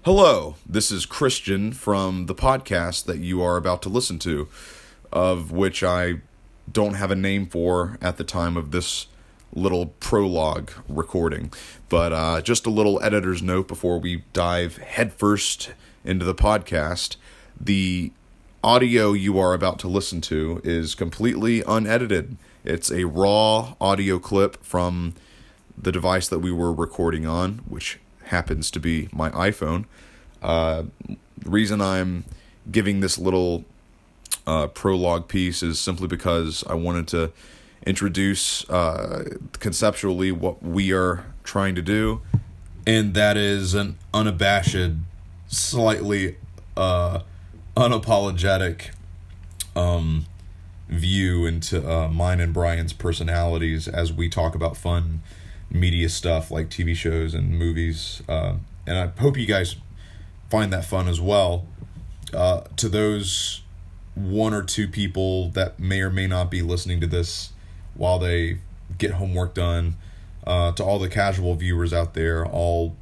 Hello, this is Christian from the podcast that you are about to listen to, of which I don't have a name for at the time of this little prologue recording. But just a little editor's note before we dive headfirst into the podcast. The audio you are about to listen to is completely unedited. It's a raw audio clip from the device that we were recording on, which happens to be my iPhone. The reason I'm giving this little prologue piece is simply because I wanted to introduce conceptually what we are trying to do, and that is an unabashed, slightly unapologetic view into mine and Bryan's personalities as we talk about fun media stuff like TV shows and movies, and I hope you guys find that fun as well. To those one or two people that may or may not be listening to this while they get homework done, to all the casual viewers out there, all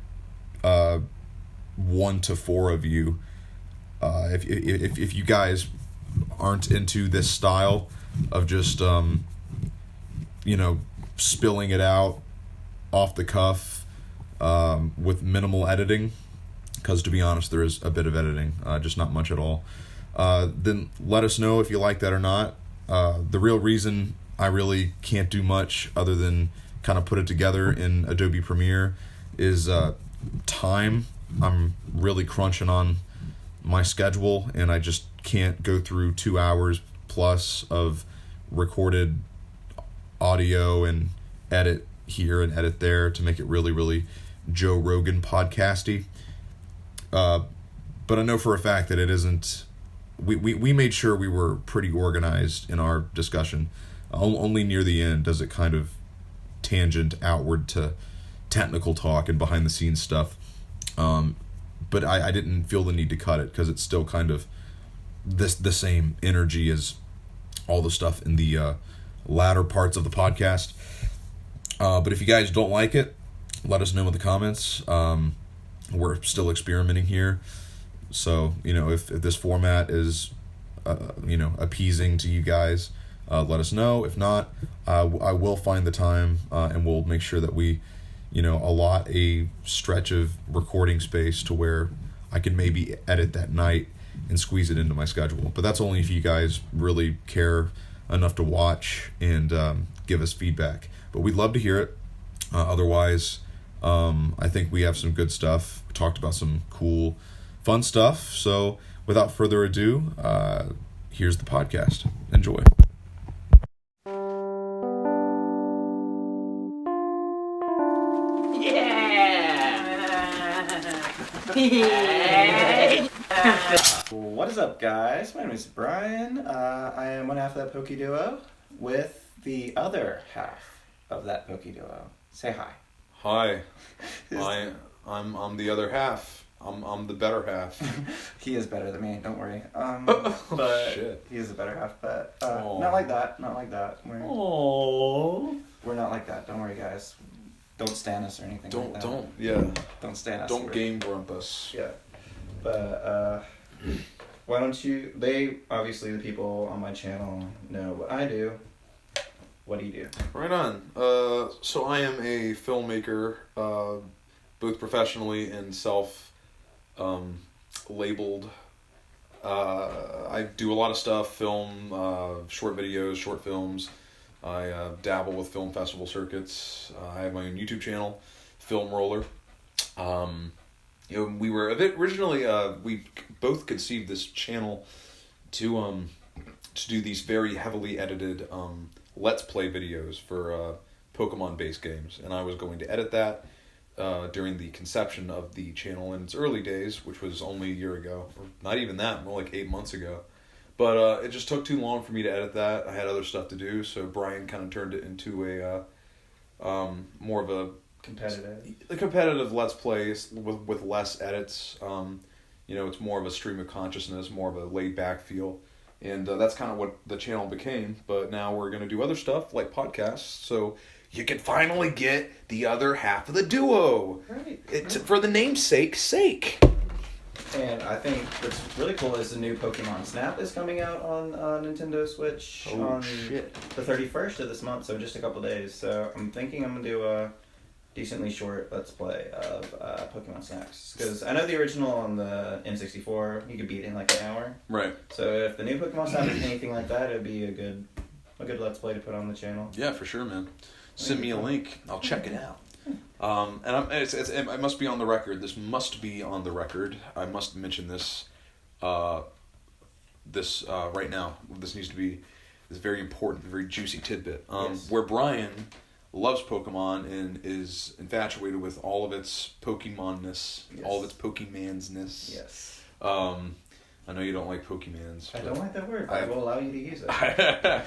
1 to 4 of you, if you guys aren't into this style of just spilling it out off the cuff with minimal editing, because to be honest there is a bit of editing, just not much at all, then let us know if you like that or not. The real reason I really can't do much other than kind of put it together in Adobe Premiere is time. I'm really crunching on my schedule, and I just can't go through 2 hours plus of recorded audio and edit here and edit there to make it really, really Joe Rogan podcasty. But I know for a fact that it isn't. We made sure we were pretty organized in our discussion. Only near the end does it kind of tangent outward to technical talk and behind the scenes stuff. But I didn't feel the need to cut it because it's still kind of the same energy as all the stuff in the latter parts of the podcast. But if you guys don't like it, let us know in the comments. We're still experimenting here. So, if this format is, appeasing to you guys, let us know. If not, I will find the time, and we'll make sure that we, allot a stretch of recording space to where I can maybe edit that night and squeeze it into my schedule. But that's only if you guys really care enough to watch and give us feedback. But we'd love to hear it. Otherwise, I think we have some good stuff. We talked about some cool, fun stuff. So without further ado, here's the podcast. Enjoy. What is up, guys? My name is Bryan. I am one half of that Poke Duo with the other half of that Poke Duo. Say hi. Hi. I'm the other half. I'm the better half. He is better than me, don't worry. But shit. He is the better half, but not like that. Not like that. We're not like that. Don't worry, guys. Don't stand us or anything like that. Don't stand us. Don't game grump us. Yeah. But why don't you? Obviously the people on my channel know what I do. What do you do? Right on. So I am a filmmaker, both professionally and self-labeled. I do a lot of stuff, film, short videos, short films. I dabble with film festival circuits. I have my own YouTube channel, Film Roller. We were originally we both conceived this channel to do these very heavily edited Let's Play videos for Pokemon-based games, and I was going to edit that during the conception of the channel in its early days, which was only a year ago, or not even that, more like 8 months ago. But it just took too long for me to edit that. I had other stuff to do, so Bryan kind of turned it into a more of a competitive Let's Play with less edits. It's more of a stream of consciousness, more of a laid-back feel. And that's kind of what the channel became. But now we're going to do other stuff like podcasts. So you can finally get the other half of the duo. Right. For the namesake's sake. And I think what's really cool is the new Pokemon Snap is coming out on Nintendo Switch on the 31st of this month, so just a couple days. So I'm thinking I'm going to do a decently short Let's Play of Pokemon Snaps. Because I know the original on the N64, you could beat it in like an hour. Right. So if the new Pokemon Snap is anything like that, it would be a good Let's Play to put on the channel. Yeah, for sure, man. Send me a link. I'll check it out. And it must be on the record. This must be on the record. I must mention this. Right now. This needs to be this very important, very juicy tidbit. Yes. Where Bryan loves Pokemon and is infatuated with all of its Pokemon-ness, Yes. all of its Pokemans-ness. Yes. I know you don't like Pokemans. I don't like that word, but I will allow you to use it. I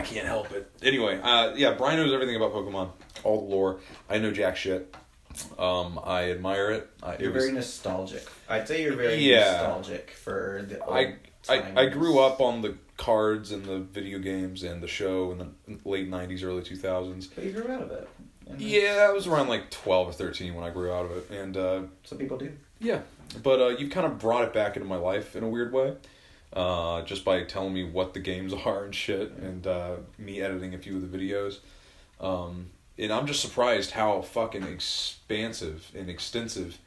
can't help it. Anyway, Bryan knows everything about Pokemon, all the lore. I know jack shit. I admire it. You're very nostalgic. I'd say you're very nostalgic for the old I grew up on the cards and the video games and the show in the late 90s, early 2000s. But you grew out of it. Yeah, I was around like 12 or 13 when I grew out of it. And some people do. Yeah. But you've kind of brought it back into my life in a weird way. Just by telling me what the games are and shit, and me editing a few of the videos. And I'm just surprised how fucking expansive and extensive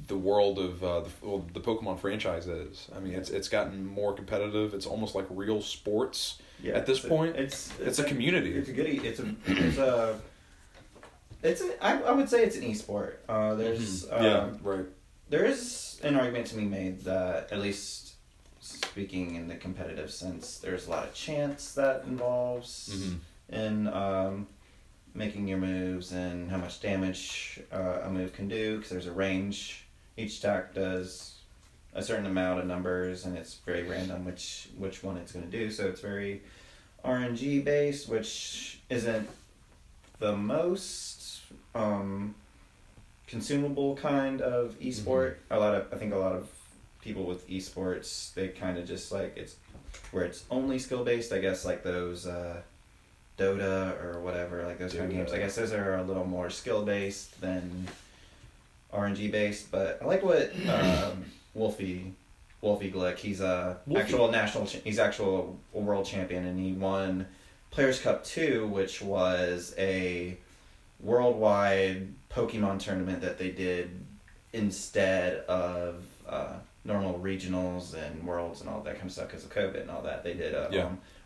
the world of the Pokemon franchise is. I mean, it's gotten more competitive. It's almost like real sports at this point. It's a community. It's a goodie. I would say it's an esport. There's right. There is an argument to be made that, at least speaking in the competitive sense, there's a lot of chance that involves in making your moves and how much damage a move can do, because there's a range. Each attack does a certain amount of numbers, and it's very random which one it's going to do. So it's very RNG based, which isn't the most consumable kind of esport. I think a lot of people with esports, they kind of just like it's only skill based. I guess like those Dota or whatever, like those kind of games. I guess those are a little more skill based than RNG based. But I like what Wolfie Glick. He's actual world champion, and he won Players Cup 2, which was a worldwide Pokemon tournament that they did instead of normal regionals and worlds and all that kind of stuff because of COVID and all that. They did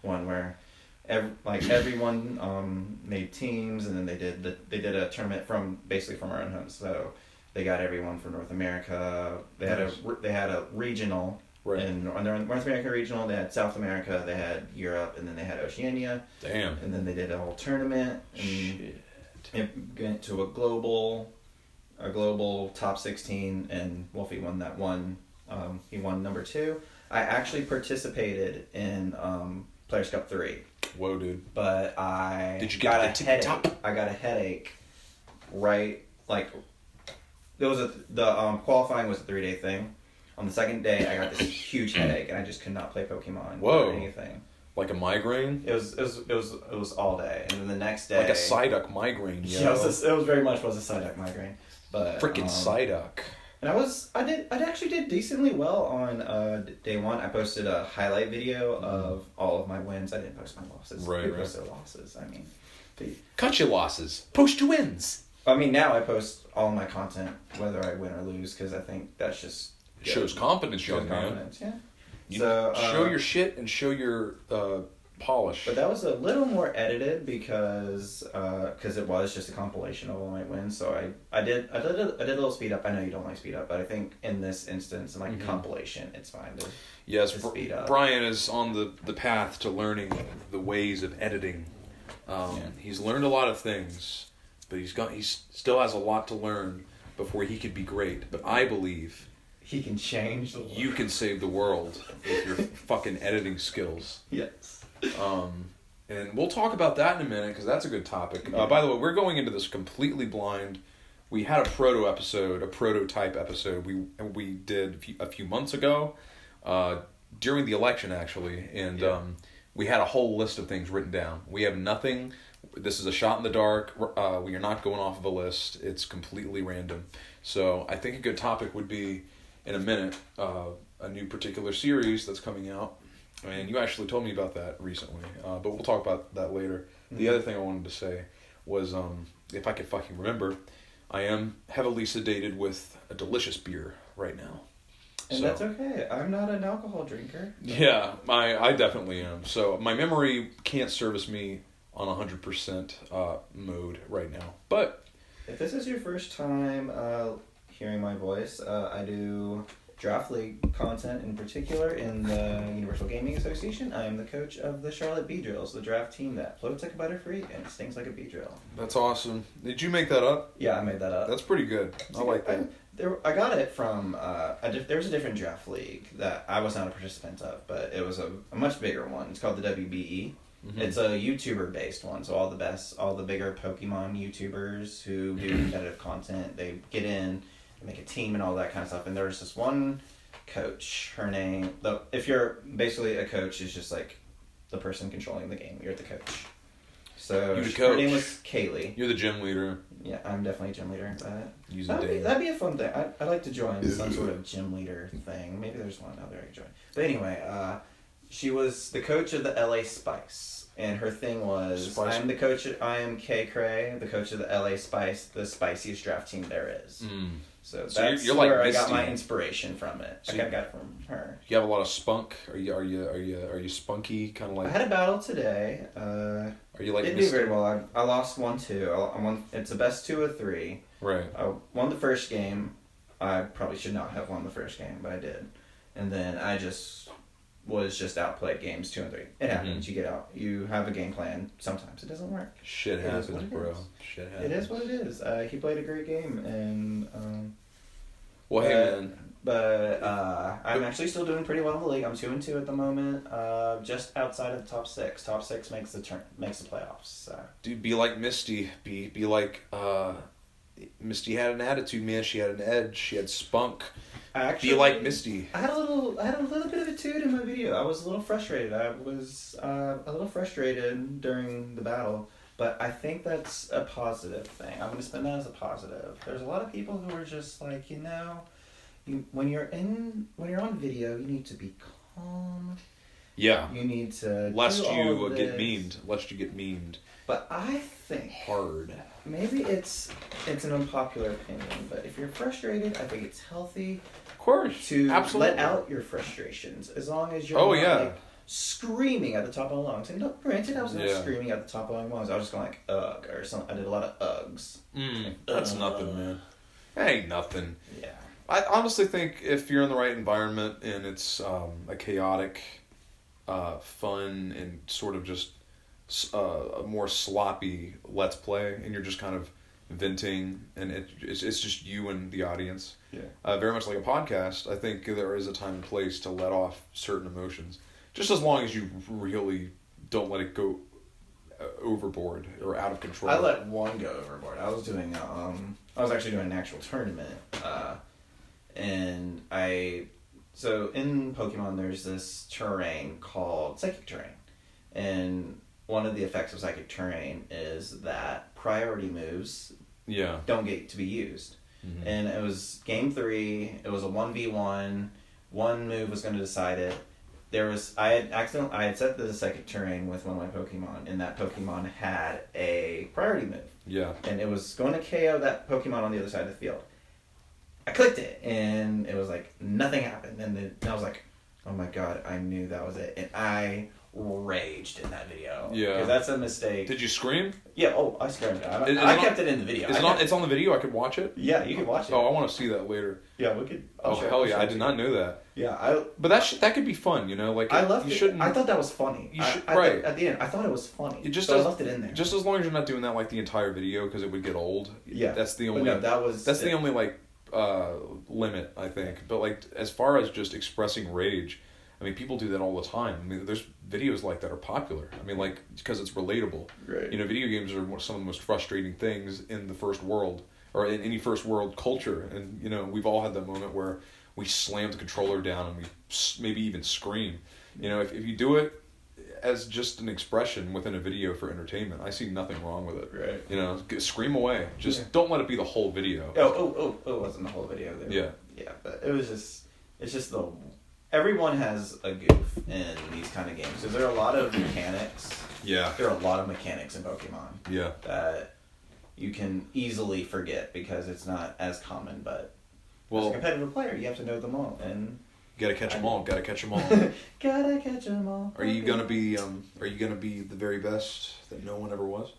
one where everyone made teams, and then they did a tournament from our own homes. So they got everyone from North America. They had a regional. Right. And on their North American regional, they had South America, they had Europe, and then they had Oceania. Damn. And then they did a whole tournament. And it went to a global top 16, and Wolfie won that one. He won number 2. I actually participated in Players Cup 3. Whoa, dude! But did you get a headache? I got a headache. Right, like the qualifying was a 3-day thing. On the second day, I got this huge headache, and I just could not play Pokemon or anything. Like a migraine? It was all day, and then the next day, like a Psyduck migraine. Yeah, it was very much a Psyduck migraine. But freaking Psyduck. And I actually did decently well on day 1. I posted a highlight video of all of my wins. I didn't post my losses. Right. Post their losses. I mean, cut your losses. Post your wins. I mean, now I post all my content, whether I win or lose, because I think that's just shows confidence, young man. Yeah. You show your shit and show your polish. But that was a little more edited because it was just a compilation of all my wins. So I did a little speed up. I know you don't like speed up, but I think in this instance, in like a compilation, it's fine to speed up. Bryan is on the path to learning the ways of editing. He's learned a lot of things, but he still has a lot to learn before he could be great. But I believe he can change the world. You can save the world with your fucking editing skills. Yes. And we'll talk about that in a minute, because that's a good topic. By the way, we're going into this completely blind. We had a prototype episode we did a few months ago, during the election actually, and we had a whole list of things written down. We have nothing. This is a shot in the dark. We are not going off of a list. It's completely random. So I think a good topic would be in a minute, a new particular series that's coming out. And you actually told me about that recently, but we'll talk about that later. Mm-hmm. The other thing I wanted to say was, if I could fucking remember, I am heavily sedated with a delicious beer right now. And so, that's okay. I'm not an alcohol drinker. Yeah, I definitely am. So my memory can't service me on 100% mode right now. But if this is your first time hearing my voice, I do Draft League content in particular in the Universal Gaming Association. I am the coach of the Charlotte Beedrills, the draft team that floats like a butterfree and stings like a Beedrill. That's awesome. Did you make that up? Yeah, I made that up. That's pretty good. I like that. I got it from there was a different draft league that I was not a participant of, but it was a much bigger one. It's called the WBE. Mm-hmm. It's a YouTuber based one, so all the bigger Pokemon YouTubers who do competitive content, they get in, they make a team and all that kind of stuff. And there's this one coach. Her name, if you're basically a coach, is just like the person controlling the game. You're the coach. So her name was Kaylee. You're the gym leader. Yeah, I'm definitely a gym leader. That'd be a fun thing. I'd like to join some sort of gym leader thing. Maybe there's one out there I could join. But anyway, she was the coach of the LA Spice, and her thing was, I am Kay Cray, the coach of the LA Spice, the spiciest draft team there is. Mm. So that's you're where like I got my inspiration from it. So I kind of got it from her. You have a lot of spunk. Are you spunky? Kind of like. I had a battle today. Are you like? Didn't do very well. I lost 1-2. I won. It's a best 2 of 3. Right. I won the first game. I probably should not have won the first game, but I did. And then I was outplayed games 2 and 3. It happens. You get out. You have a game plan. Sometimes it doesn't work. Shit happens, bro. Shit happens. It is what it is. He played a great game, and well, hey man. But I'm actually still doing pretty well in the league. I'm 2-2 at the moment. Just outside of the top 6. Top 6 makes the playoffs. So. Dude, be like Misty. Be like Misty had an attitude, man. She had an edge. She had spunk. Be like Misty. I had a little bit of a toot in my video. I was a little frustrated. I was a little frustrated during the battle, but I think that's a positive thing. I'm gonna spin that as a positive. There's a lot of people who are just like, when you're on video, you need to be calm. Yeah. You need to lest you get memed. But I think hard. Maybe it's an unpopular opinion, but if you're frustrated, I think it's healthy. Of course. To absolutely. let out your frustrations, as long as you're not screaming at the top of the lungs. And granted, I was not screaming at the top of my lungs. I was just going like ugh or something. I did a lot of uggs. That's nothing, man. That ain't nothing. Yeah. I honestly think if you're in the right environment and it's a chaotic, fun, and sort of just a more sloppy let's play, and you're just kind of venting, and it's just you and the audience. Yeah. Very much like a podcast, I think there is a time and place to let off certain emotions, just as long as you really don't let it go overboard or out of control. I let one go overboard. I was actually doing an actual tournament, and so in Pokemon there's this terrain called Psychic Terrain, and one of the effects of Psychic Terrain is that priority moves don't get to be used. Mm-hmm. And it was game 3, it was a 1v1, one move was going to decide it. I had set the Psychic Terrain with one of my Pokemon, and that Pokemon had a priority move. Yeah. And it was going to KO that Pokemon on the other side of the field. I clicked it, and it was like, nothing happened. And then I was like, oh my god, I knew that was it. And I raged in that video. Yeah. Because that's a mistake. Did you scream? Yeah, I screamed. I kept it in the video. It's on the video? I could watch it? Yeah, you can watch it. Oh, I want to see that later. Yeah, we could. Hell yeah, I did not know that. Yeah, but that could be fun, like I left you it. shouldn't. I thought that was funny. Right at the end, I thought it was funny. So I left it in there. Just as long as you're not doing that like the entire video, because it would get old. Yeah, that's the only. The only limit, I think. But like as far as just expressing rage, I mean, people do that all the time. I mean, there's videos like that are popular. I mean, like, because it's relatable. Right. Video games are some of the most frustrating things in the first world, or in any first world culture. And, we've all had that moment where we slam the controller down and we maybe even scream. If you do it as just an expression within a video for entertainment, I see nothing wrong with it. Right. You know, scream away. Just don't let it be the whole video. It wasn't the whole video. Yeah. Yeah, but it was just, it's just everyone has a goof in these kind of games. Because there are a lot of mechanics. Yeah. There are a lot of mechanics in Pokemon. Yeah. That you can easily forget because it's not as common, but well, as a competitive player, you have to know them all. And gotta catch them all. Gotta catch them all. Gotta catch them all. Are you gonna be the very best that no one ever was?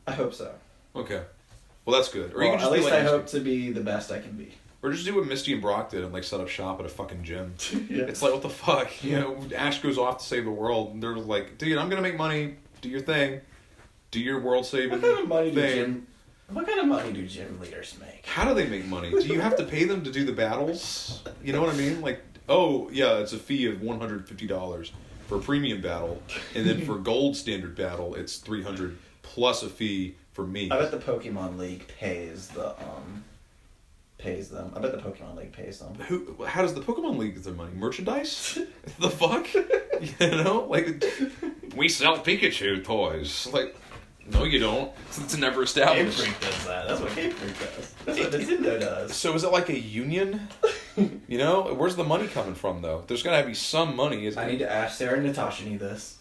I hope so. Okay. Well, that's good. Or Well, you can just at least like I hope to be the best I can be. Or just do what Misty and Brock did and like set up shop at a fucking gym. Yeah. It's like, what the fuck? You know, Ash goes off to save the world, and they're like, dude, I'm gonna make money. Do your thing. Do your world saving What kind of money thing. What kind of money do gym leaders make? How do they make money? Do you have to pay them to do the battles? You know what I mean? Like, oh yeah, it's a fee of $150 for a premium battle, and then for gold standard battle, it's $300 plus a fee for me. I bet the Pokemon League pays them. I bet the Pokemon League pays them. How does the Pokemon League get their money? Merchandise? The fuck? You know, like we sell Pikachu toys. Like, no, you don't. It's never Game established. Freak does that. That's what Game Freak does. That's what Nintendo does. So is it like a union? You know, where's the money coming from though? There's gotta be some money. I need to ask Sarah Natashini this.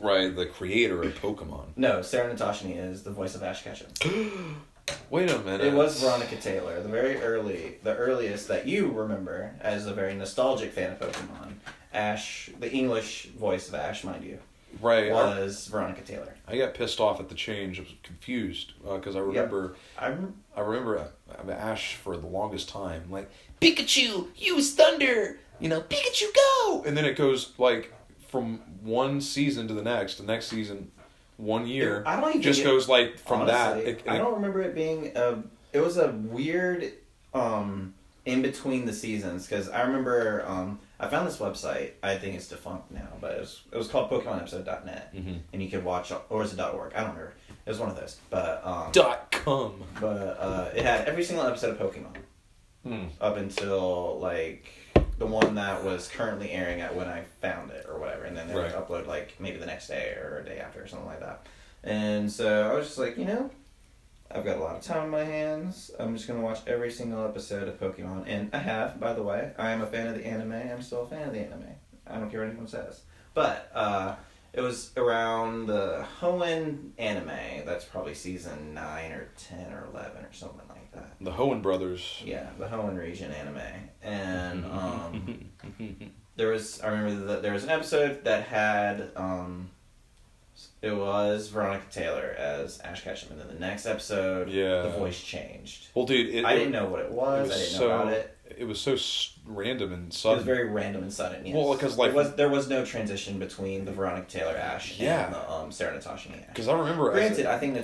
Right, the creator of Pokemon. No, Sarah Natashini is the voice of Ash Ketchum. Wait a minute. It was Veronica Taylor, the earliest that you remember as a very nostalgic fan of Pokemon. Ash, the English voice of Ash, mind you, right. was Veronica Taylor. I got pissed off at the change. I was confused because I remember. Yep. I remember Ash for the longest time, like Pikachu, use thunder. You know, Pikachu, go. And then it goes like from one season to the next season. 1 year. I don't even just goes like from honestly, that. I don't remember it being it was a weird in between the seasons because I remember I found this website. I think it's defunct now, but it was called PokemonEpisode.net, and you could watch, or was it .org? I don't remember. It was one of those, but .com. But it had every single episode of Pokemon up until like the one that was currently airing at when I found it or whatever, and then they would upload like maybe the next day or a day after or something like that. And so I was just like, I've got a lot of time on my hands. I'm just gonna watch every single episode of Pokemon, and I have, by the way. I am a fan of the anime. I'm still a fan of the anime. I don't care what anyone says. But it was around the Hoenn anime. That's probably season 9 or 10 or 11 or something like that. The Hoenn brothers. Yeah, the Hoenn region anime, and I remember that there was an episode that had it was Veronica Taylor as Ash Ketchum, and then the next episode, the voice changed. Well, dude, I didn't know what it was. I didn't know about it. It was so random and sudden. It was very random and sudden. Yes. Well, because like there was no transition between the Veronica Taylor Ash and the Sarah Natashini Ash. Because I remember. Granted, I think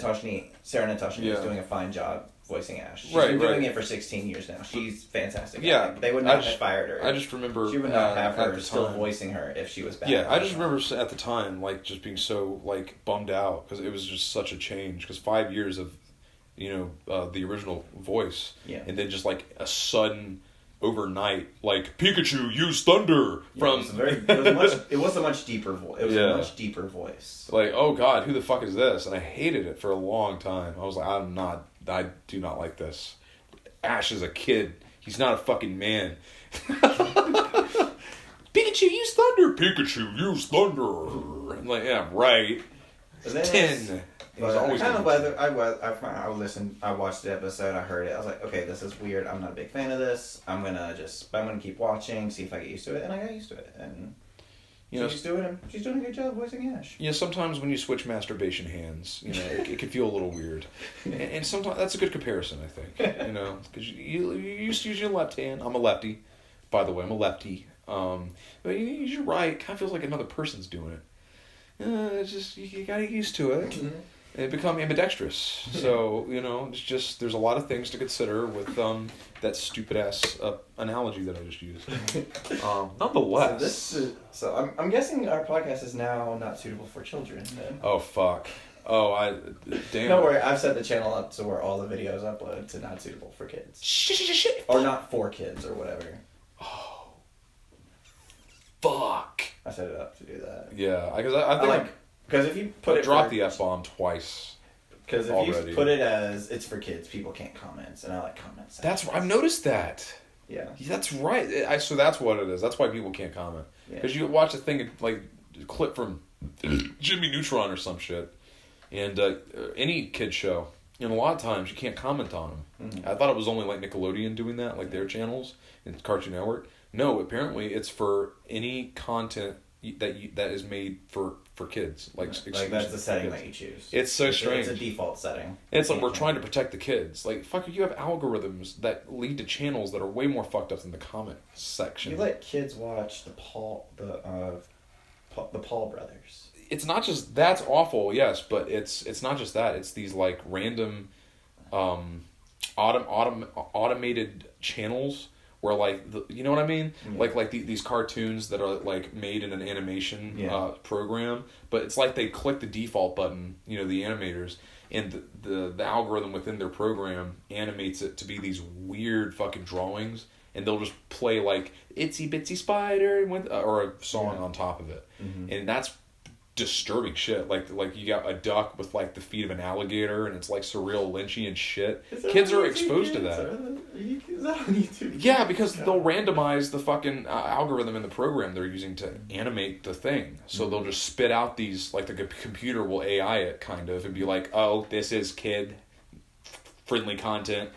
Sarah Natashini is doing a fine job voicing Ash. She's been doing it for 16 years now. She's fantastic. Yeah, they would not have fired her. I just remember she would not have her still voicing her if she was bad. Yeah, I just remember at the time like just being so like bummed out because it was just such a change. Because 5 years of, the original voice, and then just like a sudden overnight like Pikachu use thunder from. It was a much deeper voice. It was a much deeper voice. Like, oh god, who the fuck is this? And I hated it for a long time. I was like, I do not like this. Ash is a kid. He's not a fucking man. Pikachu, use thunder. Pikachu, use thunder. I'm like, yeah, right. 10. But I kind of glad I listened. I watched the episode. I heard it. I was like, okay, this is weird. I'm not a big fan of this. I'm gonna keep watching, see if I get used to it, and I got used to it. And she's doing a good job voicing Ash. Yeah, sometimes when you switch masturbation hands, it can feel a little weird, and sometimes that's a good comparison, I think. Because you used to use your left hand. I'm a lefty, by the way. I'm a lefty. But you use your right. It kind of feels like another person's doing it. It's just you gotta get used to it. Mm-hmm. And become ambidextrous. So, it's just, there's a lot of things to consider with that stupid ass analogy that I just used. Nonetheless. So I'm guessing our podcast is now not suitable for children, then. Oh, fuck. Oh, damn. Don't worry, I've set the channel up to where all the videos upload to not suitable for kids. Or not for kids or whatever. Oh. Fuck. I set it up to do that. Yeah, because I think because if you put it dropped the F-bomb twice. Because if you put it as it's for kids, people can't comment, and I like comments. I've noticed that. Yeah, that's right. So that's what it is. That's why people can't comment. Because you watch a thing like a clip from Jimmy Neutron or some shit, and any kid show, and a lot of times you can't comment on them. Mm-hmm. I thought it was only like Nickelodeon doing that, like their channels and Cartoon Network. No, apparently it's for any content that is made for kids, like that's the setting that you choose. It's so strange. It's a default setting. It's like we're trying to protect the kids. Like, fuck, you have algorithms that lead to channels that are way more fucked up than the comment section. You let kids watch the Paul brothers. It's not just that's awful, yes, but it's not just that. It's these like random, automated channels. Where like you know what I mean, like these cartoons that are like made in an animation program, but it's like they click the default button, you know, the animators, and the algorithm within their program animates it to be these weird fucking drawings, and they'll just play like Itsy Bitsy Spider or a song on top of it, and that's disturbing shit. Like you got a duck with like the feet of an alligator, and it's like surreal lynchy and shit. Kids are exposed to that. Is that on YouTube? Yeah, because they'll randomize the fucking algorithm in the program they're using to animate the thing. So they'll just spit out these, like the computer will AI it kind of and be like, oh, this is kid friendly content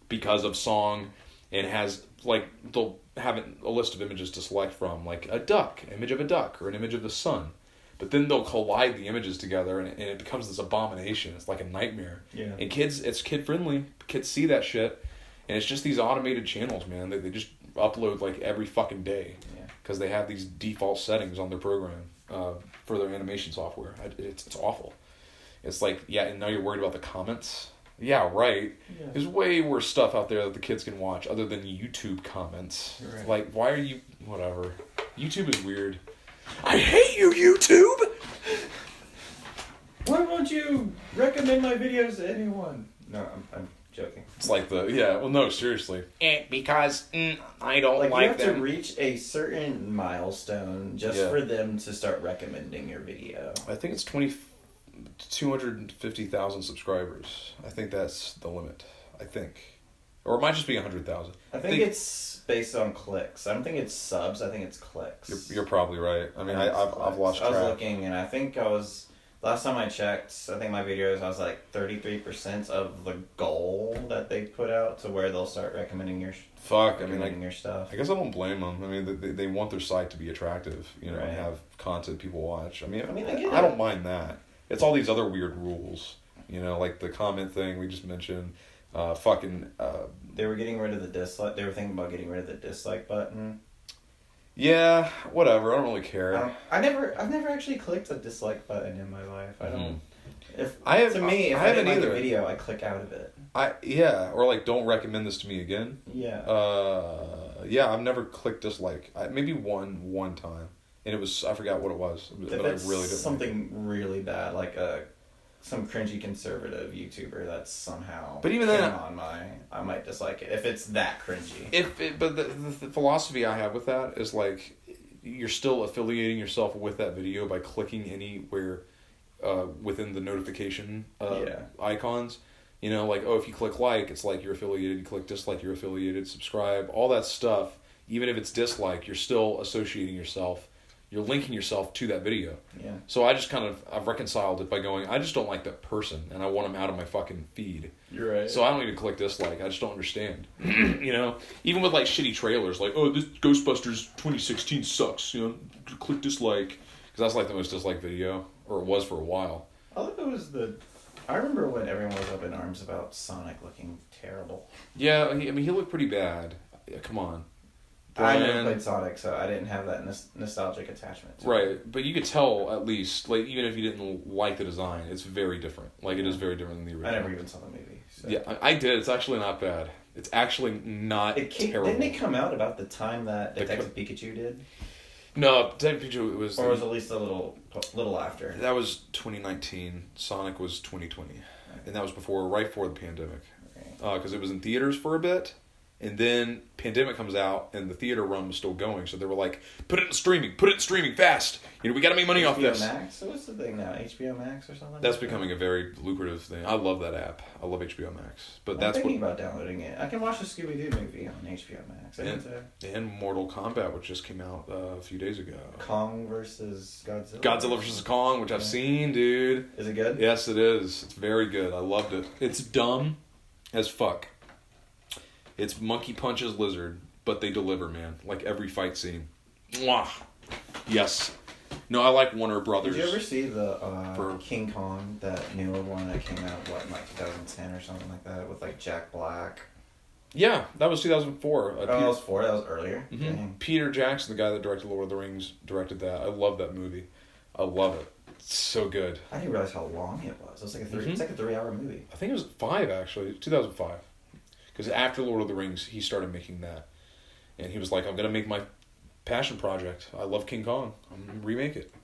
because of song, and has like they'll have a list of images to select from, like a duck, image of a duck, or an image of the sun. But then they'll collide the images together, and it becomes this abomination. It's like a nightmare. Yeah. And kids, it's kid friendly. Kids see that shit, and it's just these automated channels, man. They just upload like every fucking day, because they have these default settings on their program for their animation software. It's awful. It's like, and now you're worried about the comments. Yeah, right. Yeah. There's way worse stuff out there that the kids can watch other than YouTube comments. Right. Like, why are you... Whatever. YouTube is weird. I hate you, YouTube! Why won't you recommend my videos to anyone? No, I'm joking. It's like no, seriously. Because I don't like them. You have to reach a certain milestone just for them to start recommending your video. I think it's 250,000 subscribers. I think that's the limit. I think. Or it might just be 100,000. I think it's based on clicks. I don't think it's subs. I think it's clicks. You're probably right. I mean, I've lost track. I was looking, and I think last time I checked, I think my videos, I was like 33% of the goal that they put out to where they'll start recommending your your stuff. I guess I don't blame them. I mean, they want their site to be attractive, you know, and have content people watch. I mean I don't mind that. It's all these other weird rules, you know, like the comment thing we just mentioned. They were getting rid of the dislike. They were thinking about getting rid of the dislike button. Yeah, whatever. I don't really care. I've never actually clicked a dislike button in my life. I don't. If I didn't like a video, I click out of it. Or like don't recommend this to me again. Yeah. I've never clicked dislike. Maybe one time, and it was I forgot what it was. But I really didn't. Something really bad, like some cringy conservative YouTuber that's somehow. But even then, I might dislike it if it's that cringy. But the philosophy I have with that is like, you're still affiliating yourself with that video by clicking anywhere within the notification icons. You know, like, oh, if you click like, it's like you're affiliated. You click dislike, you're affiliated. Subscribe, all that stuff. Even if it's dislike, you're still associating yourself. You're linking yourself to that video. Yeah. So I just I've reconciled it by going, I just don't like that person, and I want them out of my fucking feed. You're right. So I don't even click dislike. I just don't understand. You know? Even with like shitty trailers, like, oh, this Ghostbusters 2016 sucks. You know, click dislike. Because that's like the most disliked video, or it was for a while. I remember when everyone was up in arms about Sonic looking terrible. Yeah, he looked pretty bad. Yeah, come on. Bryan, I never played Sonic, so I didn't have that nostalgic attachment to it. Right, but you could tell, at least, like, even if you didn't like the design, it's very different. Like, it is very different than the original. I never even saw the movie. So. Yeah, I did. It's actually not bad. It's actually not terrible. Didn't it come out about the time that Detective Pikachu did? No, Detective Pikachu was... Or was it at least a little after? That was 2019. Sonic was 2020. Okay. And that was right before the pandemic. Because it was in theaters for a bit. And then pandemic comes out, and the theater run was still going, so they were like, put it in streaming fast. You know, we got to make money off this. HBO Max? So what's the thing now? HBO Max or something? That's becoming a very lucrative thing. I love that app. I love HBO Max. But I'm thinking about downloading it. I can watch the Scooby-Doo movie on HBO Max. And Mortal Kombat, which just came out a few days ago. Kong versus Godzilla. Godzilla vs. Kong, which I've seen, dude. Is it good? Yes, it is. It's very good. I loved it. It's dumb as fuck. It's monkey punches lizard, but they deliver, man. Like every fight scene. Mwah. Yes. No, I like Warner Brothers. Did you ever see the King Kong, that newer one that came out, in like 2010 or something like that, with like Jack Black? Yeah, that was 2004. That was 4. That was earlier. Mm-hmm. Peter Jackson, the guy that directed Lord of the Rings, directed that. I love that movie. I love it. It's so good. I didn't realize how long it was. It was like it's like a 3-hour movie. I think it was 5, actually. 2005. Because after Lord of the Rings, he started making that. And he was like, I'm going to make my passion project. I love King Kong. I'm going to remake it.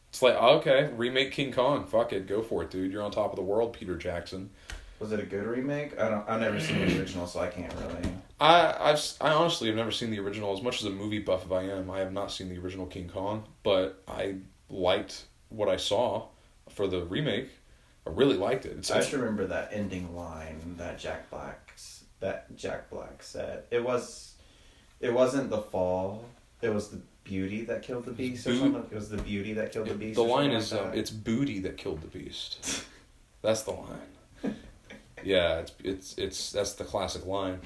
It's like, okay, remake King Kong. Fuck it. Go for it, dude. You're on top of the world, Peter Jackson. Was it a good remake? I've never seen the original, so I can't really... I honestly have never seen the original. As much as a movie buff as I am, I have not seen the original King Kong. But I liked what I saw for the remake. I really liked it. I just remember that ending line that Jack Black said. It wasn't the fall. It was the beauty that killed the beast or something. It was the beauty that killed the beast. The line is, it's booty that killed the beast. That's the line. Yeah, it's that's the classic line.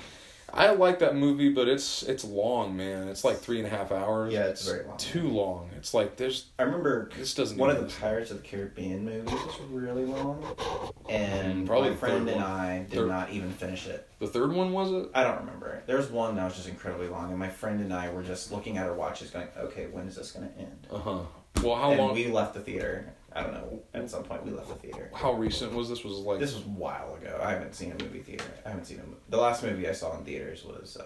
I like that movie, but it's long, man. It's like 3.5 hours. Yeah, it's very long. Too long. It's like I remember this doesn't. One of the Pirates of the Caribbean movies was really long, and probably my friend and I did not even finish it. The third one, was it? I don't remember. There was one that was just incredibly long, and my friend and I were just looking at our watches, going, "Okay, when is this going to end?" Well, how long? We left the theater. I don't know. At some point, we left the theater. How recent was this? This was a while ago. I haven't seen a movie theater. The last movie I saw in theaters was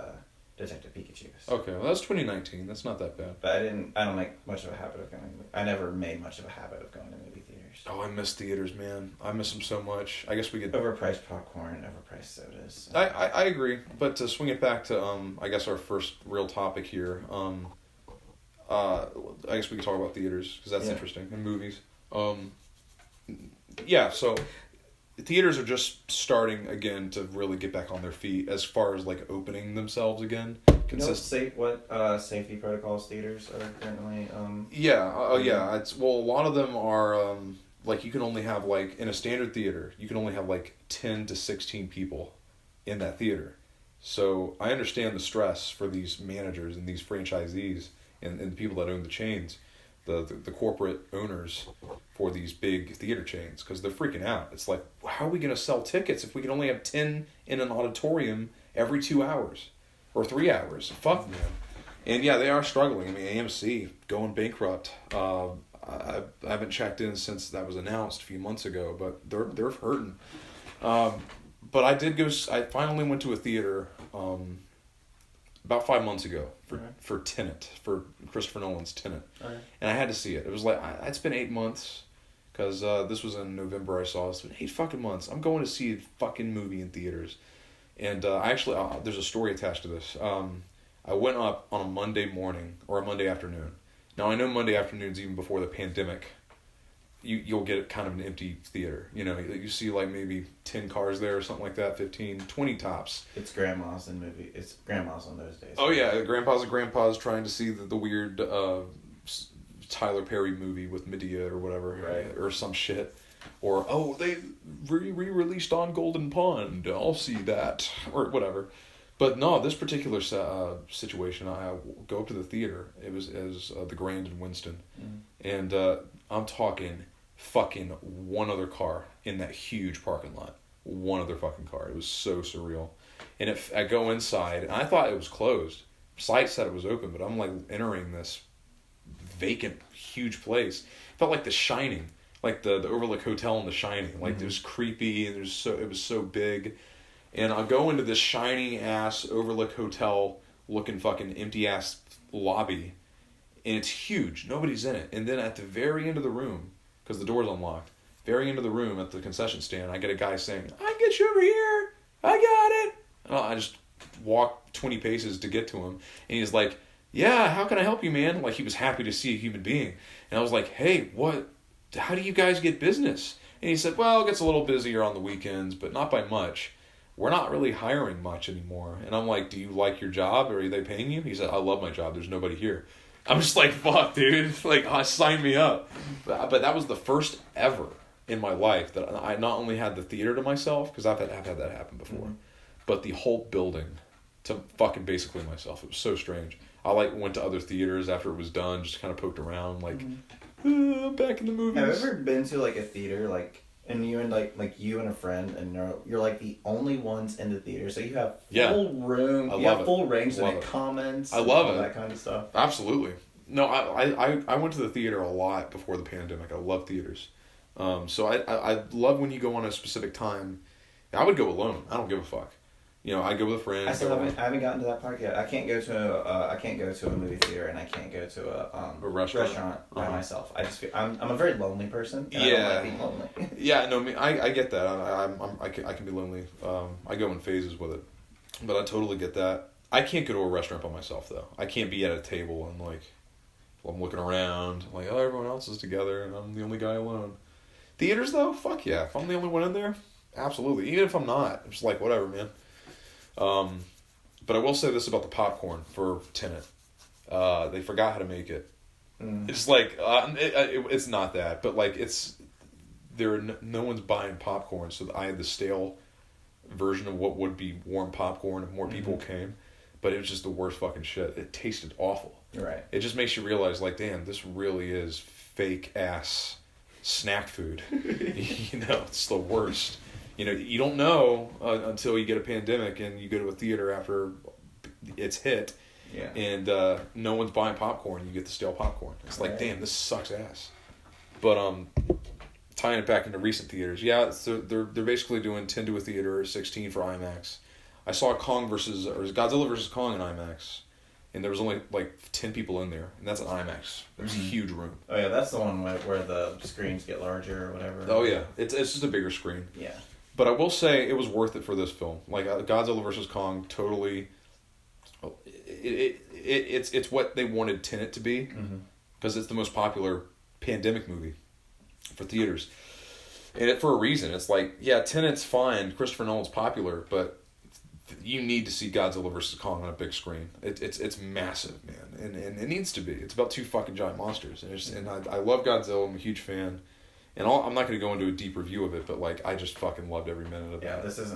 Detective Pikachu. Okay, well that's 2019. That's not that bad. But I don't make much of a habit of going. I never made much of a habit of going to movie theaters. Oh, I miss theaters, man. I miss them so much. I guess we could overpriced popcorn, overpriced sodas. So. I agree, but to swing it back to I guess our first real topic here. I guess we could talk about theaters because that's interesting, and movies. So theaters are just starting again to really get back on their feet as far as like opening themselves again. You know what safety protocols theaters are currently? It's a lot of them are like you can only have like in a standard theater you can only have like 10 to 16 people in that theater. So I understand the stress for these managers and these franchisees and the people that own the chains. The corporate owners for these big theater chains because they're freaking out. It's like, how are we going to sell tickets if we can only have 10 in an auditorium every 2 hours or 3 hours? Fuck man. And yeah, they are struggling. I mean, AMC going bankrupt. I haven't checked in since that was announced a few months ago, but they're hurting. But I finally went to a theater about 5 months ago for Tenet, for Christopher Nolan's Tenet. Okay. And I had to see it. It was like, it's been 8 months, because this was in November I saw it. It's been 8 fucking months. I'm going to see a fucking movie in theaters. And there's a story attached to this. I went up on a Monday morning, or a Monday afternoon. Now I know Monday afternoons, even before the pandemic, you'll get kind of an empty theater. You know, you see like maybe 10 cars there or something like that, 15, 20 tops. It's grandmas on those days. Oh yeah, grandpas and grandpas trying to see the weird Tyler Perry movie with Medea or whatever, right? Or some shit. Or they re-released On Golden Pond. I'll see that or whatever. But no, this particular situation, I go up to the theater. It was the Grand in Winston, and I'm talking fucking one other car in that huge parking lot. One other fucking car. It was so surreal. And if I go inside, and I thought it was closed. Site said it was open, but I'm like entering this vacant, huge place. It felt like The Shining, like the Overlook Hotel in The Shining. Like it was creepy, and it was so big. And I'll go into this shiny ass Overlook Hotel looking fucking empty ass lobby. And it's huge. Nobody's in it. And then at the very end of the room, because the door's unlocked, very end of the room at the concession stand, I get a guy saying, "I can get you over here. I got it." And I just walk 20 paces to get to him. And he's like, yeah, how can I help you, man? Like, he was happy to see a human being. And I was like, hey, how do you guys get business? And he said, well, it gets a little busier on the weekends, but not by much. We're not really hiring much anymore. And I'm like, do you like your job, or are they paying you? He said, I love my job. There's nobody here. I'm just like, fuck, dude. Like, sign me up. But that was the first ever in my life that I not only had the theater to myself, because I've had that happen before, but the whole building to fucking basically myself. It was so strange. I went to other theaters after it was done, just kind of poked around, like, I'm back in the movies. Have you ever been to like a theater, like, and you and like you and a friend, and you're like the only ones in the theater, so you have full room, you have full range of comments, I love all that kind of stuff. Absolutely. No, I went to the theater a lot before the pandemic. I love theaters. So I love when you go on a specific time. I would go alone. I don't give a fuck. You know, I go with a friend. I haven't gotten to that part yet. I can't go to a movie theater, and I can't go to a restaurant by myself. I just feel I'm a very lonely person. And I don't like being lonely. Yeah, no, I get that. I can be lonely. I go in phases with it, but I totally get that. I can't go to a restaurant by myself though. I can't be at a table and like I'm looking around like, oh, everyone else is together and I'm the only guy alone. Theaters though, fuck yeah. If I'm the only one in there, absolutely. Even if I'm not, I'm just like whatever, man. But I will say this about the popcorn for Tenet. They forgot how to make it. It's like it's not that, but like no one's buying popcorn, so I had the stale version of what would be warm popcorn if more people came, but it was just the worst fucking shit. It tasted awful. Right. It just makes you realize, like, damn, this really is fake ass snack food. You know, it's the worst. You know, you don't know until you get a pandemic and you go to a theater after it's hit. Yeah. And no one's buying popcorn. You get the stale popcorn. It's like, damn, this sucks ass. But tying it back into recent theaters, yeah, so they're basically doing 10 to a theater, 16 for IMAX. I saw Godzilla vs. Kong in IMAX, and there was only like 10 people in there, and that's an IMAX. There's a huge room. Oh yeah, that's the one where the screens get larger or whatever. Oh yeah, it's just a bigger screen. Yeah. But I will say it was worth it for this film. Like Godzilla vs. Kong, totally. It's what they wanted Tenet to be, because it's the most popular pandemic movie for theaters, and for a reason. It's like, yeah, Tenet's fine. Christopher Nolan's popular, but you need to see Godzilla vs. Kong on a big screen. It's massive, man, and it needs to be. It's about two fucking giant monsters, and I love Godzilla. I'm a huge fan. And I'm not going to go into a deep review of it, but like I just fucking loved every minute of it. Yeah, this is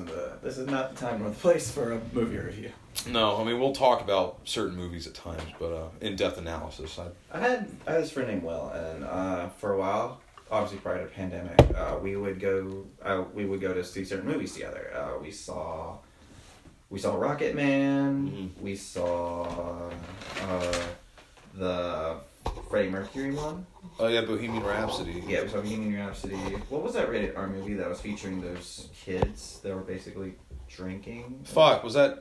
not the time or the place for a movie review. No, I mean we'll talk about certain movies at times, but in-depth analysis. I had this friend named Will, and for a while, obviously prior to the pandemic, we would go to see certain movies together. We saw Rocket Man. We saw the Freddie Mercury one. Oh yeah, Bohemian Rhapsody. Yeah, we saw Bohemian Rhapsody. What was that rated R movie that was featuring those kids that were basically drinking? Fuck, was that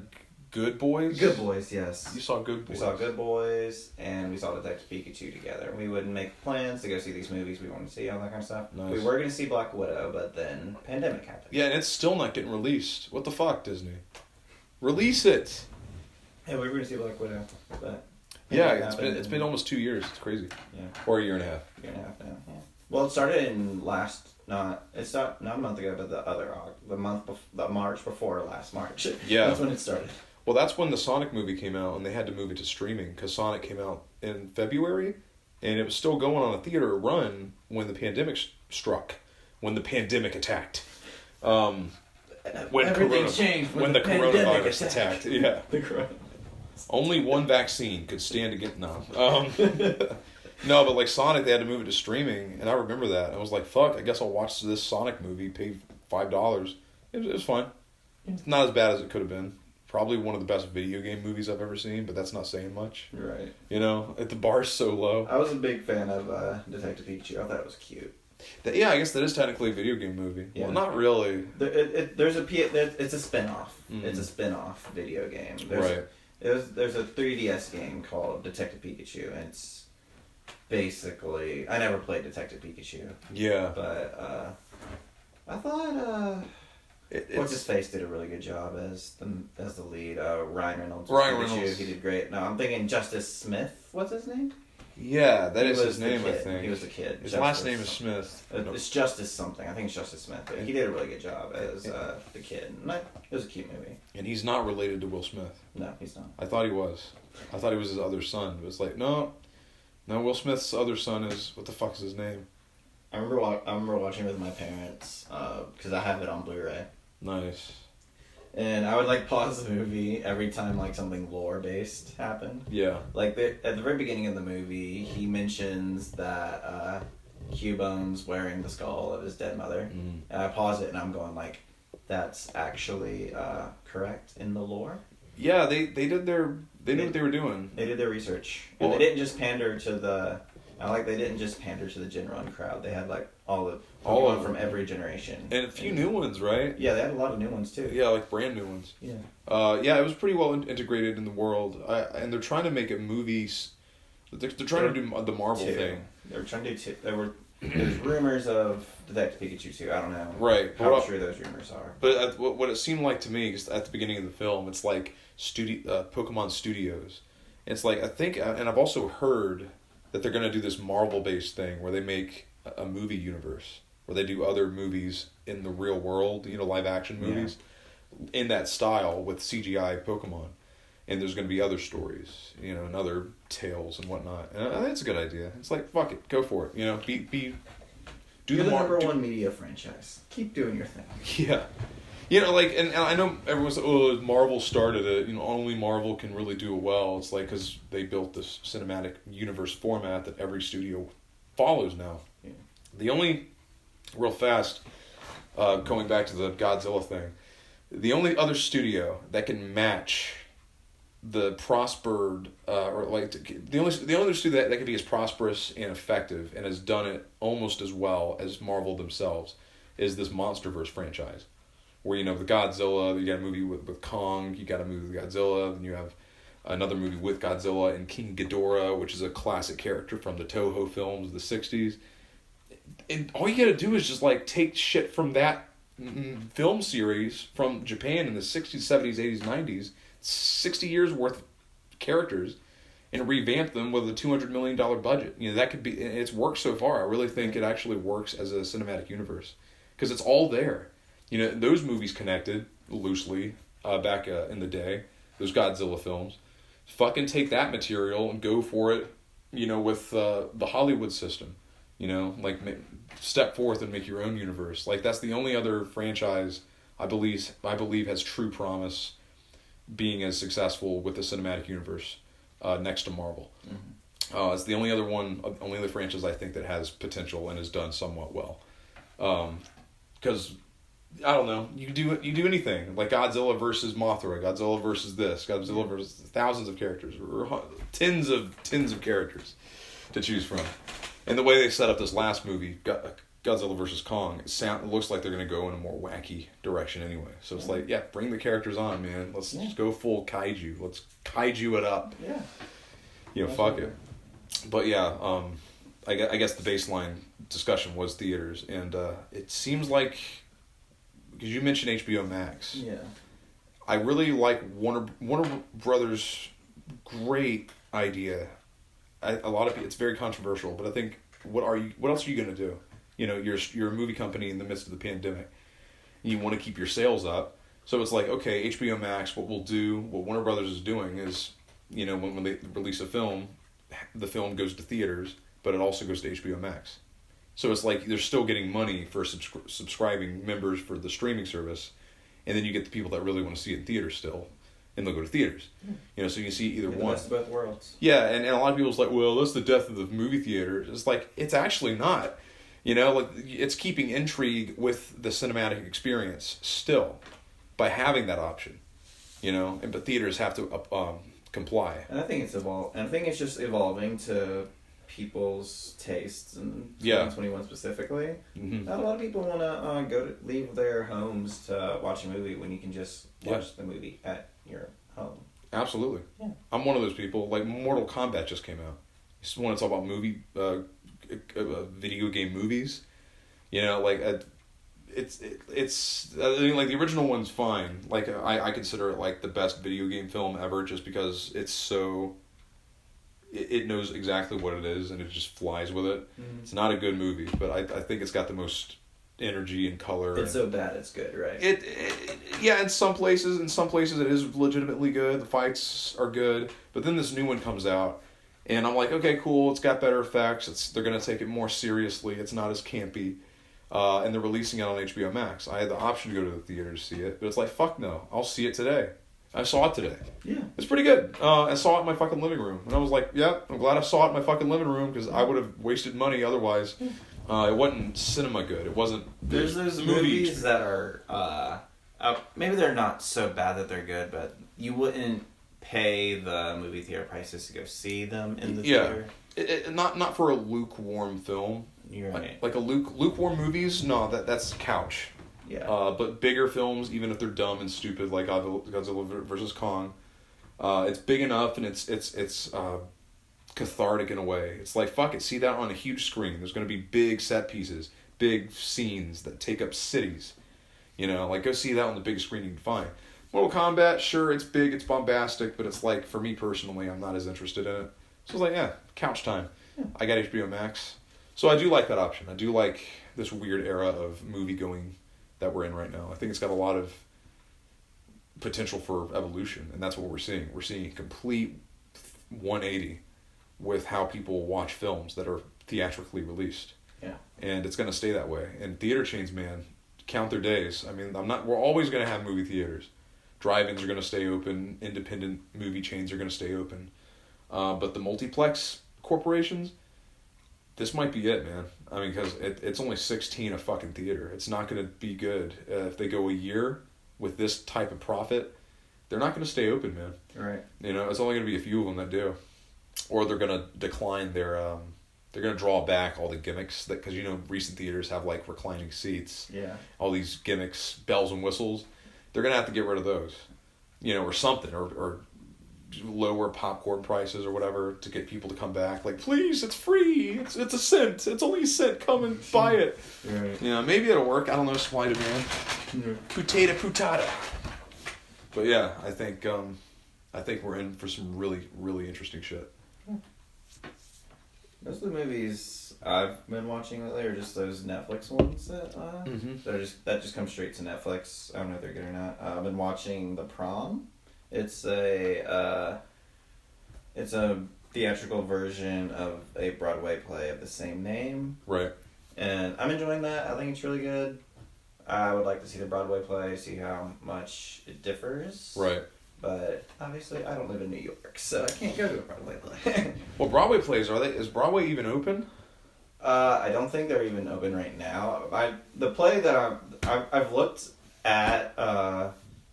Good Boys? Good Boys, yes. You saw Good Boys. We saw Good Boys, and we saw Detective Pikachu together. We would make plans to go see these movies we wanted to see, all that kind of stuff. Nice. We were going to see Black Widow, but then pandemic happened. Yeah, and it's still not getting released. What the fuck, Disney? Release it! Yeah, we were going to see Black Widow, but... Yeah, it's been almost 2 years. It's crazy. Yeah. Or a year and a half. Year and a half now. Yeah. Well, it started in not a month ago, but the March before last March. Yeah. That's when it started. Well, that's when the Sonic movie came out, and they had to move it to streaming because Sonic came out in February, and it was still going on a theater run when the pandemic struck, when the pandemic attacked. When everything changed when the coronavirus attacked. Yeah. The corona. Only one vaccine could stand against... No. No, but like Sonic, they had to move it to streaming, and I remember that. I was like, fuck, I guess I'll watch this Sonic movie, pay $5. It was fine. It's not as bad as it could have been. Probably one of the best video game movies I've ever seen, but that's not saying much. Right. You know, the bar's so low. I was a big fan of Detective Pikachu. I thought it was cute. Yeah, I guess that is technically a video game movie. Yeah. Well, not really. It's a spin-off. Mm-hmm. It's a spin-off video game. Right. There's a 3DS game called Detective Pikachu, and it's basically... I never played Detective Pikachu. Yeah. But I thought What's his face did a really good job as the lead. Ryan Reynolds. He did great. No, I'm thinking Justice Smith. What's his name? Yeah, that is his name, I think. He was the kid. His last name is Smith. It's Justice something. I think it's Justice Smith. But he did a really good job as the kid. And it was a cute movie. And he's not related to Will Smith. No, he's not. I thought he was. I thought he was his other son. It was like, no, Will Smith's other son is, what the fuck is his name? I remember watching it with my parents because I have it on Blu-ray. Nice. And I would pause the movie every time something lore based happened. Yeah. At the very beginning of the movie, he mentions that Cubone's wearing the skull of his dead mother, and I pause it and I'm going that's actually correct in the lore. Yeah, they knew what they were doing. They did their research, and they didn't just pander to the. They didn't just pander to the gen run crowd. They had all from every generation and a few new ones, right? Yeah, they had a lot of new ones too. Yeah, brand new ones. Yeah. Yeah, it was pretty well integrated in the world, and they're trying to make it movies. They're trying to do the Marvel thing. They're trying to do two. There's rumors of Detective Pikachu 2. I don't know. Right. How true those rumors are. But what it seemed like to me, at the beginning of the film, it's Pokemon Studios. It's I think, and I've also heard that they're going to do this Marvel-based thing where they make a movie universe, where they do other movies in the real world, live-action movies, in that style with CGI Pokemon. And there's going to be other stories, and other tales and whatnot. And I think it's a good idea. It's fuck it, go for it. Do You're the number one media franchise. Keep doing your thing. Yeah. And I know everyone's like, Marvel started it. Only Marvel can really do it well. It's because they built this cinematic universe format that every studio follows now. Yeah. The only, real fast, going back to the Godzilla thing, the only other studio that can match the prospered, the only studio that can be as prosperous and effective and has done it almost as well as Marvel themselves is this MonsterVerse franchise. Where, the Godzilla, you got a movie with Kong, you got a movie with Godzilla, then you have another movie with Godzilla and King Ghidorah, which is a classic character from the Toho films of the 60s. And all you gotta do is just, take shit from that film series from Japan in the 60s, 70s, 80s, 90s, 60 years worth of characters, and revamp them with a $200 million budget. That could be, it's worked so far. I really think it actually works as a cinematic universe. Because it's all there. Those movies connected loosely back in the day, those Godzilla films. Fucking take that material and go for it, with the Hollywood system. Step forth and make your own universe. That's the only other franchise I believe has true promise being as successful with the cinematic universe next to Marvel. Mm-hmm. It's the only other franchise I think that has potential and has done somewhat well. Because I don't know, you do anything Godzilla versus Mothra, Godzilla versus this, Godzilla versus thousands of characters, or tens of characters to choose from. And the way they set up this last movie, Godzilla versus Kong, it looks like they're going to go in a more wacky direction anyway. So it's bring the characters on, man. Let's just go full kaiju. Let's kaiju it up. Yeah. Fuck it. But yeah, I guess the baseline discussion was theaters, and it seems like, because you mentioned HBO Max. Yeah. I really like Warner Brothers' great idea. A lot of people, it's very controversial, but I think what else are you going to do? You're a movie company in the midst of the pandemic. You want to keep your sales up. So it's okay, HBO Max, what Warner Brothers is doing is, when they release a film, the film goes to theaters, but it also goes to HBO Max. So it's they're still getting money for subscribing members for the streaming service, and then you get the people that really want to see it in theaters still, and they'll go to theaters. So you see either one. The best of both worlds. Yeah, and a lot of people's well, that's the death of the movie theater. It's it's actually not. It's keeping intrigue with the cinematic experience still by having that option. But theaters have to comply. And I think it's evolved. And I think it's just evolving to people's tastes and 2021 specifically. Mm-hmm. Not a lot of people want to leave their homes to watch a movie when you can just watch the movie at your home. Absolutely. Yeah. I'm one of those people. Mortal Kombat just came out. You just want to talk about video game movies. it's I mean, like, the original one's fine. Like, I consider it like the best video game film ever, just because it's so, it knows exactly what it is and it just flies with it. It's not a good movie, but I think it's got the most energy and color. It's so bad it's good, right? Yeah, in some places it is legitimately good. The fights are good, but then this new one comes out and I'm like, okay, cool, it's got better effects, they're gonna take it more seriously, it's not as campy. And they're releasing it on HBO Max. I had the option to go to the theater to see it, but it's like, fuck no, I'll see it today. I saw it today. Yeah. It's pretty good. I saw it in my fucking living room. And I was like, yeah, I'm glad I saw it in my fucking living room, because I would have wasted money otherwise. It wasn't cinema good. It wasn't... There's those movies that are... maybe they're not so bad that they're good, but you wouldn't pay the movie theater prices to go see them in the theater. Not for a lukewarm film. You're right. Like a lukewarm movies, no, that's couch. Yeah. But bigger films, even if they're dumb and stupid, like Godzilla vs. Kong, it's big enough and it's cathartic in a way. It's like, fuck it, see that on a huge screen. There's going to be big set pieces, big scenes that take up cities. You know, like, go see that on the big screen you can find. Mortal Kombat, sure, it's big, it's bombastic, but it's like, for me personally, I'm not as interested in it. So I was like, yeah, couch time. Yeah. I got HBO Max. So I do like that option. I do like this weird era of movie going that we're in right now. I think it's got a lot of potential for evolution, and that's what we're seeing. We're seeing a complete 180 with how people watch films that are theatrically released. Yeah. And it's going to stay that way. And theater chains, man, count their days. I mean, we're always going to have movie theaters. Drive-ins are going to stay open. Independent movie chains are going to stay open. But the multiplex corporations, this might be it, man. I mean, because it's only 16 a fucking theater. It's not going to be good. If they go a year with this type of profit, they're not going to stay open, man. Right. You know, it's only going to be a few of them that do. Or they're going to decline their... they're going to draw back all the gimmicks. Because, you know, recent theaters have, like, reclining seats. Yeah. All these gimmicks, bells and whistles. They're going to have to get rid of those. You know, or something. Or lower popcorn prices or whatever to get people to come back. Like, please, it's free. It's a cent. It's only a cent. Come and buy it. Right. You know, maybe it'll work. I don't know. Supply demand. Potato putada. But yeah, I think we're in for some really, really interesting shit. Most of the movies I've been watching lately are just those Netflix ones that that just come straight to Netflix. I don't know if they're good or not. I've been watching The Prom. It's a theatrical version of a Broadway play of the same name. Right. And I'm enjoying that. I think it's really good. I would like to see the Broadway play, see how much it differs. Right. But obviously, I don't live in New York, so I can't go to a Broadway play. Well, Broadway plays, is Broadway even open? I don't think they're even open right now. The play that I've looked at,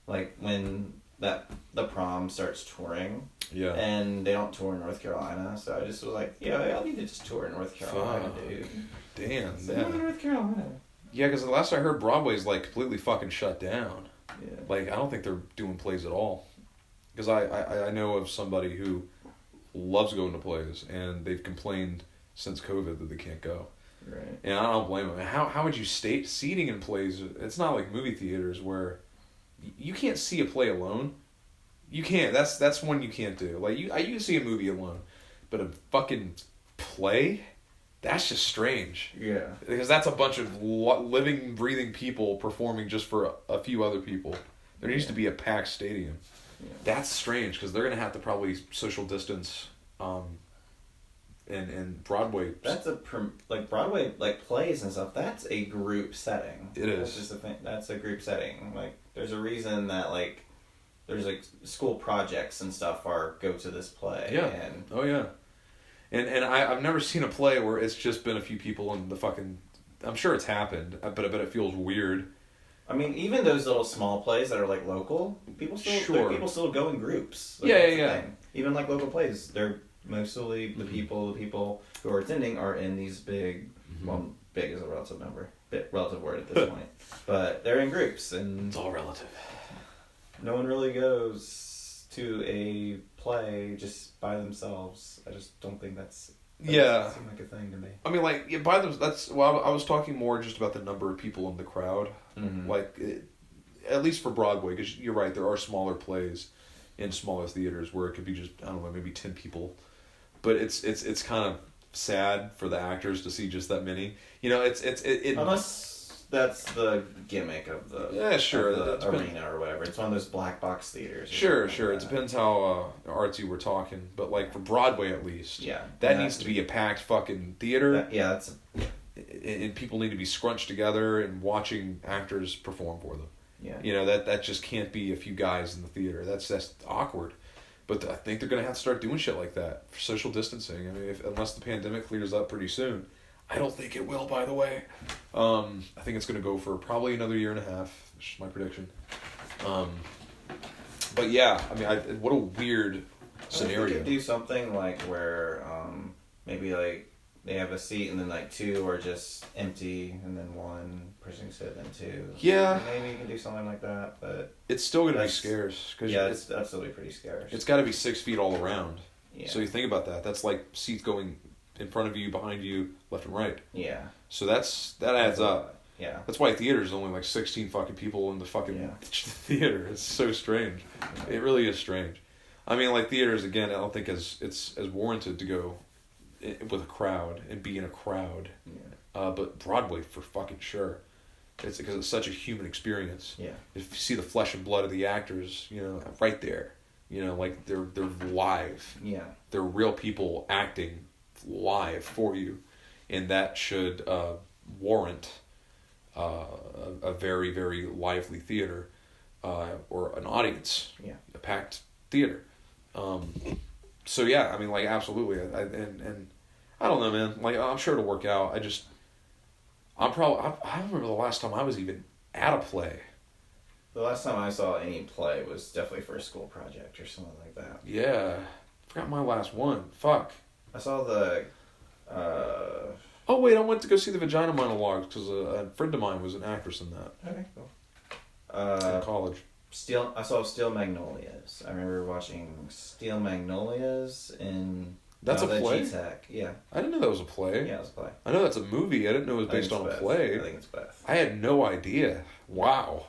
like when the Prom starts touring. Yeah. And they don't tour in North Carolina, so I just was like, yeah, I'll need to just tour in North Carolina, dude. Damn, so in North Carolina. Yeah, because the last I heard, Broadway's like completely fucking shut down. Yeah. Like, I don't think they're doing plays at all. Because I know of somebody who loves going to plays, and they've complained since COVID that they can't go. Right. And I don't blame them. How would you state seating in plays? It's not like movie theaters where you can't see a play alone. You can't. That's one you can't do. Like, you can see a movie alone, but a fucking play, that's just strange. Yeah. Because that's a bunch of living, breathing people performing just for a few other people. There needs to be a packed stadium. Yeah. That's strange because they're gonna have to probably social distance. And Broadway. That's like Broadway, like plays and stuff. That's a group setting. It is. That's just a thing. That's a group setting. Like, there's a reason that like there's like school projects and stuff go to this play. Yeah. And oh yeah. And I've never seen a play where it's just been a few people in the fucking. I'm sure it's happened, but I bet it feels weird. I mean, even those little small plays that are like local, people still go in groups. Like, yeah. Even like local plays, they're mostly the people who are attending are in these big. Well, big is a relative number, relative word at this point, but they're in groups and it's all relative. No one really goes to a play just by themselves. I just don't think that's Yeah. Seemed like a thing to me. I mean, like, yeah, by those, that's, well, I was talking more just about the number of people in the crowd. Mm-hmm. Like, at least for Broadway, because you're right, there are smaller plays in smaller theaters where it could be just, I don't know, maybe 10 people. But it's kind of sad for the actors to see just that many. You know, it Unless that's the gimmick of the of the arena or whatever. It's one of those black box theaters. Sure. It depends how artsy we're talking, but like for Broadway at least, that needs to be a packed fucking theater. And people need to be scrunched together and watching actors perform for them. Yeah, you know that just can't be a few guys in the theater. That's awkward. But I think they're gonna have to start doing shit like that for social distancing. I mean, unless the pandemic clears up pretty soon. I don't think it will, by the way. I think it's going to go for probably another year and a half. That's just my prediction. But yeah, I mean, what a weird scenario. They could do something like where maybe like they have a seat and then like two are just empty and then one person can sit and two. Yeah. Maybe you can do something like that, but it's still going to be scarce. It's absolutely pretty scarce. It's got to be 6 feet all around. Yeah. So you think about that. That's like seats going in front of you, behind you, left and right. Yeah. So that adds up. Yeah. That's why theaters only like 16 fucking people in the fucking theater. It's so strange. Yeah. It really is strange. I mean, like theaters again, I don't think it's as warranted to go with a crowd and be in a crowd. Yeah. But Broadway for fucking sure. It's because it's such a human experience. Yeah. If you see the flesh and blood of the actors, you know, right there, you know, like they're live. Yeah. They're real people acting live for you, and that should warrant a very, very lively theater or an audience, a packed theater. So yeah, I mean, like absolutely, and I don't know, man. Like I'm sure it'll work out. I don't remember the last time I was even at a play. The last time I saw any play was definitely for a school project or something like that. Yeah, forgot my last one. Fuck. I saw the. Oh wait, I went to go see the Vagina Monologues because a friend of mine was an actress in that. Okay, cool. In college. I saw Steel Magnolias. I remember watching Steel Magnolias in. That's a play? G-Tech. Yeah. I didn't know that was a play. Yeah, it was a play. I know that's a movie. I didn't know it was based on a play. I think it's both. I had no idea. Wow.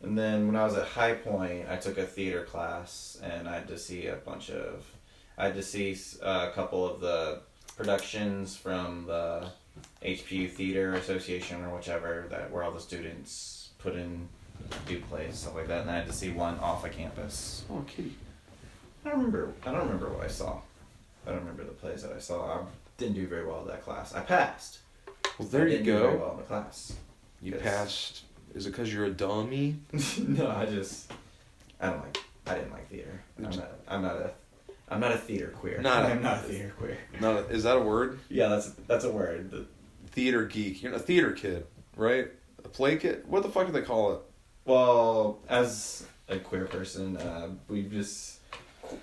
And then when I was at High Point, I took a theater class, and I had to see a couple of the productions from the HPU Theater Association or whichever, where all the students put in do plays, stuff like that, and I had to see one off of campus. Oh, kitty. I don't remember what I saw. I don't remember the plays that I saw. I didn't do very well in that class. I passed. Well, there you go. Do very well in the class. You passed. Is it because you're a dummy? No, I didn't like theater. I'm not a theater queer. I'm not a theater queer. Is that a word? Yeah, that's a word. Theater geek. You're a theater kid, right? A play kid? What the fuck do they call it? Well, as a queer person,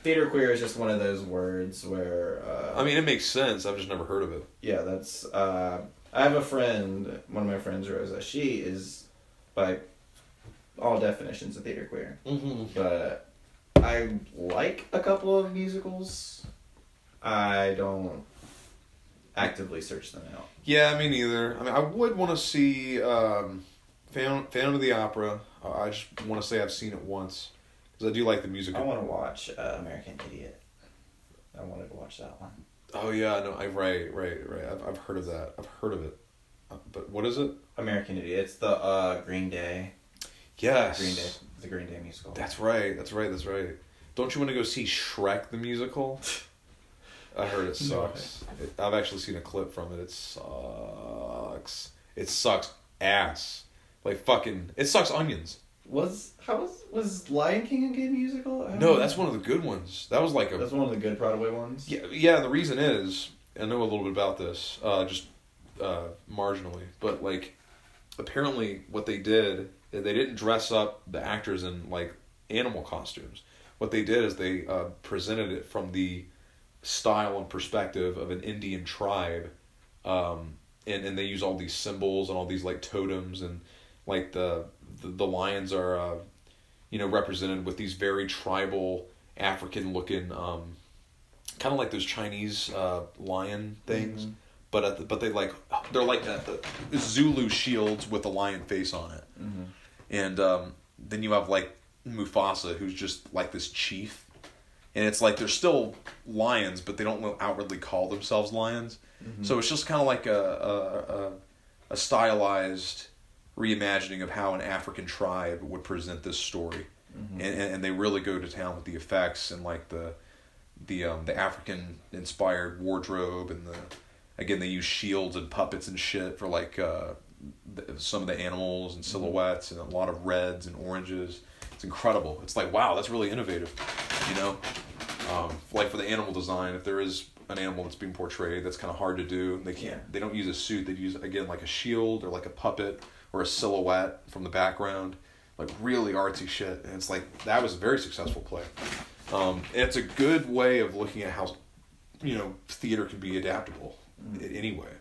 theater queer is just one of those words where. I mean, it makes sense. I've just never heard of it. Yeah, that's. I have a friend. One of my friends, Rosa. She is, by all definitions, a theater queer. Mm-hmm. But I like a couple of musicals. I don't actively search them out. Yeah, me neither. I mean, I would want to see Phantom of the Opera. I just want to say I've seen it once. Because I do like the music. I want to watch American Idiot. I wanted to watch that one. Oh, yeah. No, right. I've heard of that. I've heard of it. But what is it? American Idiot. It's the Green Day. Yes. The Green Day musical. That's right. Don't you want to go see Shrek the musical? I heard it sucks. No. I've actually seen a clip from it. It sucks. It sucks ass. Like fucking... It sucks onions. Was Lion King a good musical? No, that's one of the good ones. That's one of the good Broadway ones? Yeah, the reason is... I know a little bit about this. Just marginally. But like... Apparently what they did... They didn't dress up the actors in like animal costumes. What they did is they presented it from the style and perspective of an Indian tribe, and they use all these symbols and all these like totems, and like the lions are represented with these very tribal African looking kind of like those Chinese lion things, but they're like Zulu shields with a lion face on it, and then you have like Mufasa, who's just like this chief, and it's like they're still lions, but they don't outwardly call themselves lions, so it's just kind of like a stylized reimagining of how an African tribe would present this story, and they really go to town with the effects and like the African inspired wardrobe, and again they use shields and puppets and shit for like some of the animals and silhouettes, and a lot of reds and oranges. It's incredible. It's like, wow, that's really innovative, you know. Like for the animal design, if there is an animal that's being portrayed, that's kind of hard to do. They don't use a suit. They use, again, like a shield or like a puppet or a silhouette from the background, like really artsy shit. And it's like, that was a very successful play. It's a good way of looking at how, you know, theater can be adaptable anyway.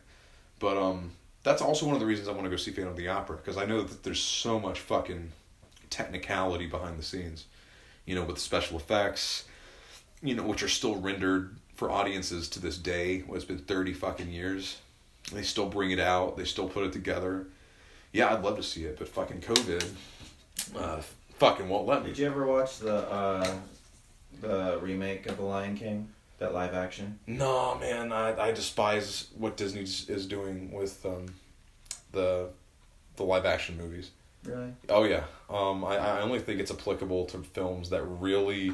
But that's also one of the reasons I want to go see Phantom of the Opera, because I know that there's so much fucking technicality behind the scenes, you know, with special effects, you know, which are still rendered for audiences to this day. Well, it's been 30 fucking years. They still bring it out. They still put it together. Yeah, I'd love to see it, but fucking COVID fucking won't let me. Did you ever watch the remake of The Lion King? That live action? No, man. I despise what Disney is doing with the live action movies. Really? Oh, yeah. I only think it's applicable to films that really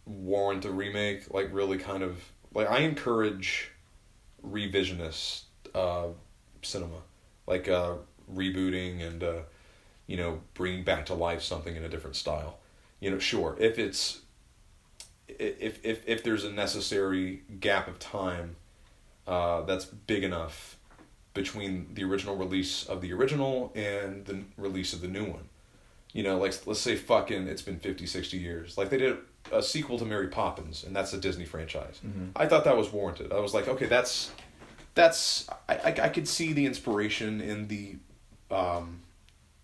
warrant a remake, like really kind of... Like, I encourage revisionist cinema. Like, rebooting and, you know, bringing back to life something in a different style. You know, sure, if it's... If there's a necessary gap of time that's big enough between the original release of the original and the release of the new one. You know, like, let's say fucking it's been 50, 60 years. Like, they did a sequel to Mary Poppins, and that's a Disney franchise. I thought that was warranted. I was like, okay, that's I could see the inspiration in the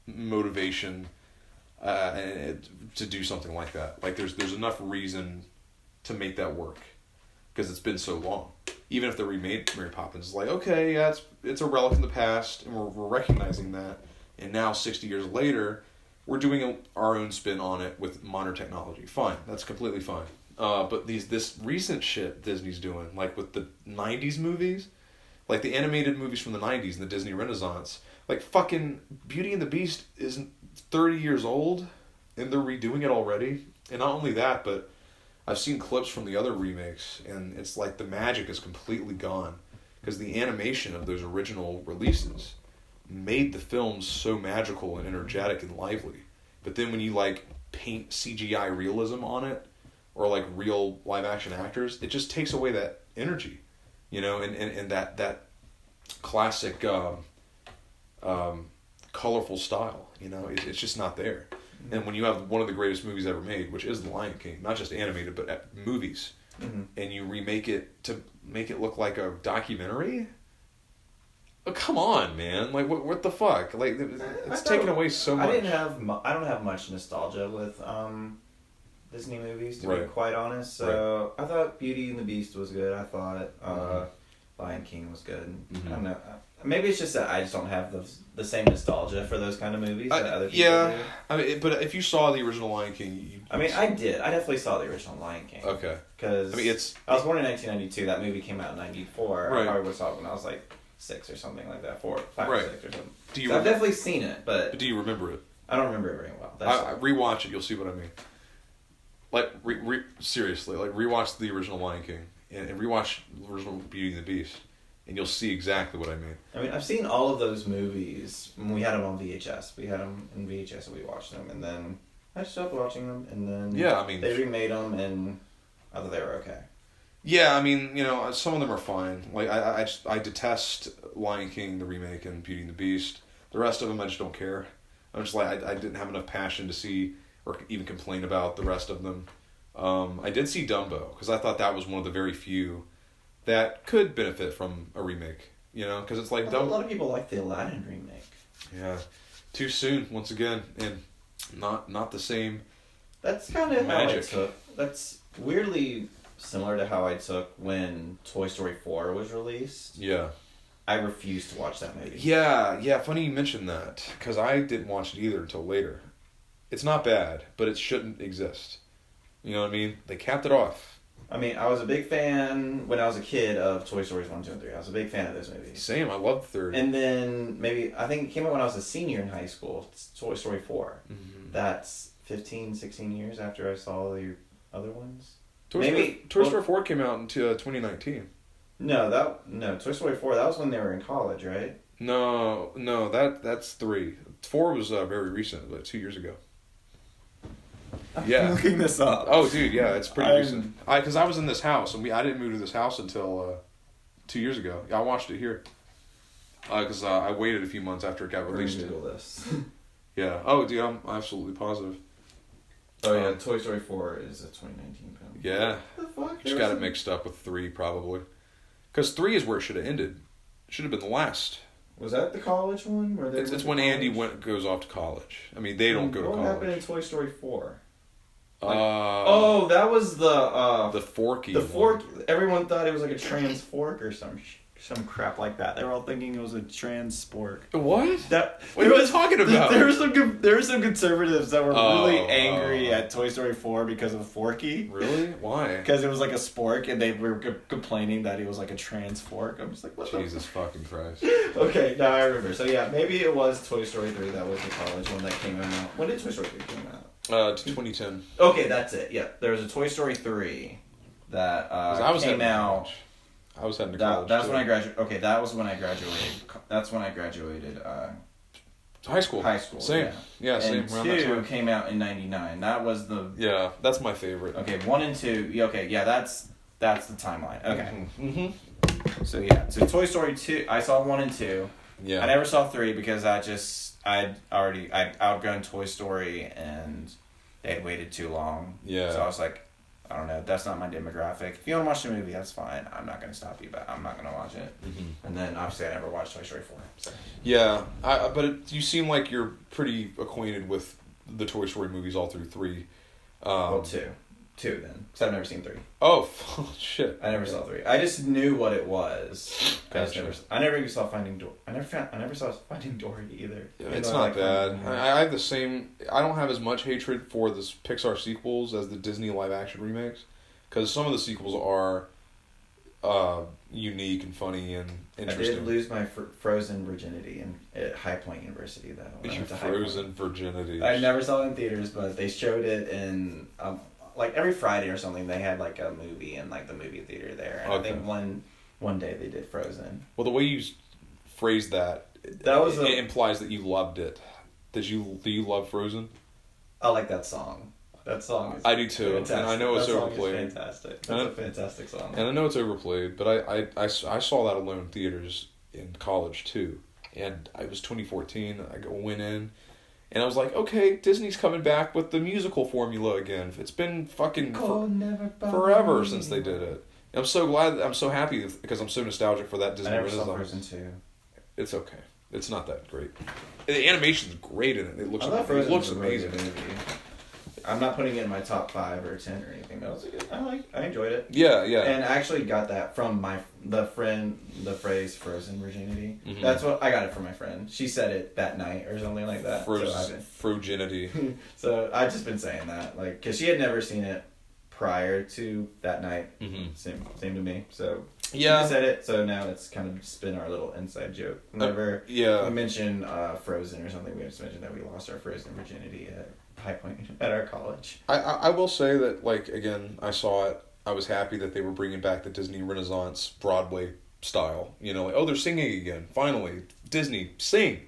motivation to do something like that. Like, there's enough reason to make that work, because it's been so long. Even if they remade Mary Poppins, it's like, okay, yeah, it's a relic in the past, and we're recognizing that, and now 60 years later, we're doing our own spin on it with modern technology. Fine, that's completely fine. But this recent shit Disney's doing, like with the 90s movies, like the animated movies from the 90s and the Disney Renaissance, like fucking Beauty and the Beast is 30 years old, and they're redoing it already. And not only that, but I've seen clips from the other remakes, and it's like the magic is completely gone, because the animation of those original releases made the films so magical and energetic and lively. But then when you like paint CGI realism on it, or like real live action actors, it just takes away that energy, you know, and that classic colorful style, you know, it's just not there. And when you have one of the greatest movies ever made, which is The Lion King, not just animated, but movies, and you remake it to make it look like a documentary, oh, come on, man! Like, what the fuck? Like, it's taken away so much. I don't have much nostalgia with Disney movies, to be quite honest. So I thought Beauty and the Beast was good. I thought Lion King was good. I don't know. Maybe it's just that I just don't have the same nostalgia for those kind of movies that other people do. I mean, but if you saw the original Lion King, I mean, I did. I definitely saw the original Lion King. Okay. Because I mean, I was born in 1992. That movie came out in 94. Right. I probably would have saw it when I was like 6 or something like that. 5 or 6 or something. I've definitely seen it, but do you remember it? I don't remember it very well. Rewatch it. You'll see what I mean. Like, seriously, like rewatch the original Lion King and rewatch the original Beauty and the Beast, and you'll see exactly what I mean. I mean, I've seen all of those movies when we had them on VHS. We had them in VHS and we watched them, and then I stopped watching them, and then they remade them, and I thought they were okay. Yeah, I mean, you know, some of them are fine. Like, I detest Lion King, the remake, and Beauty and the Beast. The rest of them, I just don't care. I'm just like, I didn't have enough passion to see or even complain about the rest of them. I did see Dumbo, because I thought that was one of the very few that could benefit from a remake, you know, because it's like Dumbo. A lot of people like the Aladdin remake. Yeah, too soon once again, and not the same. That's kind of magic. That's weirdly similar to how I took when Toy Story 4 was released. Yeah. I refused to watch that movie. Yeah, funny you mentioned that, because I didn't watch it either until later. It's not bad, but it shouldn't exist. You know what I mean? They capped it off. I mean, I was a big fan when I was a kid of Toy Stories 1, 2, and 3. I was a big fan of those movies. Same, I loved the third. And then I think it came out when I was a senior in high school. It's Toy Story 4. Mm-hmm. That's 15, 16 years after I saw the other ones. Toy Story 4 came out in 2019. No, Toy Story 4, that was when they were in college, right? No, that's 3. 4 was very recent, like 2 years ago. Yeah. I'm looking this up. Oh, dude, yeah, it's pretty recent. Because I was in this house, and I didn't move to this house until 2 years ago. I watched it here. Because I waited a few months after it got released. Google this. Yeah. Oh, dude, I'm absolutely positive. Oh, yeah, Toy Story 4 is a 2019 film. Yeah. What the fuck? Just got it mixed up with 3, probably. Because 3 is where it should have ended. Should have been the last. Was that the college one? Where they It's when Andy goes off to college. I mean, they don't go to college. What happened in Toy Story 4? Like, that was the Forky. The fork. Everyone thought it was like a trans fork or some crap like that. They were all thinking it was a trans spork. What? What are you talking about? There were some conservatives that were really angry at Toy Story 4 because of Forky. Really? Why? Because it was like a spork, and they were complaining that he was like a trans fork. I'm just like, what? Jesus fucking Christ. Okay, now I remember. So yeah, maybe it was Toy Story 3 that was the college one that came out. When did Toy Story 3 come out? 2010. Okay, that's it. Yeah, there was a Toy Story 3 that came out. I was heading to college. That's when I graduated. Okay, that was when I graduated. That's when I graduated. High school. Same. Yeah, same. And 2 came out in '99. That was the. Yeah, that's my favorite. Okay, 1 and 2. Yeah, okay, yeah, that's the timeline. Okay. Mm-hmm. So yeah, so Toy Story 2. I saw 1 and 2. Yeah. I never saw 3 because I'd outgrown Toy Story and they had waited too long. Yeah. So I was like, I don't know, that's not my demographic. If you want to watch the movie, that's fine. I'm not going to stop you, but I'm not going to watch it. Mm-hmm. And then, obviously, I never watched Toy Story 4. So. Yeah, but you seem like you're pretty acquainted with the Toy Story movies all through 3. Well, 2. 2, then. Because I've never seen 3. Oh, shit. I never saw 3. I just knew what it was. Gotcha. I never even saw Finding Dory. I never saw Finding Dory either. Yeah, it's not bad. I have the same. I don't have as much hatred for the Pixar sequels as the Disney live action remakes, because some of the sequels are unique and funny and interesting. I did lose my frozen virginity at High Point University, though. Your frozen virginity. I never saw it in theaters, but they showed it in like every Friday or something. They had like a movie in like the movie theater there. And okay. I think one day they did Frozen. Well, the way you phrased that it implies that you loved it. Do you love Frozen? I like that song. That song is I do too, fantastic. and I know it's overplayed. That song is fantastic. That's a fantastic song. And I know it's overplayed, but I saw that alone in theaters in college too, and it was 2014. I went in, and I was like, okay, Disney's coming back with the musical formula again. It's been fucking forever since they did it. And I'm so glad. I'm so happy because I'm so nostalgic for that Disney Renaissance. I never saw Frozen 2. It's okay. It's not that great. The animation's great in it. It looks amazing. Movie. I'm not putting it in my top 5 or 10 or anything. That was good. I enjoyed it. Yeah. And I actually got that from the phrase "frozen virginity." Mm-hmm. That's what I got it from my friend. She said it that night or something like that. Froginity. So I've just been saying that, like, because she had never seen it prior to that night. Mm-hmm. Same to me. So yeah, she said it. So now it's kind of just been our little inside joke. Whenever we mention Frozen or something, we just mention that we lost our frozen virginity at High Point at our college. I will say that, like, again, I saw it. I was happy that they were bringing back the Disney Renaissance Broadway style. You know, like, oh, they're singing again. Finally, Disney, sing.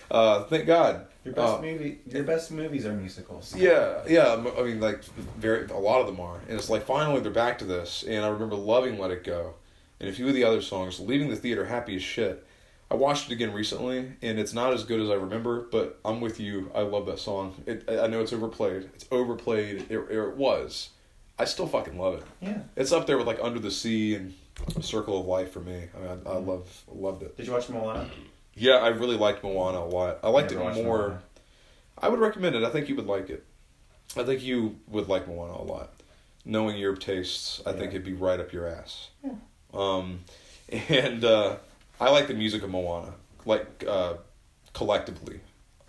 Thank God. Your best movies are musicals. Yeah. I mean, like, a lot of them are, and it's like finally they're back to this. And I remember loving "Let It Go," and a few of the other songs. Leaving the theater happy as shit. I watched it again recently, and it's not as good as I remember, but I'm with you. I love that song. I know it's overplayed. It's overplayed. It was. I still fucking love it. Yeah. It's up there with, like, Under the Sea and Circle of Life for me. I mean, I loved it. Did you watch Moana? Yeah, I really liked Moana a lot. I liked it more. Moana. I would recommend it. I think you would like it. I think you would like Moana a lot. knowing your tastes, I think it'd be right up your ass. Yeah. And I like the music of Moana, like collectively,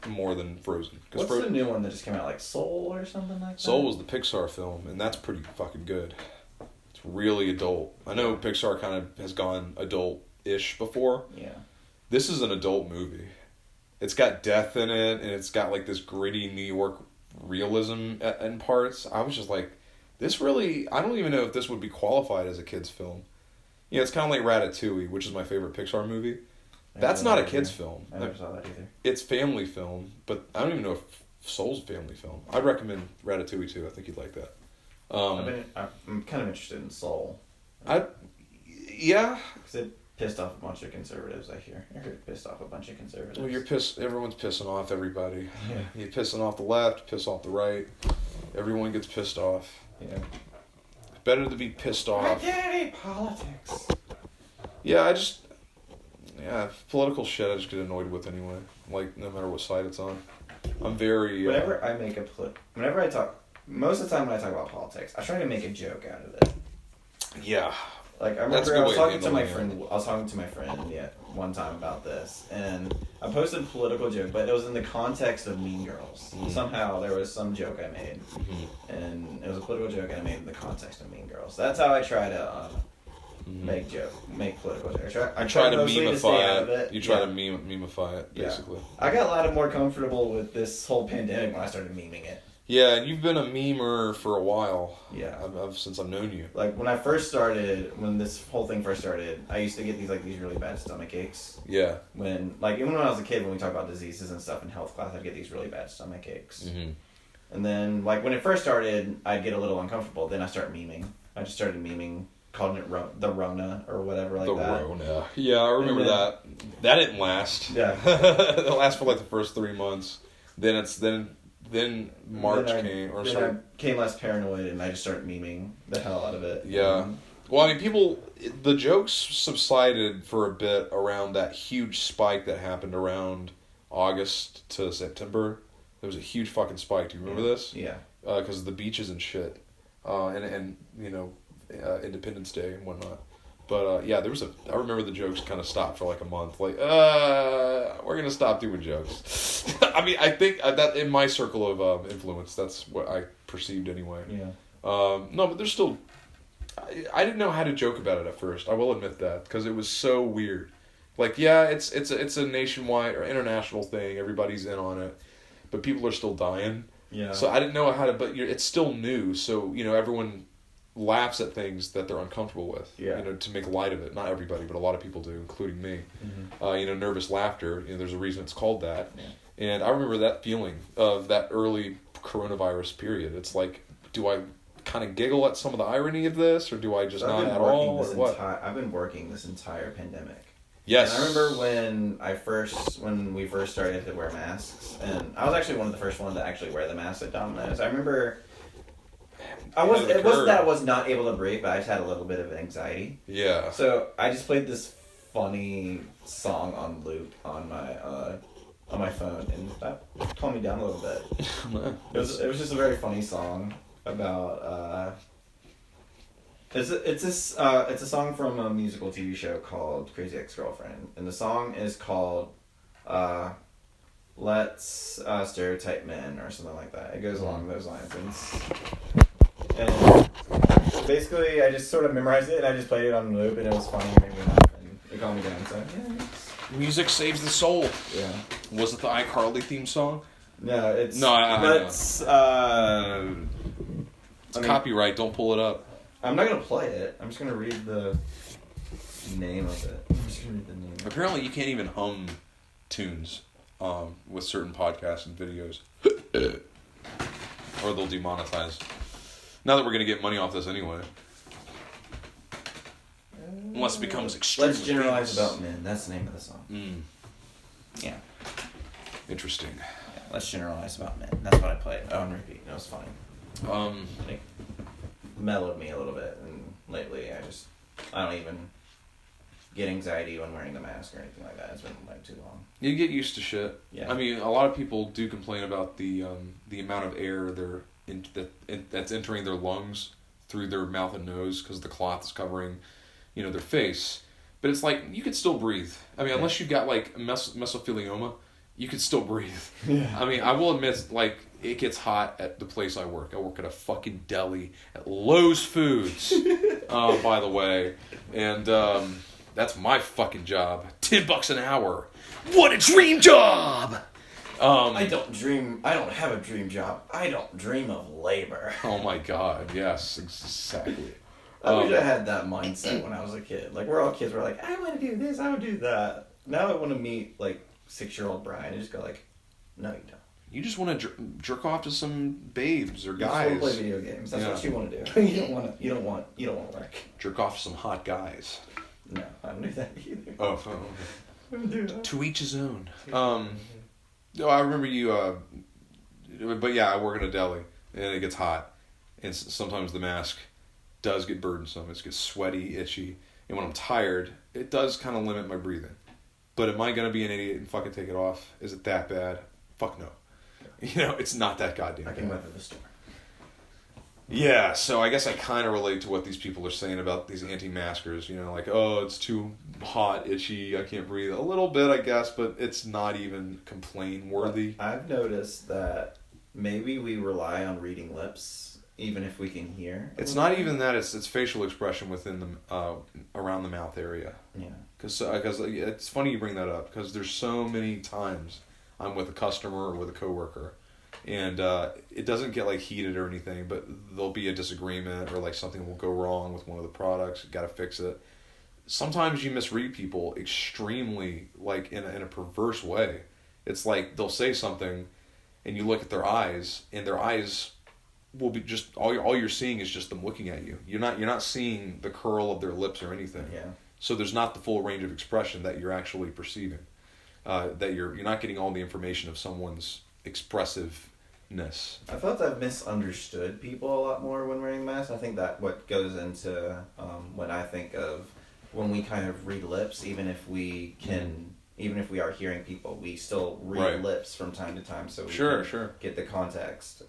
more than Frozen. What's the new one that just came out, like Soul or something like that? Soul was the Pixar film, and that's pretty fucking good. It's really adult. I know Pixar kind of has gone adult-ish before. Yeah. This is an adult movie. It's got death in it, and it's got like this gritty New York realism in parts. I was just like, this really, I don't even know if this would be qualified as a kid's film. Yeah, it's kind of like Ratatouille, which is my favorite Pixar movie. That's not a kid's film. I never saw that either. It's family film, but I don't even know if Soul's a family film. I'd recommend Ratatouille too. I think you'd like that. I'm kind of interested in Soul. Yeah. Because it pissed off a bunch of conservatives, I hear. I heard it pissed off a bunch of conservatives. Well, everyone's pissing off everybody. Yeah. You're pissing off the left, piss off the right. Everyone gets pissed off. Yeah. It's better to be pissed off. Identity politics. Yeah, political shit I just get annoyed with anyway. Like, no matter what side it's on. I'm very... Whenever I talk... Most of the time when I talk about politics, I try to make a joke out of it. Yeah. Like, I remember I was talking to my friend one time about this, and I posted a political joke, but it was in the context of Mean Girls. Mm-hmm. Somehow there was some joke I made, and it was a political joke I made in the context of Mean Girls. That's how I try to make political jokes. I try to memify it. You try to memify it, basically. Yeah. I got a lot more comfortable with this whole pandemic when I started memeing it. Yeah, and you've been a memer for a while. Yeah. Since I've known you. Like, when this whole thing first started, I used to get these really bad stomach aches. Yeah. Even when I was a kid, when we talk about diseases and stuff in health class, I'd get these really bad stomach aches. Mm-hmm. And then, when it first started, I'd get a little uncomfortable. Then I started memeing. I just started memeing, calling it the Rona or whatever like that. The Rona. Yeah, I remember that. That didn't last. Yeah. It lasted for the first 3 months. Then March came. I became less paranoid, and I just started memeing the hell out of it. Yeah. Well, I mean, the jokes subsided for a bit around that huge spike that happened around August to September. There was a huge fucking spike. Do you remember this? Yeah. Because of the beaches and shit. And Independence Day and whatnot. But, I remember the jokes kind of stopped for a month. We're going to stop doing jokes. I mean, I think that in my circle of influence, that's what I perceived anyway. Yeah. No, but there's still... I didn't know how to joke about it at first. I will admit that, because it was so weird. It's a nationwide or international thing. Everybody's in on it. But people are still dying. Yeah. So I didn't know how to... But it's still new, so, everyone... laughs at things that they're uncomfortable with, to make light of it. Not everybody, but a lot of people do, including me. Mm-hmm. Nervous laughter, there's a reason it's called that. Yeah. And I remember that feeling of that early coronavirus period. It's like, do I kind of giggle at some of the irony of this, or do I just not at all, or what? I've been working this entire pandemic. Yes. And I remember when we first started to wear masks, and I was actually one of the first ones to actually wear the mask at Domino's. I remember... It wasn't that I was not able to breathe, but I just had a little bit of anxiety. Yeah. So I just played this funny song on loop on my phone, and that calmed me down a little bit. It was just a very funny song about it's a song from a musical TV show called Crazy Ex-Girlfriend, and the song is called Let's Stereotype Men or something like that. It goes along those lines, and basically, I just sort of memorized it, and I just played it on loop, and it was funny, and made me laugh, and it calmed me down. So music saves the soul. Yeah. Was it the iCarly theme song? No, it's copyright. Don't pull it up. I'm not gonna play it. I'm just gonna read the name of it. Apparently, you can't even hum tunes with certain podcasts and videos, or they'll demonetize. Now that we're going to get money off this anyway. Unless it becomes extremely Let's Generalize About Men. That's the name of the song. Mm. Yeah. Interesting. Yeah, Let's Generalize About Men. That's what I played on repeat. It was funny. It mellowed me a little bit, and lately I don't even get anxiety when wearing the mask or anything like that. It's been too long. You get used to shit. Yeah. I mean, a lot of people do complain about the amount of air that's entering their lungs through their mouth and nose because the cloth is covering, their face. But it's like, you could still breathe. I mean, unless you've got like mesothelioma, you could still breathe. Yeah. I mean, I will admit, like, it gets hot at the place I work. I work at a fucking deli at Lowe's Foods, by the way. And that's my fucking job. $10 an hour. What a dream job! I don't have a dream job. I don't dream of labor. Oh my god, yes, exactly. I wish I had that mindset when I was a kid. Like, we're all kids. We're like, I want to do this. I would do that. Now I want to meet, like, 6-year-old Bryan and just go like, no, you don't. You just want to jerk off to some babes or guys. You just want to play video games. That's what you want to do. You don't want to work. Jerk off to some hot guys. No, I don't do that either. Oh, okay. I don't do that. To each his own. I remember you. But yeah, I work in a deli and it gets hot, and sometimes the mask does get burdensome. It gets sweaty, itchy, and when I'm tired, it does kind of limit my breathing. But am I gonna be an idiot and fucking take it off? Is it that bad? Fuck no. It's not that goddamn bad. I can weather the storm. Yeah, so I guess I kind of relate to what these people are saying about these anti-maskers. Like, oh, it's too hot, itchy, I can't breathe. A little bit, I guess, but it's not even complain-worthy. I've noticed that maybe we rely on reading lips, even if we can hear. It's not even that, it's facial expression within the, around the mouth area. Yeah. Because it's funny you bring that up, because there's so many times I'm with a customer or with a coworker, and it doesn't get like heated or anything, but there'll be a disagreement or like something will go wrong with one of the products. You got to fix it. Sometimes you misread people extremely, like in a perverse way. It's like they'll say something, and you look at their eyes, and their eyes will be just all you're seeing is just them looking at you. You're not seeing the curl of their lips or anything. Yeah. So there's not the full range of expression that you're actually perceiving. That you're not getting all the information of someone's expressiveness. I felt I've misunderstood people a lot more when wearing masks. I think that what goes into when I think of when we kind of read lips, even if we are hearing people, we still read lips from time to time, so we can get the context.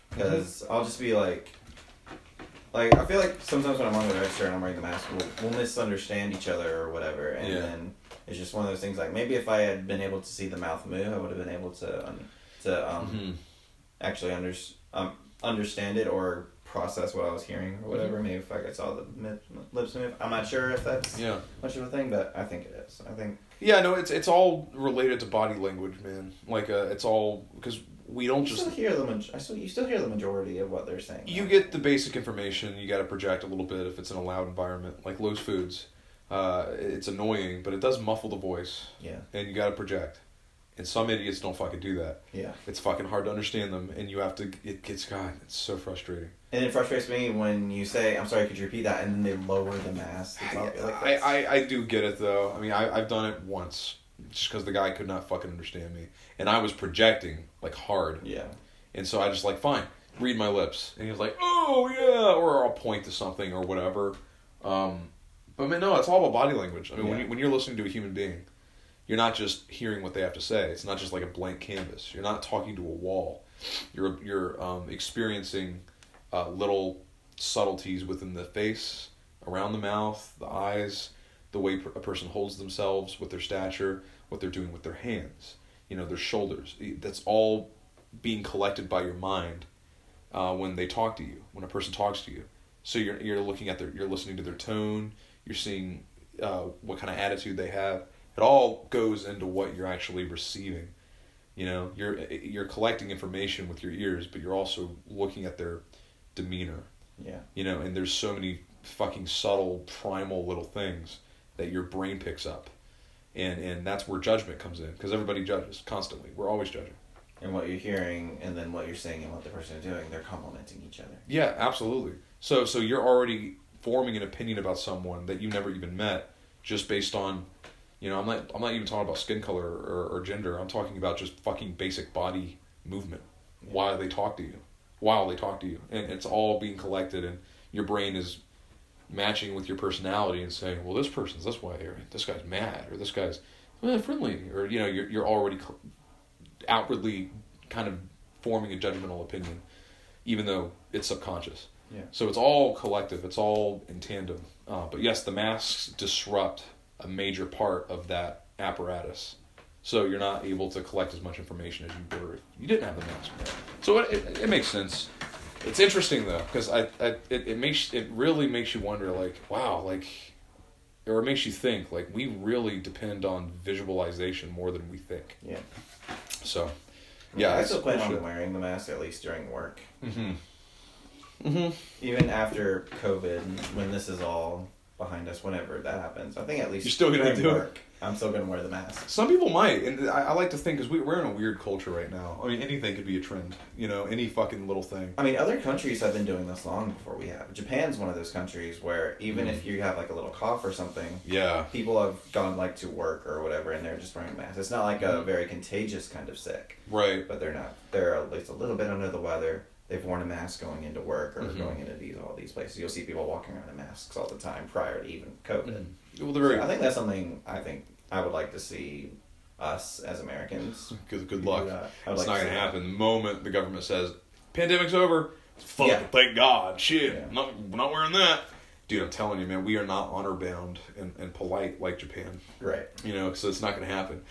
Because I'll just be like I feel like sometimes when I'm on the register and I'm wearing the mask, we'll misunderstand each other or whatever, and then it's just one of those things. Like, maybe if I had been able to see the mouth move, I would have been able to actually understand it or process what I was hearing or whatever. Maybe if I saw the lips move. I'm not sure if that's much of a thing, but I think it is. I think. Yeah, no, it's all related to body language, man. Like, it's all because we don't you still hear you still hear the majority of what they're saying. You get the basic information. You got to project a little bit if it's in a loud environment, like Lowe's Foods. It's annoying, but it does muffle the voice. Yeah. And you got to project. And some idiots don't fucking do that. Yeah. It's fucking hard to understand them, and you have to. It's so frustrating. And it frustrates me when you say, "I'm sorry, could you repeat that?" and then they lower the mask. I do get it though. I mean, I've done it once, just because the guy could not fucking understand me, and I was projecting like hard. Yeah. And so I just like, fine, read my lips, and he was like, "Oh yeah," or I'll point to something or whatever. But man, no, it's all about body language. I mean, when you're listening to a human being, you're not just hearing what they have to say. It's not just like a blank canvas. You're not talking to a wall. You're experiencing little subtleties within the face, around the mouth, the eyes, the way a person holds themselves with their stature, what they're doing with their hands, their shoulders. That's all being collected by your mind when they talk to you, when a person talks to you. So you're looking at you're listening to their tone, you're seeing what kind of attitude they have. It all goes into what you're actually receiving. You're collecting information with your ears, but you're also looking at their demeanor. Yeah. And there's so many fucking subtle, primal little things that your brain picks up. And that's where judgment comes in, because everybody judges constantly. We're always judging. And what you're hearing, and then what you're saying, and what the person is doing, they're complimenting each other. Yeah, absolutely. So you're already forming an opinion about someone that you never even met, just based on, I'm not even talking about skin color or gender. I'm talking about just fucking basic body movement. Yeah. While they talk to you, and it's all being collected, and your brain is matching with your personality and saying, well, this person's this way, or this guy's mad, or this guy's friendly, or you're already outwardly kind of forming a judgmental opinion, even though it's subconscious. Yeah. So it's all collective. It's all in tandem. But yes, the masks disrupt a major part of that apparatus. So you're not able to collect as much information as you were if you didn't have the mask. So it makes sense. It's interesting though, because it really makes you wonder, like, wow, like, or it makes you think, like, we really depend on visualization more than we think. Yeah. So, yeah, I still plan on wearing the mask at least during work. Mm-hmm. Mm-hmm. Even after COVID, when this is all behind us, whenever that happens, I think at least you're still gonna do work, I'm still gonna wear the mask. Some people might, and I like to think, because we're in a weird culture right now. I mean, anything could be a trend, you know, any fucking little thing. I mean, other countries have been doing this long before we have. Japan's one of those countries where even if you have like a little cough or something, yeah, people have gone like to work or whatever, and they're just wearing masks. It's not like a very contagious kind of sick, right? But they're not. They're at least a little bit under the weather. They've worn a mask going into work or going into all these places. You'll see people walking around in masks all the time prior to even COVID. Well, they're very... I think that's something I would like to see us as Americans. Good luck. It's not going to happen. The moment the government says, pandemic's over, thank God. Shit, yeah. we're not wearing that. Dude, I'm telling you, man, we are not honor bound and polite like Japan. Right. You know, so it's not going to happen.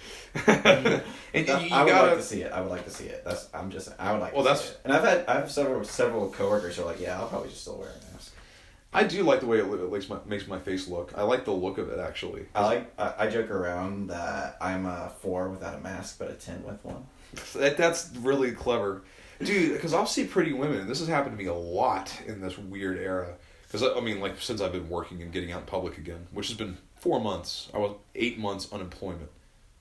And I would like to see it. I would like to see it. I would like to see it. And I have several coworkers who are like, yeah, I'll probably just still wear a mask. I do like the way it makes my face look. I like the look of it, actually. I joke around that I'm a 4 without a mask, but a 10 with one. That's really clever. Dude, because I'll see pretty women. This has happened to me a lot in this weird era. Because, I mean, like, since I've been working and getting out in public again, which has been 4 months. I was 8 months unemployment.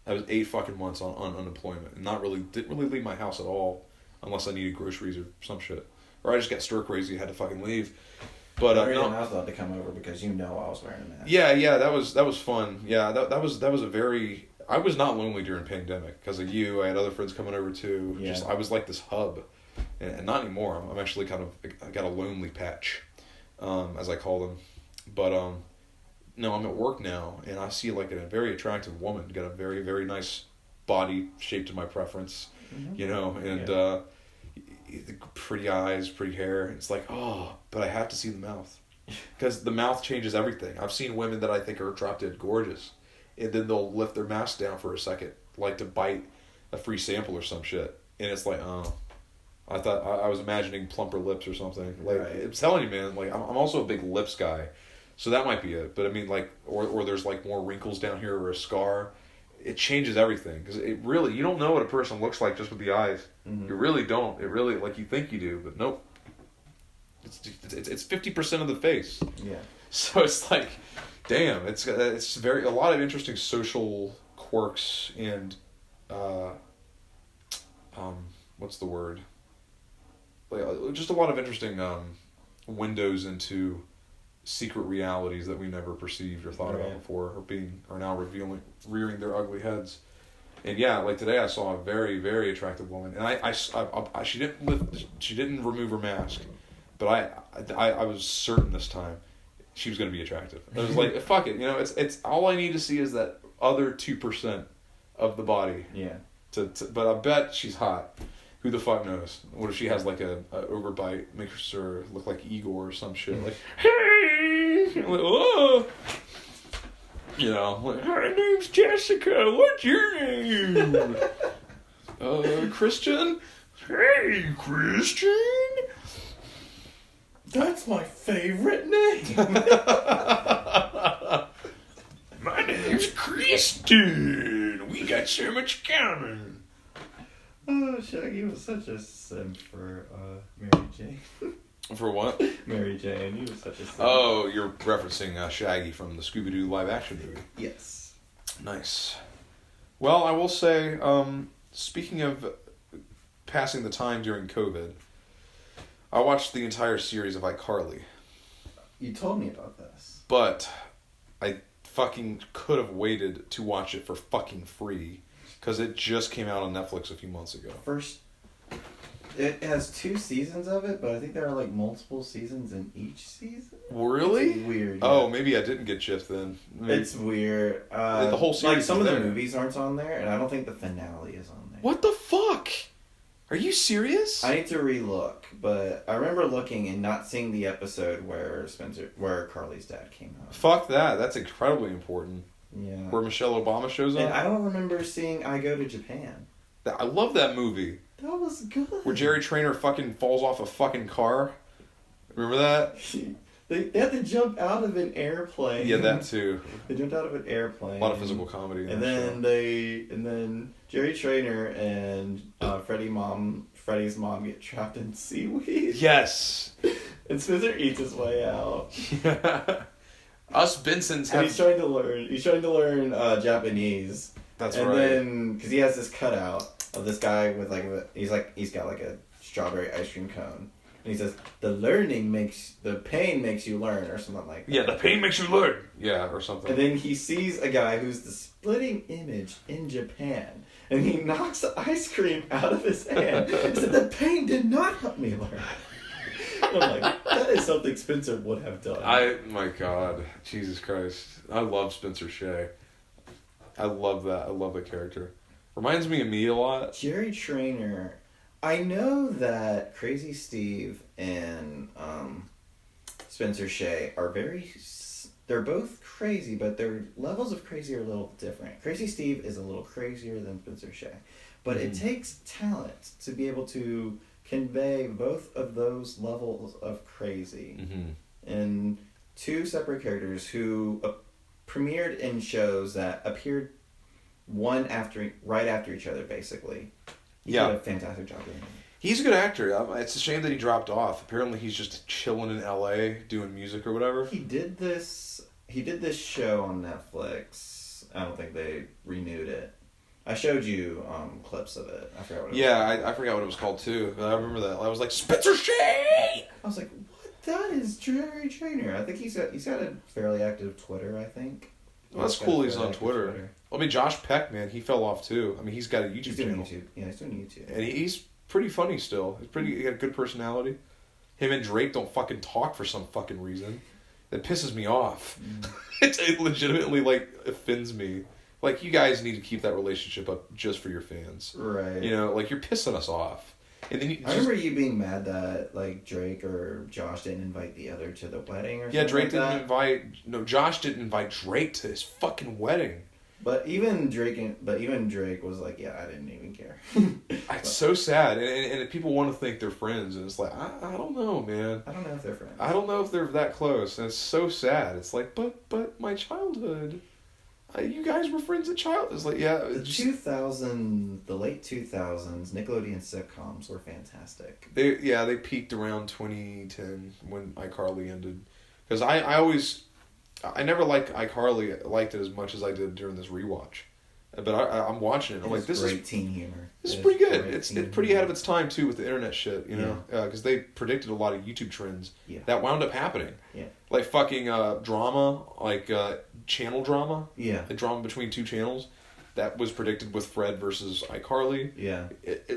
I was 8 fucking months on unemployment. And didn't really leave my house at all. Unless I needed groceries or some shit. Or I just got stir crazy and had to fucking leave. But I was allowed to come over because I was wearing a mask. Yeah, that was fun. Yeah, that was a very... I was not lonely during pandemic. Because of you, I had other friends coming over too. Yeah. I was like this hub. And not anymore. I'm actually I got a lonely patch. As I call them. But, no, I'm at work now, and I see, like, a very attractive woman, got a very, very nice body shaped to my preference, you know, and, pretty eyes, pretty hair. It's like, oh, but I have to see the mouth. Because the mouth changes everything. I've seen women that I think are drop dead gorgeous, and then they'll lift their mask down for a second, like to bite a free sample or some shit, and it's like, oh... I thought I was imagining plumper lips or something. Like, right. I'm telling you, man. Like, I'm also a big lips guy, so that might be it. But I mean, like, or there's like more wrinkles down here or a scar. It changes everything because it really you don't know what a person looks like just with the eyes. Mm-hmm. You really don't. It really like you think you do, but nope. It's 50% of the face. Yeah. So it's like, damn. It's a lot of interesting social quirks and what's the word? Just a lot of interesting windows into secret realities that we never perceived or thought about before, are now rearing their ugly heads. And yeah, like today I saw a very, very attractive woman, and she didn't remove her mask, but I was certain this time she was going to be attractive. I was like, fuck it, you know, it's all I need to see is that other 2% of the body. Yeah. But I bet she's hot. Who the fuck knows? What if she has like a overbite, makes her look like Igor or some shit? Like, hey, like, oh, you know, like, her name's Jessica. What's your name? Christian. Hey, Christian. That's my favorite name. My name's Christian. We got so much common. Oh, Shaggy was such a simp for Mary Jane. For what? Mary Jane. He was such a simp. Oh, you're referencing Shaggy from the Scooby-Doo live-action movie. Yes. Nice. Well, I will say, speaking of passing the time during COVID, I watched the entire series of iCarly. You told me about this. But I fucking could have waited to watch it for fucking free. Because it just came out on Netflix a few months ago. It has 2 seasons of it, but I think there are like multiple seasons in each season. Really? It's weird. Yeah. Oh, maybe I didn't get gypped then. Maybe. It's weird. The whole series. Like some of the movies aren't on there, and I don't think the finale is on there. What the fuck? Are you serious? I need to re-look, but I remember looking and not seeing the episode where Carly's dad came out. Fuck that. That's incredibly important. Yeah. Where Michelle Obama shows up. And I don't remember seeing I Go to Japan. I love that movie. That was good. Where Jerry Trainer fucking falls off a fucking car. Remember that? They had to jump out of an airplane. Yeah, that too. They jumped out of an airplane. A lot of physical comedy. And then Jerry Trainer and Freddie's mom get trapped in seaweed. Yes. And Spencer eats his way out. Yeah. Us Bensons have. And he's trying to learn Japanese. That's and right. And then because he has this cutout of this guy with he's got like a strawberry ice cream cone. And he says, the pain makes you learn, or something like that. Yeah, the pain makes you learn. Yeah, or something. And then he sees a guy who's the splitting image in Japan, and he knocks the ice cream out of his hand. He said, the pain did not help me learn. I'm like, that is something Spencer would have done. My God. Jesus Christ. I love Spencer Shea. I love that. I love the character. Reminds me of me a lot. Jerry Trainer... I know that Crazy Steve and Spencer Shea are they're both crazy, but their levels of crazy are a little different. Crazy Steve is a little crazier than Spencer Shea. But it takes talent to be able to convey both of those levels of crazy. And two separate characters who premiered in shows that appeared right after each other, basically. He did a fantastic job in it. He's a good actor. It's a shame that he dropped off. Apparently he's just chilling in LA doing music or whatever. He did this show on Netflix. I don't think they renewed it. I showed you clips of it. I forgot what it was. Yeah, I forgot what it was called too. But I remember that. I was like, Spencer Shea! I was like, what? That is Jerry Trainer. I think he's got a fairly active Twitter, I think. Well, that's cool he's on Twitter. I mean, Josh Peck, man, he fell off too. I mean, he's got a YouTube channel. YouTube. Yeah, he's doing YouTube. And he's pretty funny still. He got a good personality. Him and Drake don't fucking talk for some fucking reason. That pisses me off. It legitimately, offends me. Like, you guys need to keep that relationship up just for your fans. Right. You know, you're pissing us off. And then I remember you being mad that, Drake or Josh didn't invite the other to the wedding or something. Yeah, Drake didn't Josh didn't invite Drake to his fucking wedding. But even Drake was like, yeah, I didn't even care. It's so sad, and people want to think they're friends, and it's like, I don't know, man. I don't know if they're friends. I don't know if they're that close, and it's so sad. It's like, but my childhood, you guys were friends at childhood. It's like, yeah. The late 2000s, Nickelodeon sitcoms were fantastic. They peaked around 2010 when iCarly ended, because I never liked iCarly. I liked it as much as I did during this rewatch. But I'm watching it. I'm like, this is great teen humor. This is pretty good. It's pretty ahead of its time too with the internet shit, you know, because they predicted a lot of YouTube trends that wound up happening. Yeah. Like fucking drama, channel drama. Yeah. The drama between two channels, that was predicted with Fred versus iCarly. Yeah.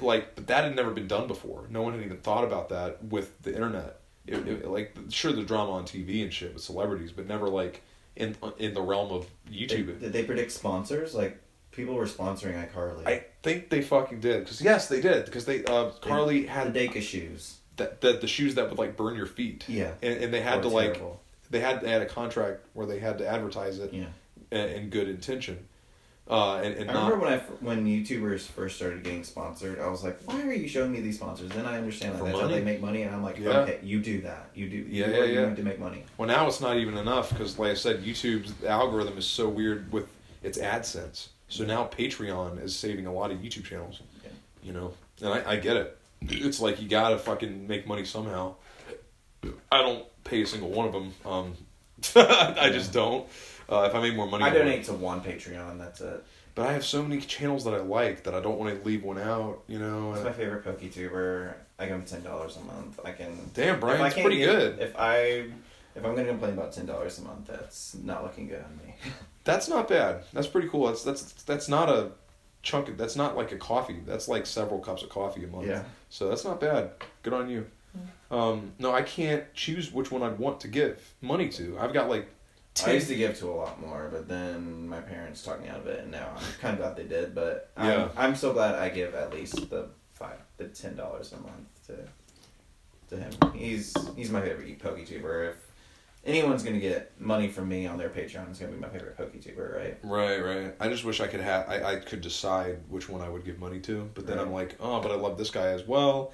But that had never been done before. No one had even thought about that with the internet. Sure, the drama on TV and shit with celebrities, but never in the realm of YouTube. Did they predict sponsors? People were sponsoring iCarly. I think they fucking did. Because yes, they did. Because Carly had the Deka shoes. The shoes that would burn your feet. Yeah. And they had to they had a contract where they had to advertise it. Yeah. In good intention. I remember when YouTubers first started getting sponsored, I was like, why are you showing me these sponsors? Then I understand that's how they make money, and I'm like, okay, you do that. You need to make money. Well, now it's not even enough, because like I said, YouTube's algorithm is so weird with its AdSense. So now Patreon is saving a lot of YouTube channels. Yeah. You know? And I get it. It's like you gotta fucking make money somehow. I don't pay a single one of them. I just don't. If I make more money... I donate to one Patreon, that's it. But I have so many channels that I like that I don't want to leave one out, you know? It's my favorite PokeTuber. I give him $10 a month. I can... Damn, Bryan, that's pretty good. If I'm going to complain about $10 a month, that's not looking good on me. That's not bad. That's pretty cool. That's not a chunk... That's not like a coffee. That's like several cups of coffee a month. Yeah. So that's not bad. Good on you. No, I can't choose which one I'd want to give money to. I've got I used to give to a lot more, but then my parents talked me out of it, and now I'm kind of glad they did. But I'm so glad I give at least the $5 the $10 a month to him. He's my favorite PokeTuber. If anyone's gonna get money from me on their Patreon, it's gonna be my favorite PokeTuber, right? Right. I just wish I could I could decide which one I would give money to, but then I'm like, oh, but I love this guy as well.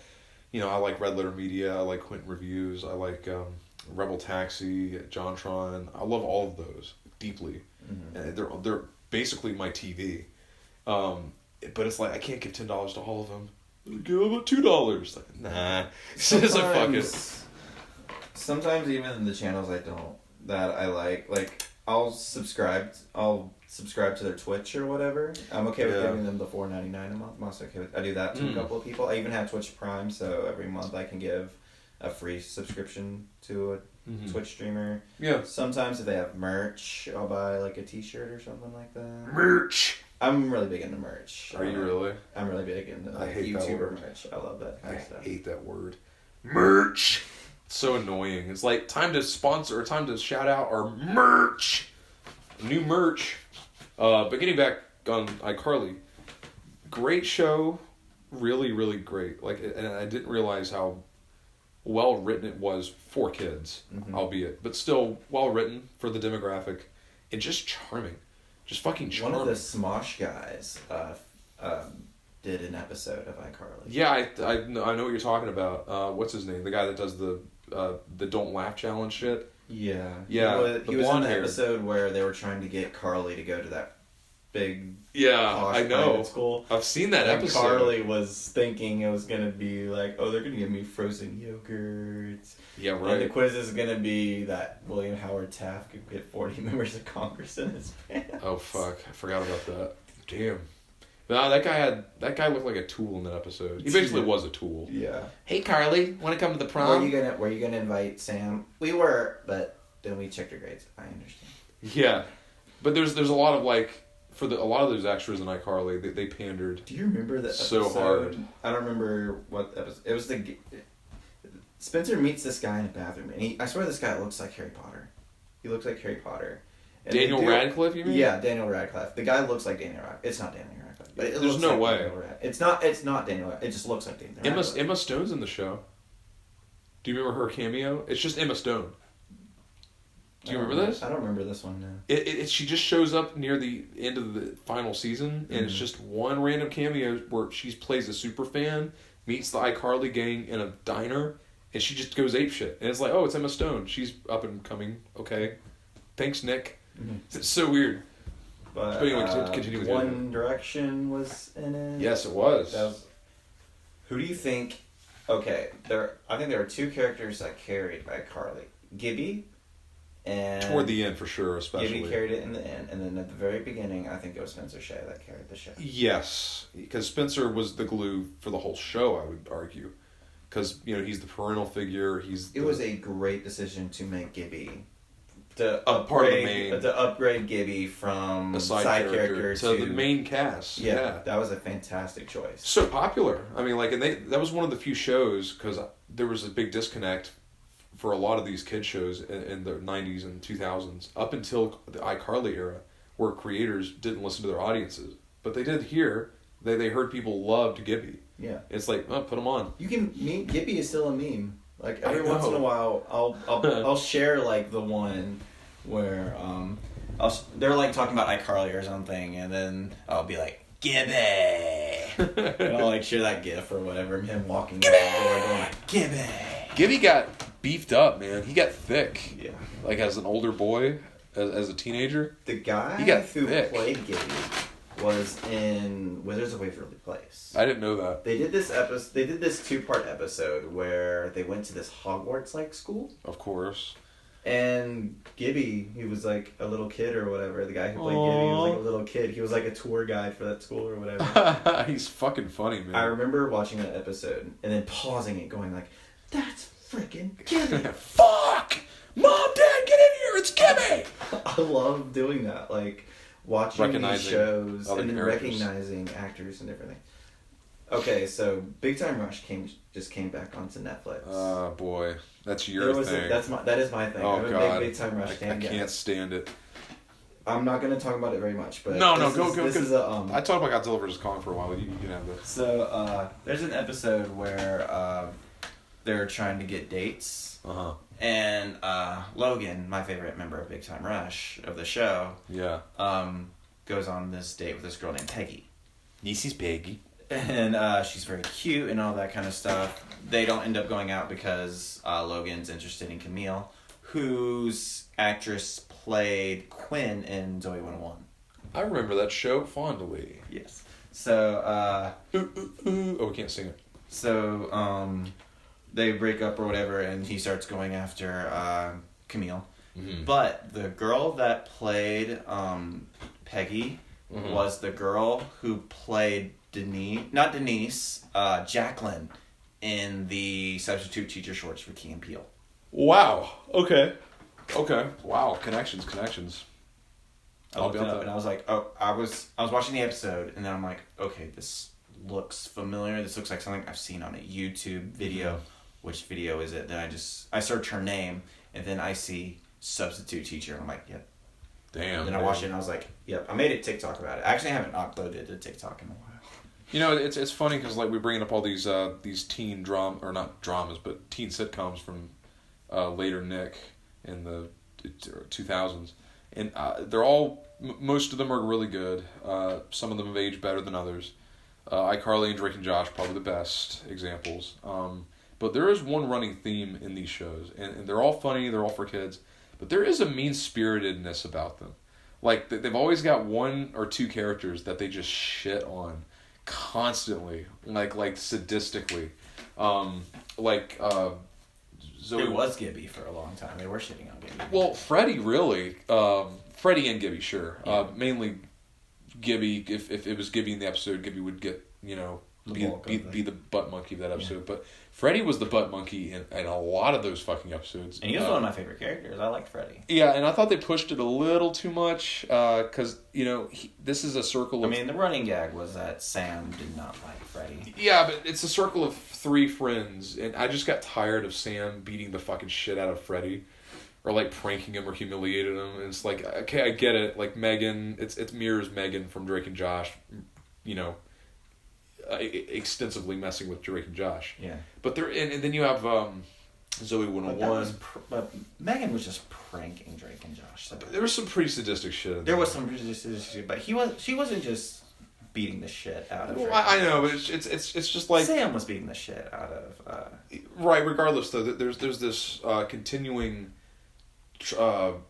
You know, I like Red Letter Media, I like Quentin Reviews, I like Rebel Taxi, JonTron. I love all of those deeply, and they're basically my TV. But it's like I can't give $10 to all of them. Give them $2. Like, nah. It's like, fuck it. Sometimes even the channels that I like I'll subscribe to their Twitch or whatever. I'm okay with giving them the $4.99 a month. I'm also okay with, I do that to a couple of people. I even have Twitch Prime, so every month I can give a free subscription to a Twitch streamer. Yeah. Sometimes if they have merch, I'll buy like a t-shirt or something like that. Merch! I'm really big into merch. Are you really? I'm really big into YouTuber merch. I love that kind of stuff. I hate that word. Merch! It's so annoying. It's like time to sponsor or time to shout out our merch. New merch. But getting back on iCarly, great show. Really, really great. Like, and I didn't realize how well written it was for kids, albeit, but still well written for the demographic, and just charming, just fucking charming. One of the Smosh guys did an episode of iCarly. Yeah, I know what you're talking about. What's his name? The guy that does the Don't Laugh challenge shit. Yeah. He was in the episode where they were trying to get Carly to go to that big I know school. I've seen that episode. Carly was thinking it was gonna be like, oh, they're gonna give me frozen yogurts. Yeah, right. And the quiz is gonna be that William Howard Taft could get 40 members of Congress in his pants. Oh fuck, I forgot about that. Damn. No, that guy looked like a tool in that episode. He basically was a tool. Yeah. Hey Carly, want to come to the prom? Were you gonna invite Sam? We were, but then we checked her grades. I understand. Yeah, but there's a lot of like. For a lot of those extras in iCarly, they pandered. Do you remember that so episode? hard? I don't remember what episode. It was Spencer meets this guy in a bathroom, and I swear this guy looks like Harry Potter. He looks like Harry Potter. And Daniel Radcliffe, you mean? Yeah, Daniel Radcliffe. The guy looks like Daniel Radcliffe. It's not Daniel Radcliffe. But there's no way. It's not Daniel Radcliffe. It just looks like Daniel Radcliffe. Emma Stone's in the show. Do you remember her cameo? It's just Emma Stone. Do you remember this? I don't remember this one now. She just shows up near the end of the final season, and it's just one random cameo where she plays a super fan, meets the iCarly gang in a diner, and she just goes apeshit. And it's like, oh, it's Emma Stone. She's up and coming. Okay. Thanks, Nick. It's so weird. But anyway, continue with One Direction was in it. Yes, it was. Who do you think... Okay, I think there are two characters that carried iCarly. Gibby... And toward the end, for sure, especially. Gibby carried it in the end, and then at the very beginning, I think it was Spencer Shea that carried the show. Yes, because Spencer was the glue for the whole show, I would argue. Because, he's the parental figure, It was a great decision to make Gibby... part of the main... To upgrade Gibby from a side character to the main cast. Yeah, that was a fantastic choice. So popular. I mean, that was one of the few shows, because there was a big disconnect for a lot of these kid shows in the 90s and 2000s, up until the iCarly era, where creators didn't listen to their audiences. But they did here. They heard people loved Gibby. Yeah. It's like, oh, put them on. Gibby is still a meme. Like, every once in a while, I'll share, like, the one where, they're, like, talking about iCarly or something, and then I'll be like, Gibby! And I'll, like, share that gif or whatever, him walking out the door going, like, Gibby! Gibby got beefed up, man. He got thick. Yeah. Like, as an older boy, as a teenager. The guy who played Gibby was in Wizards of Waverly Place. I didn't know that. They did this 2-part episode where they went to this Hogwarts-like school. Of course. And Gibby, he was like a little kid or whatever. The guy who played Gibby was like a little kid. He was like a tour guide for that school or whatever. He's fucking funny, man. I remember watching that episode and then pausing it going like, that's freaking Gibby. Fuck! Mom, Dad, get in here! It's Gibby! I love doing that. Like, watching these shows and then characters. recognizing actors and different things. Okay, so Big Time Rush just came back onto Netflix. Oh, boy. That's your thing. That is my thing. Oh, I'm a God. big Big Time Rush fan. I can't stand it. I'm not going to talk about it very much, but go. This is a I talked about Godzilla vs. Kong for a while. You can have this. So there's an episode where they're trying to get dates. Uh-huh. And Logan, my favorite member of Big Time Rush of the show, goes on this date with this girl named Peggy. This is Peggy. And she's very cute and all that kind of stuff. They don't end up going out because Logan's interested in Camille, whose actress played Quinn in Zoe 101. I remember that show fondly. Yes. So, Oh, we can't sing it. So, they break up or whatever, and he starts going after Camille. Mm-hmm. But the girl that played Peggy was the girl who played Jacqueline in the substitute teacher shorts for Key and Peele. Wow. Okay. Wow. Connections. I looked it up and I was like, I was watching the episode, and then I'm like, okay, this looks familiar. This looks like something I've seen on a YouTube video. Mm-hmm. Which video is it? Then I search her name, and then I see substitute teacher, and I'm like, yep. Damn. Then I watched it, and I was like, yep. I made a TikTok about it. I actually haven't uploaded a TikTok in a while. You know, it's funny because like we're bringing up all these teen or not dramas, but teen sitcoms from later Nick in the 2000s, and they're all most of them are really good. Some of them have aged better than others. iCarly and Drake and Josh probably the best examples. But there is one running theme in these shows, and they're all funny, they're all for kids, but there is a mean-spiritedness about them. Like, they've always got one or two characters that they just shit on constantly, like sadistically. Zoe was Gibby for a long time. They were shitting on Gibby. Well, Freddie really, Freddie and Gibby, sure. Yeah. Mainly Gibby, if it was Gibby in the episode, Gibby would get, be the butt monkey of that episode, yeah. But Freddie was the butt monkey in a lot of those fucking episodes. And he was one of my favorite characters. I liked Freddie. Yeah, and I thought they pushed it a little too much, because, this is a circle of... the running gag was that Sam did not like Freddie. Yeah, but it's a circle of three friends, and I just got tired of Sam beating the fucking shit out of Freddie, or, pranking him or humiliating him, and it's like, okay, I get it, Megan, it mirrors Megan from Drake and Josh, extensively messing with Drake and Josh. Yeah. But and then you have Zoe 101. But Megan was just pranking Drake and Josh. So. There was some pretty sadistic shit. There was some pretty sadistic shit, but she wasn't just beating the shit out of. Well, I know, but it's just like Sam was beating the shit out of. Right. Regardless, though, there's this continuing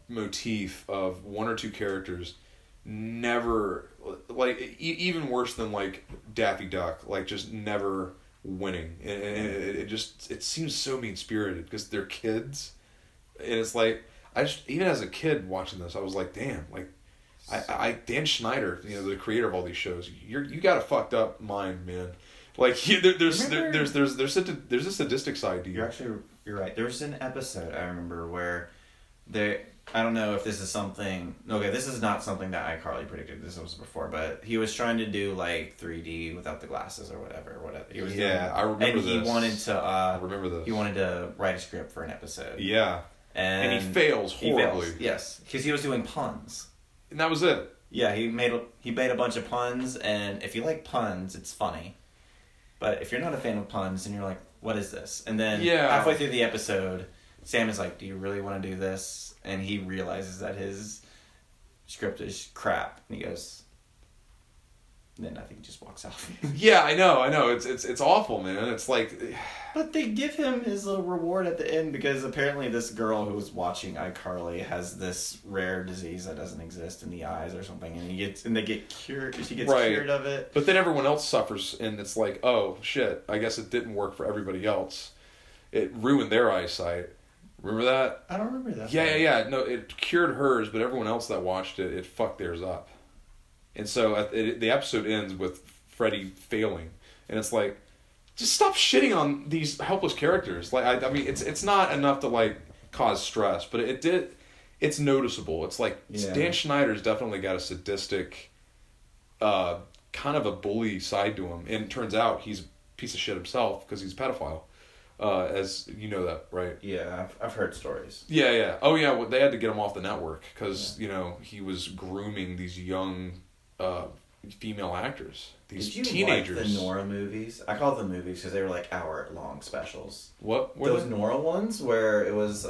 motif of one or two characters never even worse than Daffy Duck, just never winning, and it seems so mean spirited because they're kids, and it's even as a kid watching this, I was like, damn, Dan Schneider, the creator of all these shows, you got a fucked up mind, man. There's a sadistic side to you. You're right. There's an episode I remember where I don't know if this is something... Okay, this is not something that iCarly predicted. This was before, but he was trying to do 3D without the glasses or whatever. He was doing, I remember and this. He wanted to... I remember this. He wanted to write a script for an episode. Yeah. And he fails horribly. Yes, because he was doing puns. And that was it. Yeah, he made a bunch of puns, and if you like puns, it's funny. But if you're not a fan of puns, and you're like, what is this? And then halfway through the episode, Sam is like, do you really want to do this? And he realizes that his script is crap, and he goes. And then I think he just walks out. Yeah, I know. It's awful, man. It's But they give him his little reward at the end because apparently this girl who was watching iCarly has this rare disease that doesn't exist in the eyes or something, and they get cured. She gets cured of it. But then everyone else suffers, and it's like, oh shit! I guess it didn't work for everybody else. It ruined their eyesight. Remember that? I don't remember that. Yeah. No, it cured hers, but everyone else that watched it fucked theirs up. And so the episode ends with Freddie failing, and it's like, just stop shitting on these helpless characters. It's not enough to cause stress, but it's noticeable. It's Dan Schneider's definitely got a sadistic, kind of a bully side to him, and it turns out he's a piece of shit himself because he's a pedophile. as you know that, right? Yeah, I've heard stories. Yeah. Oh yeah, well, they had to get him off the network because he was grooming these young female actors, these teenagers. Did you like the Nora movies? I call them movies because they were like hour-long specials. What were those they? Nora ones where it was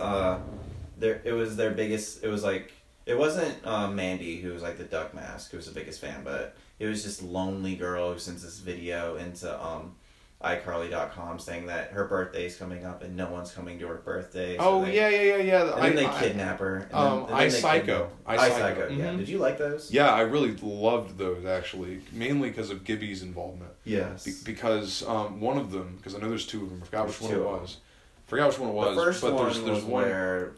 their biggest. It was like it wasn't Mandy who was like the Duck Mask who was the biggest fan, but it was just lonely girl who sends this video into iCarly.com saying that her birthday's coming up and no one's coming to her birthday. So Yeah. And then they kidnap her. Psycho. Psycho. Yeah. Mm-hmm. Did you like those? Yeah, I really loved those actually, mainly because of Gibby's involvement. Yes. Because one of them, because I know there's two of them. I forgot which one it was. The first but one there's was one where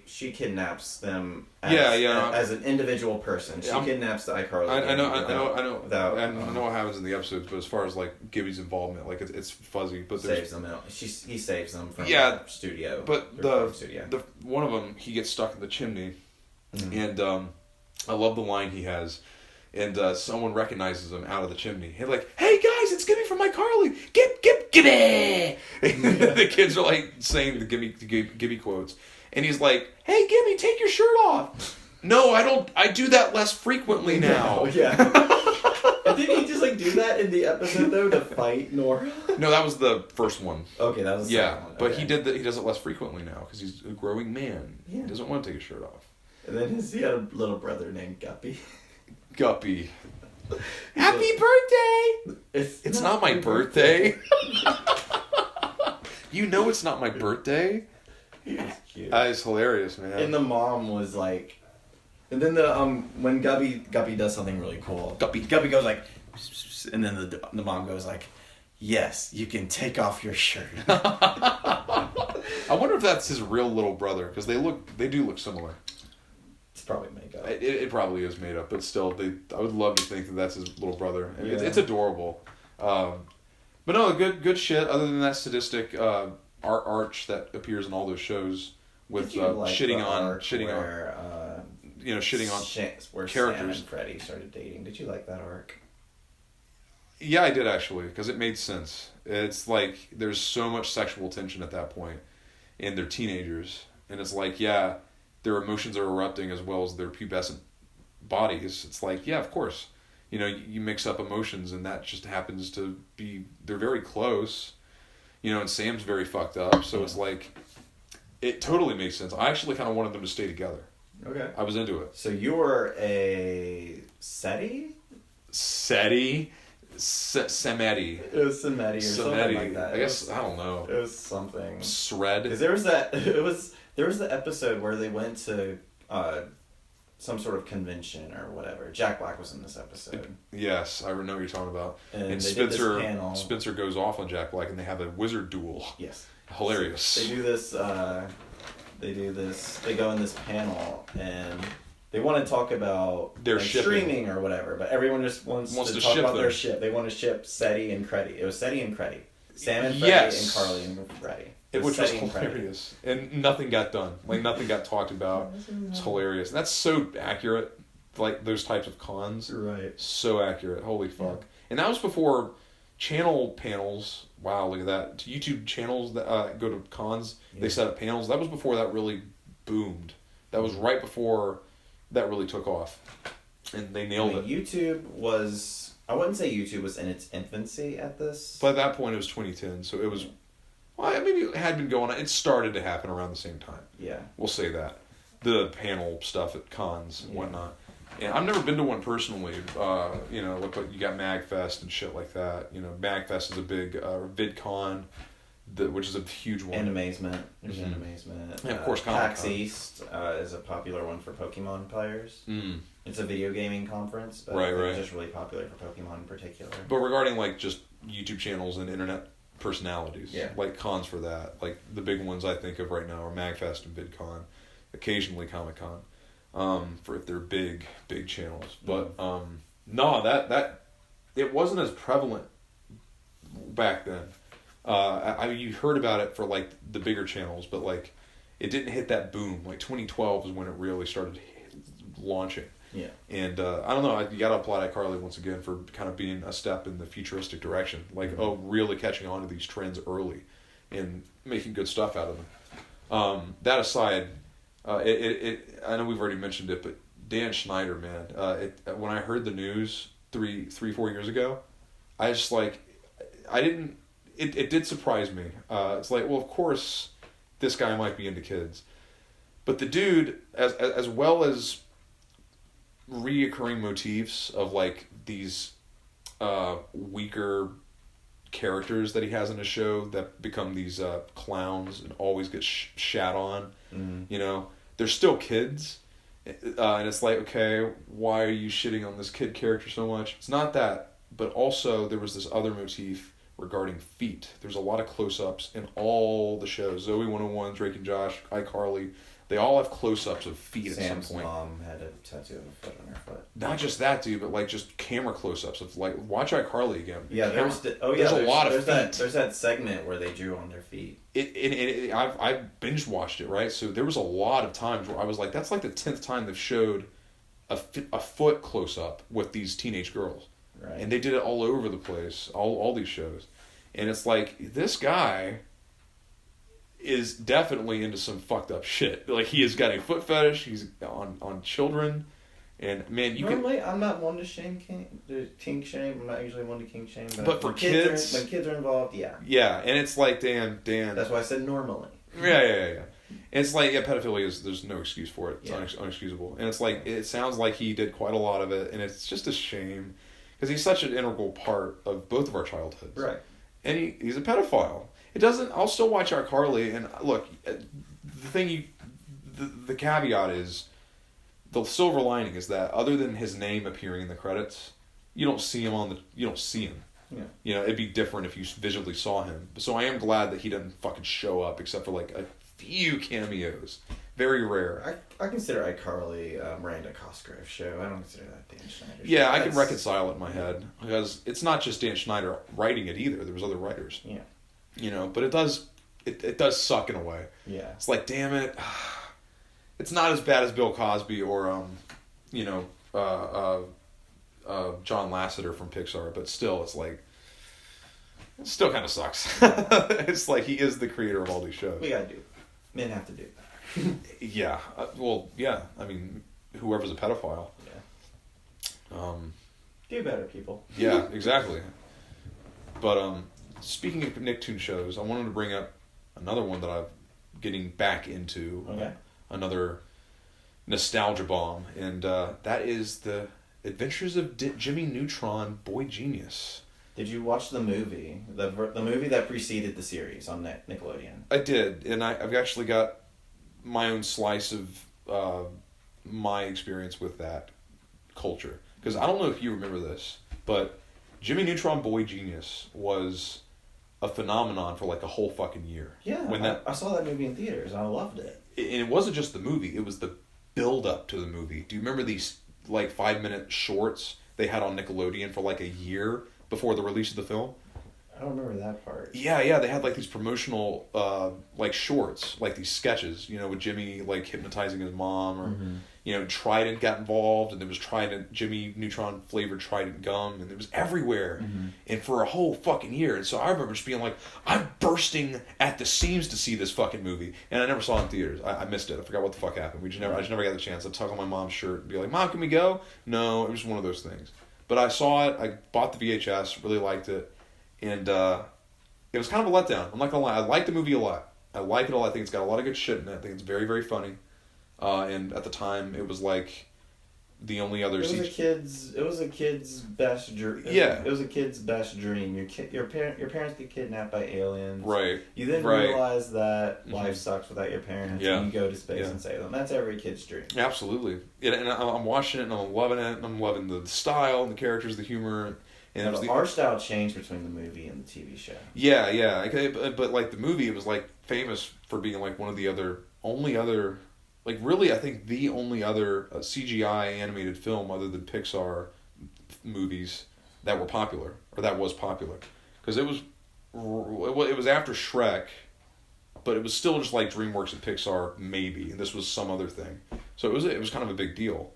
she kidnaps them as, as an individual person. She kidnaps the iCarly. I know. Without, I know what happens in the episodes, but as far as like Gibby's involvement, like it's fuzzy. But saves them out. He saves them from the studio. But the one of them, he gets stuck in the chimney, and I love the line he has. And someone recognizes him out of the chimney. He's like, "Hey guys, it's Gibby from iCarly. Gibby!" The kids are like saying the Gibby quotes, and he's like, "Hey Gibby, take your shirt off." No, I don't. I do that less frequently now. Yeah. And didn't he just like do that in the episode though to fight Nora? No, that was the first one. Okay, that was the second one. But he does it less frequently now because he's a growing man. Yeah. He doesn't want to take his shirt off. And then he had a little brother named Guppy. Guppy. Happy birthday! It's not my birthday. You know it's not my birthday. He's cute. It's hilarious, man. And the mom was like, and then the when Guppy does something really cool. Guppy goes like, and then the mom goes like, "Yes, you can take off your shirt." I wonder if that's his real little brother because they do look similar. It's probably makeup. It probably is made up, but still, I would love to think that that's his little brother. And Yeah. it's adorable. But no, good shit. Other than that sadistic arch that appears in all those shows with shitting on where characters. Sam and Freddy started dating. Did you like that arc? Yeah, I did actually, because it made sense. It's like there's so much sexual tension at that point, and they're teenagers, and it's like their emotions are erupting as well as their pubescent bodies. It's like, yeah, of course. You mix up emotions and that just happens to be, they're very close. And Sam's very fucked up. So it's like, it totally makes sense. I actually kind of wanted them to stay together. Okay. I was into it. So you were a SETI? Semeti. It was Semeti or something like that. I guess, I don't know. It was something. Shred. Because there was the episode where they went to some sort of convention or whatever. Jack Black was in this episode. Yes, I know what you're talking about. And Spencer goes off on Jack Black and they have a wizard duel. Yes. Hilarious. So they go in this panel and they want to talk about their streaming or whatever, but everyone just wants to talk about their ship. They want to ship SETI and Creddy. It was SETI and Creddy. Sam and Freddy and Carly and Freddy. Which was hilarious. And nothing got done. Like, nothing got talked about. It's hilarious. And that's so accurate. Like, those types of cons. Right. So accurate. Holy fuck. Yeah. And that was before channel panels. Wow, look at that. YouTube channels that go to cons, they set up panels. That was before that really boomed. That was right before that really took off. And they nailed it. YouTube was... I wouldn't say YouTube was in its infancy at this. But at that point, it was 2010, so it was... Well, maybe it had been going on. It started to happen around the same time. Yeah. We'll say that. The panel stuff at cons and whatnot. And I've never been to one personally. Look like you got MagFest and shit like that. MagFest is a big VidCon, which is a huge one. Animazement. There's Animazement. And of course, PAX East is a popular one for Pokemon players. Mm. It's a video gaming conference, but it's just really popular for Pokemon in particular. But regarding like just YouTube channels and internet personalities, like cons for that, like the big ones I think of right now are MagFest and VidCon, occasionally Comic-Con, for if they're big channels. But no, that it wasn't as prevalent back then. You heard about it for like the bigger channels, but like it didn't hit that boom. Like 2012 is when it really started launching. Yeah. And I don't know, you got to applaud iCarly once again for kind of being a step in the futuristic direction. Like, really catching on to these trends early. and making good stuff out of them. That aside, I know we've already mentioned it, but Dan Schneider, man, when I heard the news 4 years ago, I just like, it did surprise me. It's like, well, of course, this guy might be into kids, but the dude, as well as reoccurring motifs of like these weaker characters that he has in his show that become these clowns and always get shat on. You know, they're still kids, and it's like, okay, why are you shitting on this kid character so much? It's not that, but also there was this other motif regarding feet. There's a lot of close-ups in all the shows. Zoe 101, Drake and Josh, iCarly, they all have close-ups of feet Sam's at some point. mom had a tattoo of a foot on her foot. Not just that, dude, but like just camera close-ups of like, watch iCarly again. Yeah, there's a lot of feet. There's that segment where they drew on their feet. I binge watched it, right? So there was a lot of times where I was like, that's like the 10th time they've showed a foot close-up with these teenage girls. Right. And they did it all over the place, all these shows. And it's like, this guy is definitely into some fucked up shit. Like, he has got a foot fetish, he's on children, and man, Normally, I'm not one to kink shame. I'm not usually one to kink shame. But for kids... when kids are involved, yeah. Yeah, and it's like, Dan... That's why I said normally. Yeah. And it's like, yeah, pedophilia there's no excuse for it. It's Yeah. unexcusable. And it's like, it sounds like he did quite a lot of it, and it's just a shame. Because he's such an integral part of both of our childhoods. Right. And he's a pedophile. It doesn't... I'll still watch iCarly, and look, the caveat is, the silver lining is that other than his name appearing in the credits, you don't see him you don't see him. Yeah. You know, it'd be different if you visually saw him. So I am glad that he doesn't fucking show up, except for like a few cameos. Very rare. I consider iCarly Miranda Cosgrove's show. I don't consider that Dan Schneider's Yeah, show. I can reconcile it in my head. Because it's not just Dan Schneider writing it either. There was other writers. Yeah. You know, but it does suck in a way. Yeah. It's like, damn it. It's not as bad as Bill Cosby or, John Lasseter from Pixar, but still, it's like, it still kind of sucks. It's like, he is the creator of all these shows. We gotta do. Men have to do. Yeah. Yeah. I mean, whoever's a pedophile. Yeah. Do better, people. Yeah, exactly. But, speaking of Nicktoon shows, I wanted to bring up another one that I'm getting back into. Okay. Another nostalgia bomb, and that is the Adventures of Jimmy Neutron, Boy Genius. Did you watch the movie? The movie that preceded the series on Nickelodeon? I did, and I've actually got my own slice of my experience with that culture. Because I don't know if you remember this, but Jimmy Neutron, Boy Genius was a phenomenon for like a whole fucking year. Yeah, I saw that movie in theaters, and I loved it. And it wasn't just the movie, it was the build-up to the movie. Do you remember these like 5-minute shorts they had on Nickelodeon for like a year before the release of the film? I don't remember that part. Yeah, they had like these promotional like shorts, like these sketches, you know, with Jimmy like hypnotizing his mom, or you know, Trident got involved, and there was Trident, Jimmy Neutron flavored Trident gum, and it was everywhere, and for a whole fucking year. And so I remember just being like, I'm bursting at the seams to see this fucking movie, and I never saw it in theaters. I missed it. I forgot what the fuck happened. I just never got the chance. I'd tug on my mom's shirt and be like, Mom, can we go? No, it was one of those things. But I saw it. I bought the VHS. Really liked it. And it was kind of a letdown. I'm not gonna lie. I like the movie a lot. I like it a lot. I think it's got a lot of good shit in it. I think it's very, very funny. And at the time, it was like the only other. It was a kid's best dream. Yeah. It was a kid's best dream. Your parents get kidnapped by aliens. Right. You then realize that life sucks without your parents. Yeah. And you go to space and save them. That's every kid's dream. Absolutely. Yeah, and I'm watching it and I'm loving it. And I'm loving the style and the characters, the humor. And the art style changed between the movie and the TV show. Yeah. Okay, but like the movie, it was like famous for being like one of the only other, like really, I think the only other CGI animated film other than Pixar movies that were popular, or that was popular, because it was after Shrek, but it was still just like DreamWorks and Pixar maybe, and this was some other thing. So it was kind of a big deal.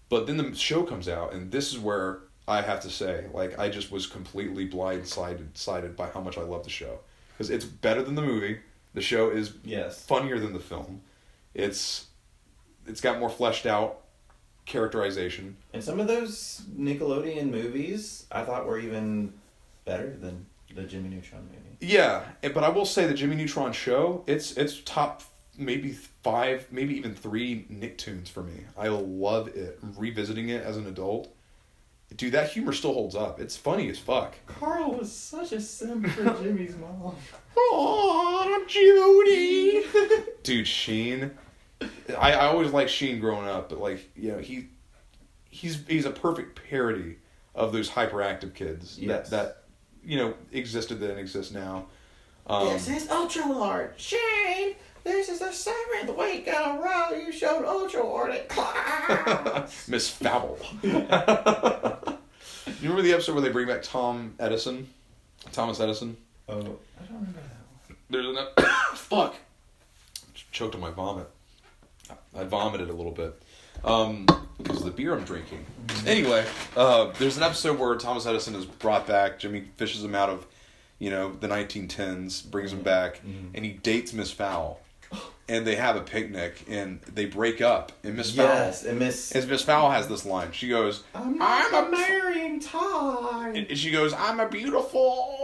But then the show comes out, and this is where I have to say, like, I just was completely blindsided by how much I love the show. because it's better than the movie. The show is Yes. funnier than the film. It's got more fleshed out characterization. And some of those Nickelodeon movies I thought were even better than the Jimmy Neutron movie. Yeah, but I will say the Jimmy Neutron show, it's top maybe 5, maybe even 3 Nicktoons for me. I love it. Revisiting it as an adult. Dude, that humor still holds up. It's funny as fuck. Carl was such a simp for Jimmy's mom. Aw, Judy! Dude, Sheen. I always liked Sheen growing up, but like, you know, he's a perfect parody of those hyperactive kids that you know, existed then, exist now. This is Ultra Lord. Shane, this is the 7th week in a row you showed Ultra Lord at class. Miss Fowl. You remember the episode where they bring back Thomas Edison? Oh, I don't remember that one. There's an fuck. Choked on my vomit. I vomited a little bit. Because of the beer I'm drinking. Anyway, there's an episode where Thomas Edison is brought back. Jimmy fishes him out of, you know, the 1910s, brings him back, and he dates Miss Fowl. And they have a picnic, and they break up. And Miss Fowl, Miss Fowl has this line. She goes, I'm a marrying time. And she goes, I'm a beautiful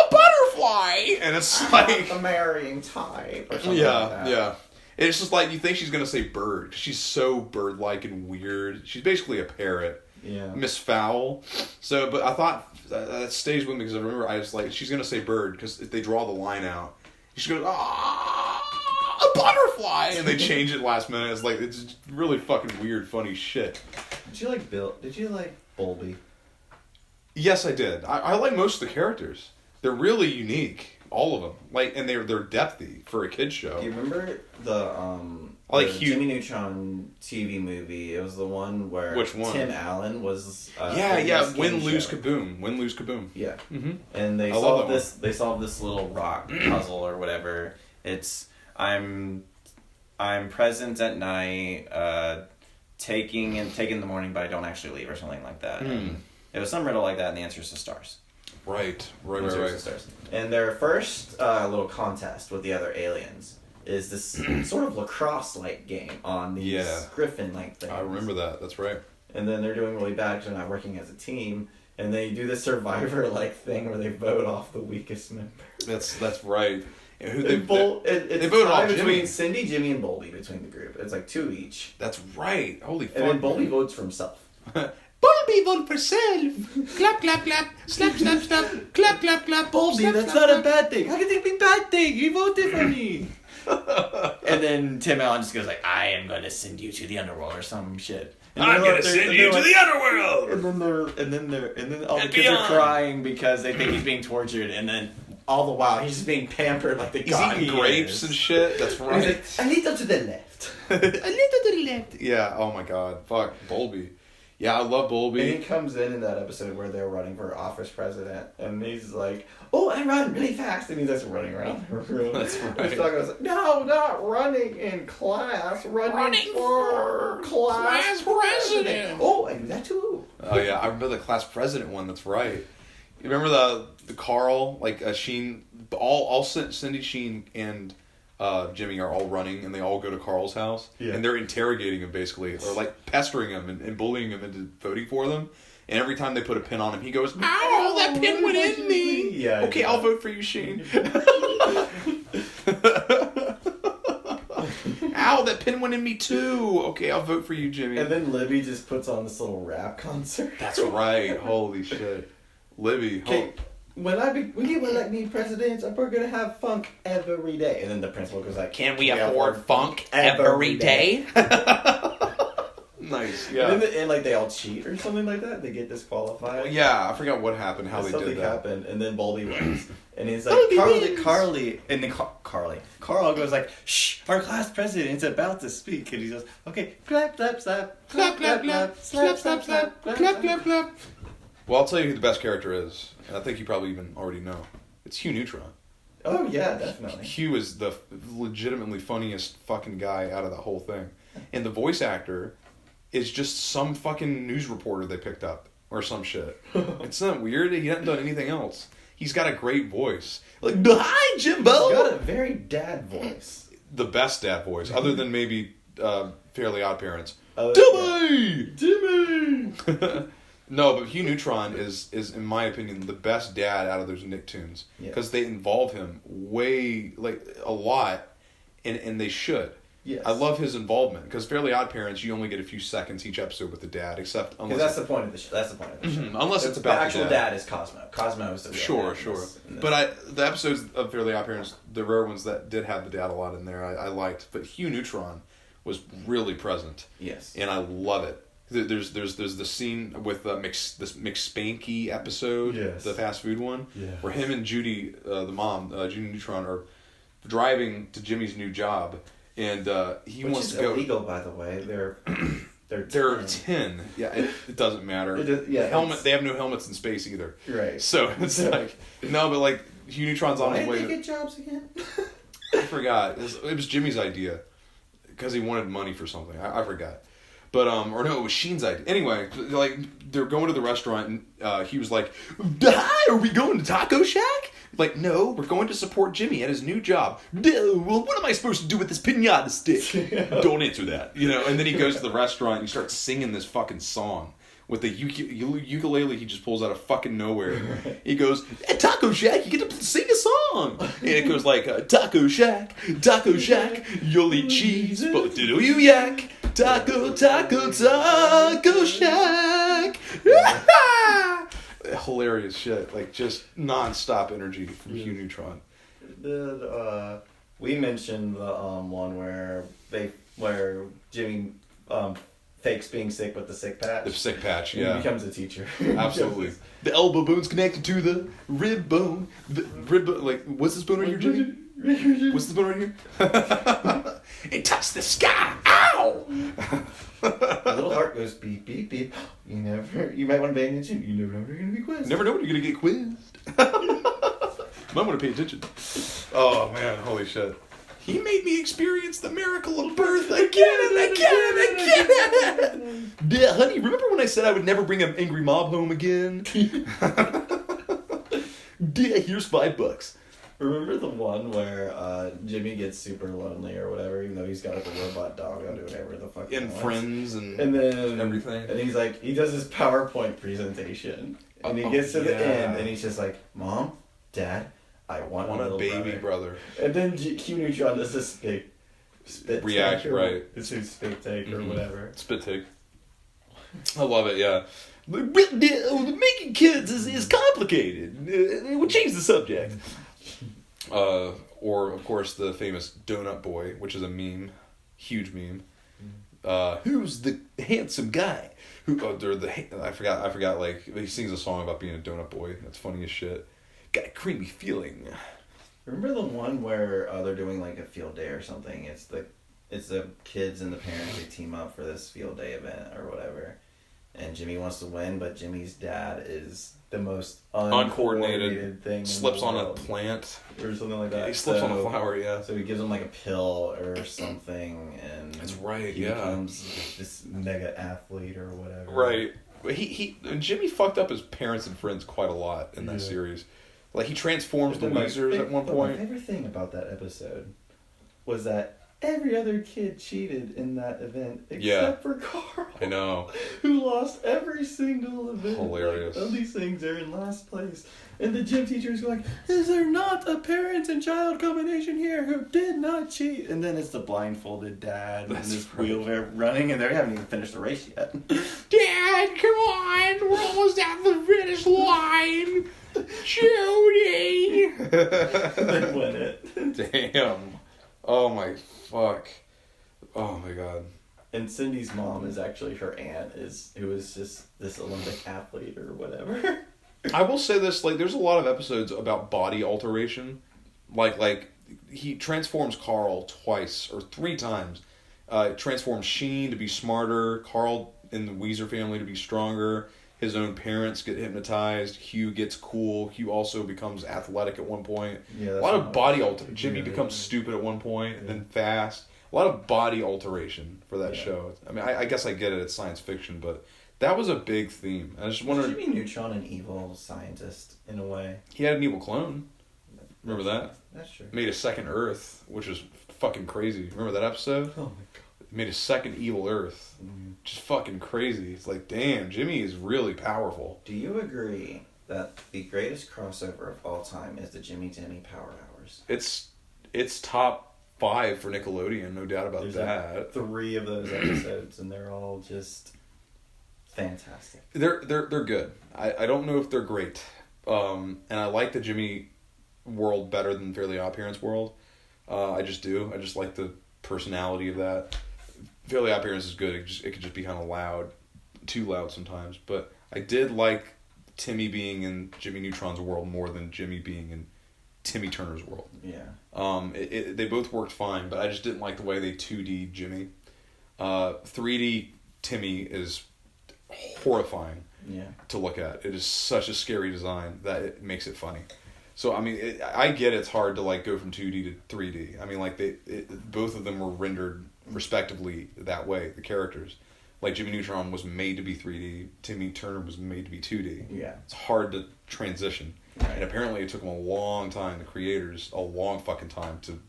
butterfly. And it's like a marrying type or something like that. Yeah. It's just like, you think she's going to say bird. She's so bird-like and weird. She's basically a parrot. Yeah. Miss Fowl. So, but I thought, that stays with me because I remember I was like, she's going to say bird because if they draw the line out, she goes, a butterfly! And they change it last minute. It's like, it's really fucking weird, funny shit. Did you like Bill? Did you like Bolby? Yes, I did. I like most of the characters. They're really unique. All of them, like, and they're depthy for a kid's show. Do you remember the Jimmy Neutron TV movie? It was the one where Which one? Tim Allen was. Win, lose, kaboom. Win, lose, kaboom. Yeah, mm-hmm. And they solved this. They solved this little rock puzzle or whatever. It's I'm present at night, taking the morning, but I don't actually leave or something like that. And it was some riddle like that, and the answer is the stars. Right. And their first little contest with the other aliens is this sort of lacrosse-like game on these griffin-like things. I remember that. That's right. And then they're doing really bad because they're not working as a team. And they do this Survivor-like thing where they vote off the weakest member. That's right. And who they vote off between Jimmy. Cindy, Jimmy, and Boldy between the group. It's like 2 each. That's right. Holy fuck. And then Boldy votes for himself. Boldy vote for self. Clap, clap, clap. Slap, slap, slap. Clap, clap, clap. Boldy, slap, that's slap, not a bad thing. How can it be a bad thing? You voted for me. And then Tim Allen just goes like, I am going to send you to the underworld or some shit. And I'm going to send you to the underworld. And then all the kids are crying because they think he's being tortured. And then all the while he's just being pampered like the god. He's eating grapes and shit. That's right. Like, a little to the left. A little to the left. Yeah. Oh my god. Fuck. Bolby. Yeah, I love Bolby. And he comes in that episode where they're running for office president, and he's like, "Oh, I run really fast," and he's just running around the room. That's right. He's talking like, "No, not running in class, running for class president." Oh, I do that too. Oh yeah, I remember the class president one. That's right. You remember the Carl, like Sheen, all Cindy, Sheen, and Jimmy are all running, and they all go to Carl's house, and they're interrogating him basically, or like pestering him and bullying him into voting for them. And every time they put a pin on him, he goes, "Ow, that pin went in me." Yeah. Okay, I'll vote for you, Sheen. Ow, that pin went in me too. Okay, I'll vote for you, Jimmy. And then Libby just puts on this little rap concert. That's right. Holy shit, Libby. Okay. When you elect me president, we're gonna have funk every day. And then the principal goes like, "Can we afford funk every day?" Nice, yeah. And like they all cheat or something like that. They get disqualified. Well, yeah, I forgot what happened. How they did that. Something happened, and then Boldy wins. And he's like, Carly, and then Carl goes like, "Shh, our class president's about to speak." And he goes, "Okay, clap, clap, slap, clap, clap, clap, slap, slap, slap, clap, clap, clap." Well, I'll tell you who the best character is. And I think you probably even already know. It's Hugh Neutron. Oh, yeah, definitely. Hugh is the legitimately funniest fucking guy out of the whole thing. And the voice actor is just some fucking news reporter they picked up. Or some shit. It's not weird. He hasn't done anything else. He's got a great voice. Like, hi, Jimbo! He's got a very dad voice. The best dad voice, other than maybe Fairly Odd Parents. Timmy! No, but Hugh Neutron is in my opinion the best dad out of those Nicktoons because they involve him way a lot, and they should. Yes. I love his involvement because Fairly Odd Parents you only get a few seconds each episode with the dad, except unless that's the point of the show. That's the point of the show. Unless it's about the actual the dad is Cosmo. Cosmo is the real dad Sure. in this. But the episodes of Fairly Odd Parents, the rare ones that did have the dad a lot in there, I liked. But Hugh Neutron was really present. Yes. And I love it. There's the scene with this McSpanky episode, the fast food one, where him and Judy, the mom, Judy Neutron, are driving to Jimmy's new job, and he wants to go. Which is illegal, by the way. They're 10. Yeah, it doesn't matter. Helmet. They have no helmets in space either. Right. So it's no, but like Hugh Neutron's on his way. Why did they get jobs again? I forgot. It was Jimmy's idea because he wanted money for something. I forgot. But or no, it was Sheen's idea. Anyway, like they're going to the restaurant, and he was like, "Hi, are we going to Taco Shack?" Like, no, we're going to support Jimmy at his new job. Well, what am I supposed to do with this piñata stick? Don't answer that, And then he goes to the restaurant and he starts singing this fucking song with the ukulele he just pulls out of fucking nowhere. He goes, at Taco Shack, you get to sing a song. And it goes like, Taco Shack, you'll eat cheese, but do you yak? Taco Shack. Hilarious shit. Like, just non-stop energy from Hugh Neutron. We mentioned the one where Jimmy fakes being sick with the sick patch. The sick patch, yeah. He becomes a teacher. Absolutely. The elbow bone's connected to the rib bone. The rib bone, like, what's this bone right here, Jimmy? What's this bone right here? It touched the sky. Ow! My little heart goes beep, beep, beep. You might want to pay attention. You never know when you're going to be quizzed. Never know when you're going to get quizzed. Might want to pay attention. Oh, man. Holy shit. He made me experience the miracle of birth again and again and again. Yeah, honey, remember when I said I would never bring an angry mob home again? Yeah, here's $5. Remember the one where Jimmy gets super lonely or whatever, even though he's got like a robot dog on doing whatever the fuck. And friends and then everything. And he's like, he does his PowerPoint presentation, and he gets to the end, and he's just like, "Mom, Dad, I want a baby brother." And then Hugh Neutron does this big spit react, take right? This is spit take or whatever. Spit take. I love it. Yeah. Making kids is complicated. We'll change the subject. Or of course the famous Donut Boy, which is a meme, huge meme. Who's the handsome guy? I forgot. Like he sings a song about being a donut boy. That's funny as shit. Got a creamy feeling. Remember the one where they're doing like a field day or something? It's the kids and the parents, they team up for this field day event or whatever. And Jimmy wants to win, but Jimmy's dad is the most uncoordinated thing. Slips on a plant or something like that. Yeah, he slips on a flower. Yeah. So he gives him like a pill or something, and that's right. He becomes this mega athlete or whatever. Right. Jimmy fucked up his parents and friends quite a lot in that series. Like he transforms the Weezers at one point. My favorite thing about that episode was that every other kid cheated in that event except for Carl. I know. Who lost every single event. Hilarious. Like, all these things are in last place. And the gym teachers go like, is there not a parent and child combination here who did not cheat? And then it's the blindfolded dad and this wheelchair running, and they haven't even finished the race yet. Dad, come on. We're almost at the finish line. Judy. And they win it. Damn. Oh my fuck. Oh my god. And Cindy's mom is actually her aunt, who is just this Olympic athlete or whatever. I will say this, like, there's a lot of episodes about body alteration. Like he transforms Carl twice or 3 times. Transforms Sheen to be smarter, Carl in the Weezer family to be stronger. His own parents get hypnotized. Hugh gets cool. Hugh also becomes athletic at one point. Yeah, a lot of body alteration. Jimmy becomes stupid at one point and then fast. A lot of body alteration for that show. I mean, I guess I get it. It's science fiction, but That was a big theme. I just wondered. Jimmy Neutron an evil scientist in a way? He had an evil clone. Remember that? That's true. Made a second Earth, which is fucking crazy. Remember that episode? Oh my god. Made a second evil Earth. Just fucking crazy. It's like, damn, Jimmy is really powerful. Do you agree that the greatest crossover of all time is the Jimmy Timmy Power Hours? It's top 5 for Nickelodeon, no doubt about that. Like 3 of those episodes, and they're all just fantastic. They're good. I don't know if they're great. And I like the Jimmy world better than Fairly Odd Parents world. I just do. I just like the personality of that. Fairly Odd Parents is good. It could just be kind of loud, too loud sometimes. But I did like Timmy being in Jimmy Neutron's world more than Jimmy being in Timmy Turner's world. Yeah. They both worked fine, but I just didn't like the way they 2D Jimmy. 3D Timmy is horrifying to look at. It is such a scary design that it makes it funny. So I mean, I get it's hard to like go from 2D to 3D. I mean, like both of them were rendered respectively that way. The characters, like Jimmy Neutron was made to be 3D. Timmy Turner was made to be 2D. Yeah, it's hard to transition, right. And apparently it took them a long time. The creators a long fucking time to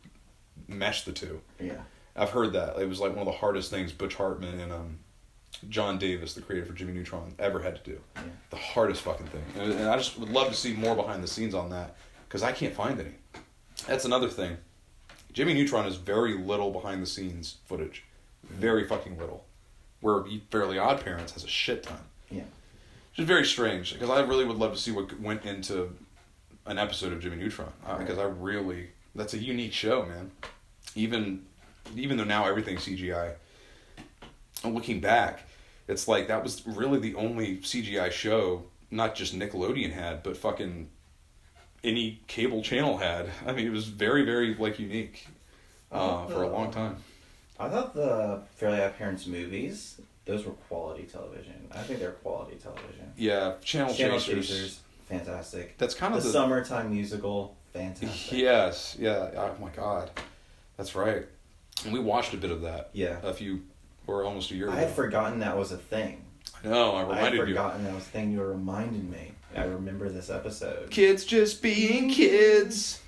mesh the two. Yeah, I've heard that it was like one of the hardest things Butch Hartman and John Davis, the creator for Jimmy Neutron, ever had to do. Yeah. The hardest fucking thing. And I just would love to see more behind the scenes on that, because I can't find any. That's another thing. Jimmy Neutron is very little behind the scenes footage. Very fucking little. Where Fairly Odd Parents has a shit ton. Yeah. Which is very strange, because I really would love to see what went into an episode of Jimmy Neutron. Because that's a unique show, man. Even though now everything's CGI. And looking back, it's like that was really the only CGI show, not just Nickelodeon had, but fucking any cable channel had. I mean, it was very, very like unique for a long time. I thought the Fairly Odd Parents movies, those were quality television. I think they're quality television. Yeah, Channel Chasers, fantastic. That's kind of the summertime musical, fantastic. Yes, yeah. Oh my god, that's right. And we watched a bit of that. Yeah. Almost a year ago. I had forgotten that was a thing. I know, I reminded you. I had forgotten that was a thing. You reminded me. I remember this episode. Kids just being kids.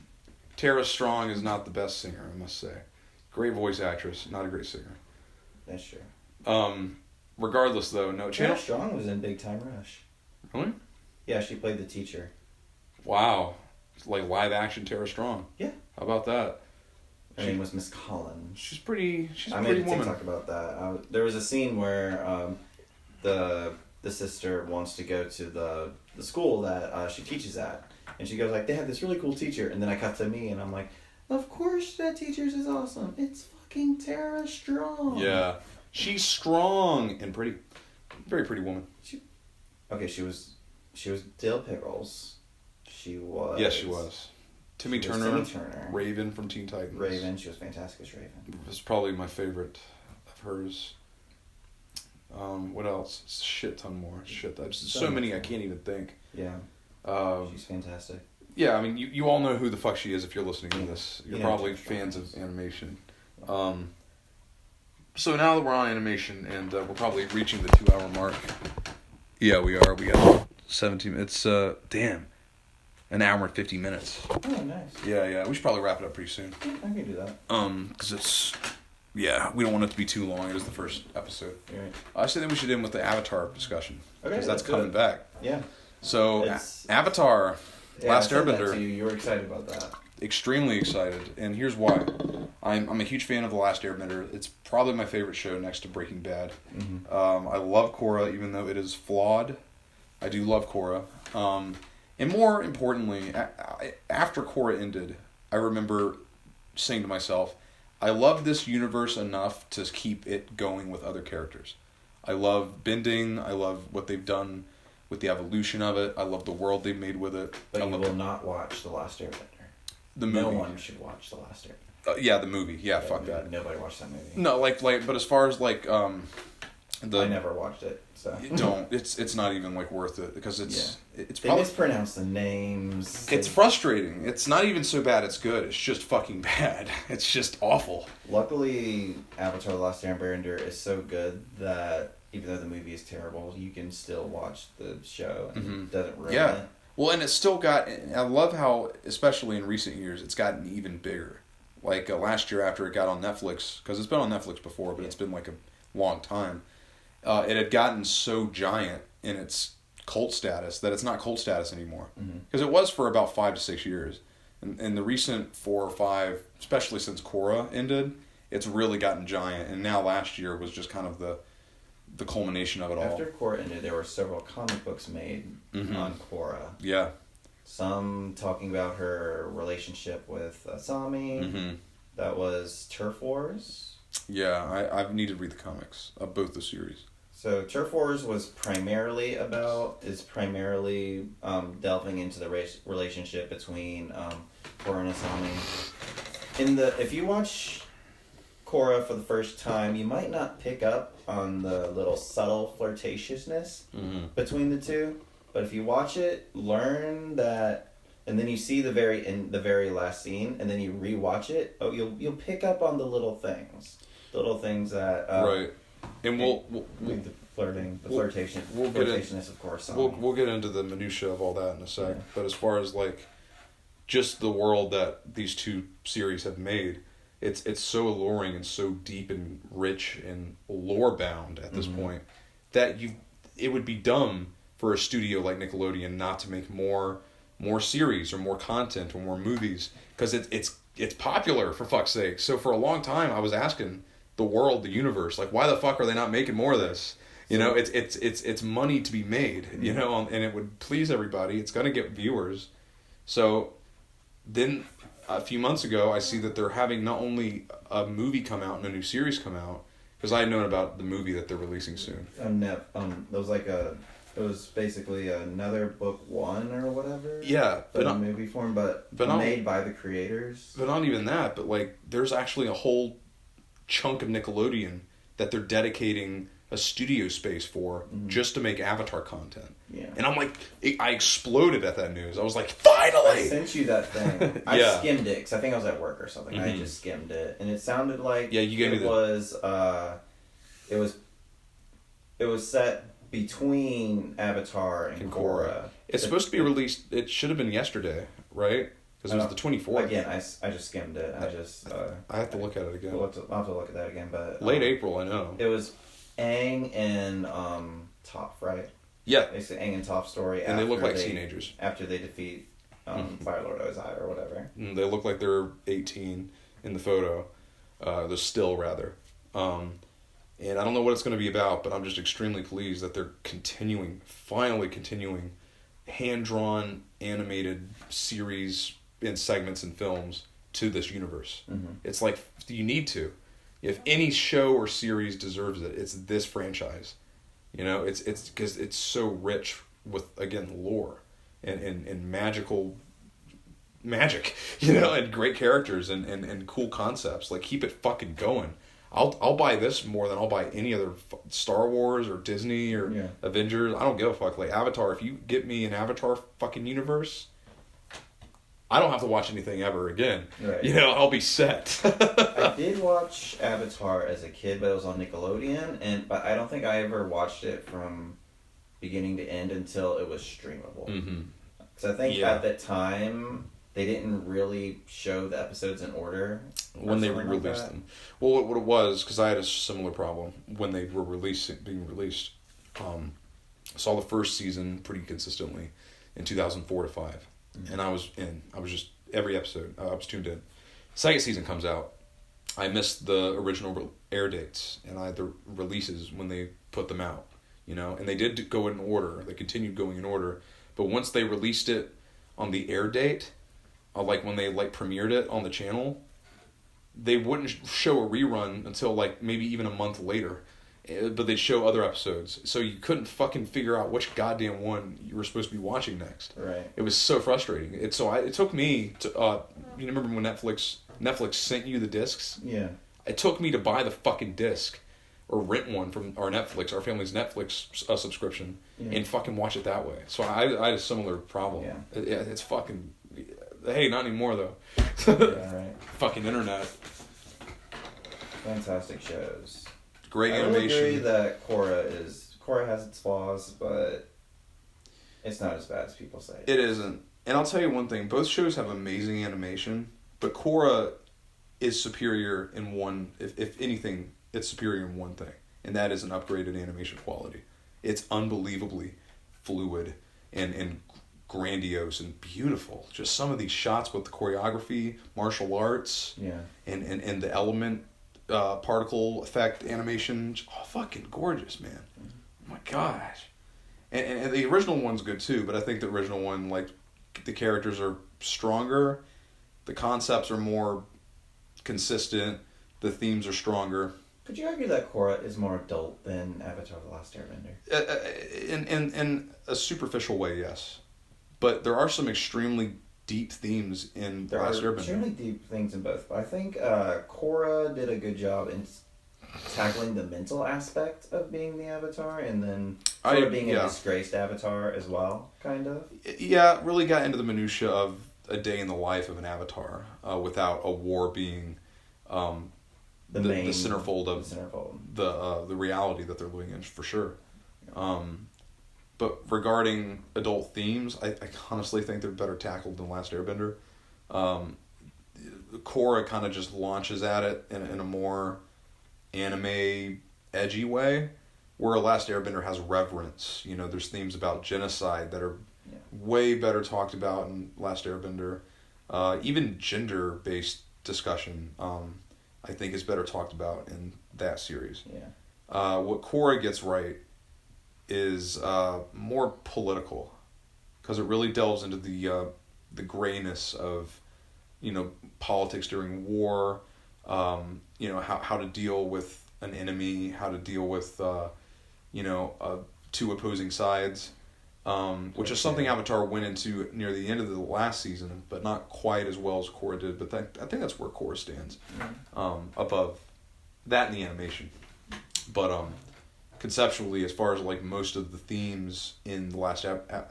Tara Strong is not the best singer, I must say. Great voice actress, not a great singer. That's true. Regardless, though, no channel. Tara Strong was in Big Time Rush. Really? Yeah, she played the teacher. Wow. It's like live action Tara Strong. Yeah. How about that? Her name was Miss Collins. She's a pretty woman. I made a TikTok about that. There was a scene where the sister wants to go to the school that she teaches at, and she goes like, they have this really cool teacher, and then I cut to me, and I'm like, of course that teacher's is awesome. It's fucking Tara Strong. Yeah, she's strong and pretty, very pretty woman. She was Dill Pickles. She was. Yes, she was. Timmy Turner, Raven from Teen Titans. Raven, she was fantastic as Raven. It was probably my favorite of hers. What else? Shit ton more. Shit, just so many I can't even think. Yeah. She's fantastic. Yeah, I mean, you all know who the fuck she is if you're listening to this. You're probably fans of animation. So now that we're on animation, and we're probably reaching the 2-hour mark. Yeah, we are. We got 17 minutes. Damn. An hour and 50 minutes. Oh, nice. Yeah. We should probably wrap it up pretty soon. Yeah, I can do that. Because it's... Yeah, we don't want it to be too long. It is the first episode. Right. I say that we should end with the Avatar discussion. Okay, because that's coming back. Yeah. So, Avatar, Last Airbender. You were excited about that. Extremely excited. And here's why. I'm a huge fan of The Last Airbender. It's probably my favorite show next to Breaking Bad. Mm-hmm. I love Korra, even though it is flawed. I do love Korra. And more importantly, after Korra ended, I remember saying to myself, I love this universe enough to keep it going with other characters. I love Bending. I love what they've done with the evolution of it. I love the world they've made with it. But you will not watch The Last Airbender. The movie. No one should watch The Last Airbender. Yeah, the movie. Yeah, fuck that. Nobody watched that movie. No, like, but as far as I never watched it, so don't. It's not even like worth it because it's they mispronounce the names. It's frustrating. It's not even so bad. It's good. It's just fucking bad. It's just awful. Luckily, Avatar: The Last Airbender is so good that even though the movie is terrible, you can still watch the show and it doesn't ruin it. Well, and it's still got. I love how, especially in recent years, it's gotten even bigger. Like last year after it got on Netflix, because it's been on Netflix before, but it's been like a long time. It had gotten so giant in its cult status that it's not cult status anymore. Because it was for about 5 to 6 years. And the recent 4 or 5, especially since Korra ended, it's really gotten giant. And now last year was just kind of the culmination of it all. After Korra ended, there were several comic books made on Korra. Yeah. Some talking about her relationship with Asami. That was Turf Wars. Yeah, I've needed to read the comics of both the series. So Turf Wars was primarily delving into the relationship between Korra and Asami. If you watch Korra for the first time, you might not pick up on the little subtle flirtatiousness between the two. But if you watch it, learn that, and then you see the very last scene, and then you rewatch it. Oh, you'll pick up on the little things that right. And we'll the flirtatiousness, of course. We'll get into the minutia of all that in a sec. Yeah. But as far as like just the world that these two series have made, it's so alluring and so deep and rich and lore bound at this point that it would be dumb for a studio like Nickelodeon not to make more series or more content or more movies, because it's popular, for fuck's sake. So for a long time I was asking the world, the universe, like, why the fuck are they not making more of this? You know, it's money to be made, you know, and it would please everybody. It's going to get viewers. So then a few months ago, I see that they're having not only a movie come out and a new series come out, because I had known about the movie that they're releasing soon. It was basically another book one or whatever. Yeah, but in movie form, but made by the creators. But not even that. But like, there's actually a whole chunk of Nickelodeon that they're dedicating a studio space for just to make Avatar content. Yeah. And I'm like, I exploded at that news. I was like, finally! I sent you that thing. I skimmed it because I think I was at work or something. I just skimmed it, and it sounded like you gave me it was set between Avatar and Korra. It's supposed to be released. It should have been yesterday, right? Because it was the 24th. Again, I just skimmed it. I have to look at it again. I'll have to look at that again. But late April, I know. It was Aang and Toph, right? Yeah. Basically, Aang and Toph's story. And they look like teenagers after they defeat Fire Lord Ozai or whatever. They look like they're 18 in the photo. They're still rather. And I don't know what it's going to be about, but I'm just extremely pleased that they're finally continuing hand-drawn animated series and segments and films to this universe. It's like, you need to. If any show or series deserves it, it's this franchise. You know, it's because it's so rich with, again, lore and magic, you know, and great characters and cool concepts. Like, keep it fucking going. I'll buy this more than I'll buy any other Star Wars or Disney or Avengers. I don't give a fuck. Like, Avatar, if you get me an Avatar fucking universe, I don't have to watch anything ever again. Right. You know, I'll be set. I did watch Avatar as a kid, but it was on Nickelodeon, but I don't think I ever watched it from beginning to end until it was streamable. Because I think at that time, they didn't really show the episodes in order when they re-released them. Well, what it was, because I had a similar problem when they were being released. Saw the first season pretty consistently in 2004 to 5, and I was just every episode I was tuned in. Second season comes out, I missed the original air dates, and I had the releases when they put them out. You know, and they did go in order. They continued going in order, but once they released it on the air date, like when they premiered it on the channel, they wouldn't show a rerun until maybe even a month later, but they'd show other episodes, so you couldn't fucking figure out which goddamn one you were supposed to be watching next. Right. It was so frustrating. It took me to you remember when Netflix sent you the discs? Yeah. It took me to buy the fucking disc or rent one from our family's Netflix subscription, and fucking watch it that way. So I had a similar problem. Yeah. It's fucking, hey, not anymore though. Yeah, right. Fucking internet. Fantastic shows. Great I animation. I agree that Korra has its flaws, but it's not as bad as people say. It isn't. And I'll tell you one thing, both shows have amazing animation, but Korra is superior in one, if anything, it's superior in one thing, and that is an upgraded animation quality. It's unbelievably fluid and grandiose and beautiful. Just some of these shots with the choreography, martial arts, and the element, particle effect animation, fucking gorgeous, man. Oh my gosh. And the original one's good too, but I think the original one, like, the characters are stronger, the concepts are more consistent, the themes are stronger. Could you argue that Korra is more adult than Avatar: The Last Airbender? In a superficial way, yes. But there are some extremely deep themes in Last Airbender. There are extremely deep things in both, but I think Korra did a good job in tackling the mental aspect of being the Avatar, and then sort of being a disgraced Avatar as well, kind of. Yeah, really got into the minutia of a day in the life of an Avatar, without a war being the centerfold of the reality that they're living in, for sure. But regarding adult themes, I honestly think they're better tackled than Last Airbender. Korra kind of just launches at it in a more anime edgy way, where Last Airbender has reverence. You know, there's themes about genocide that are way better talked about in Last Airbender. Even gender-based discussion, I think, is better talked about in that series. What Korra gets right is more political, because it really delves into the grayness of, you know, politics during war. You know, how to deal with an enemy, how to deal with two opposing sides, which is something Avatar went into near the end of the last season, but not quite as well as Korra did. But I think that's where Korra stands, above that in the animation. But conceptually, as far as like most of the themes in the Last Airbender,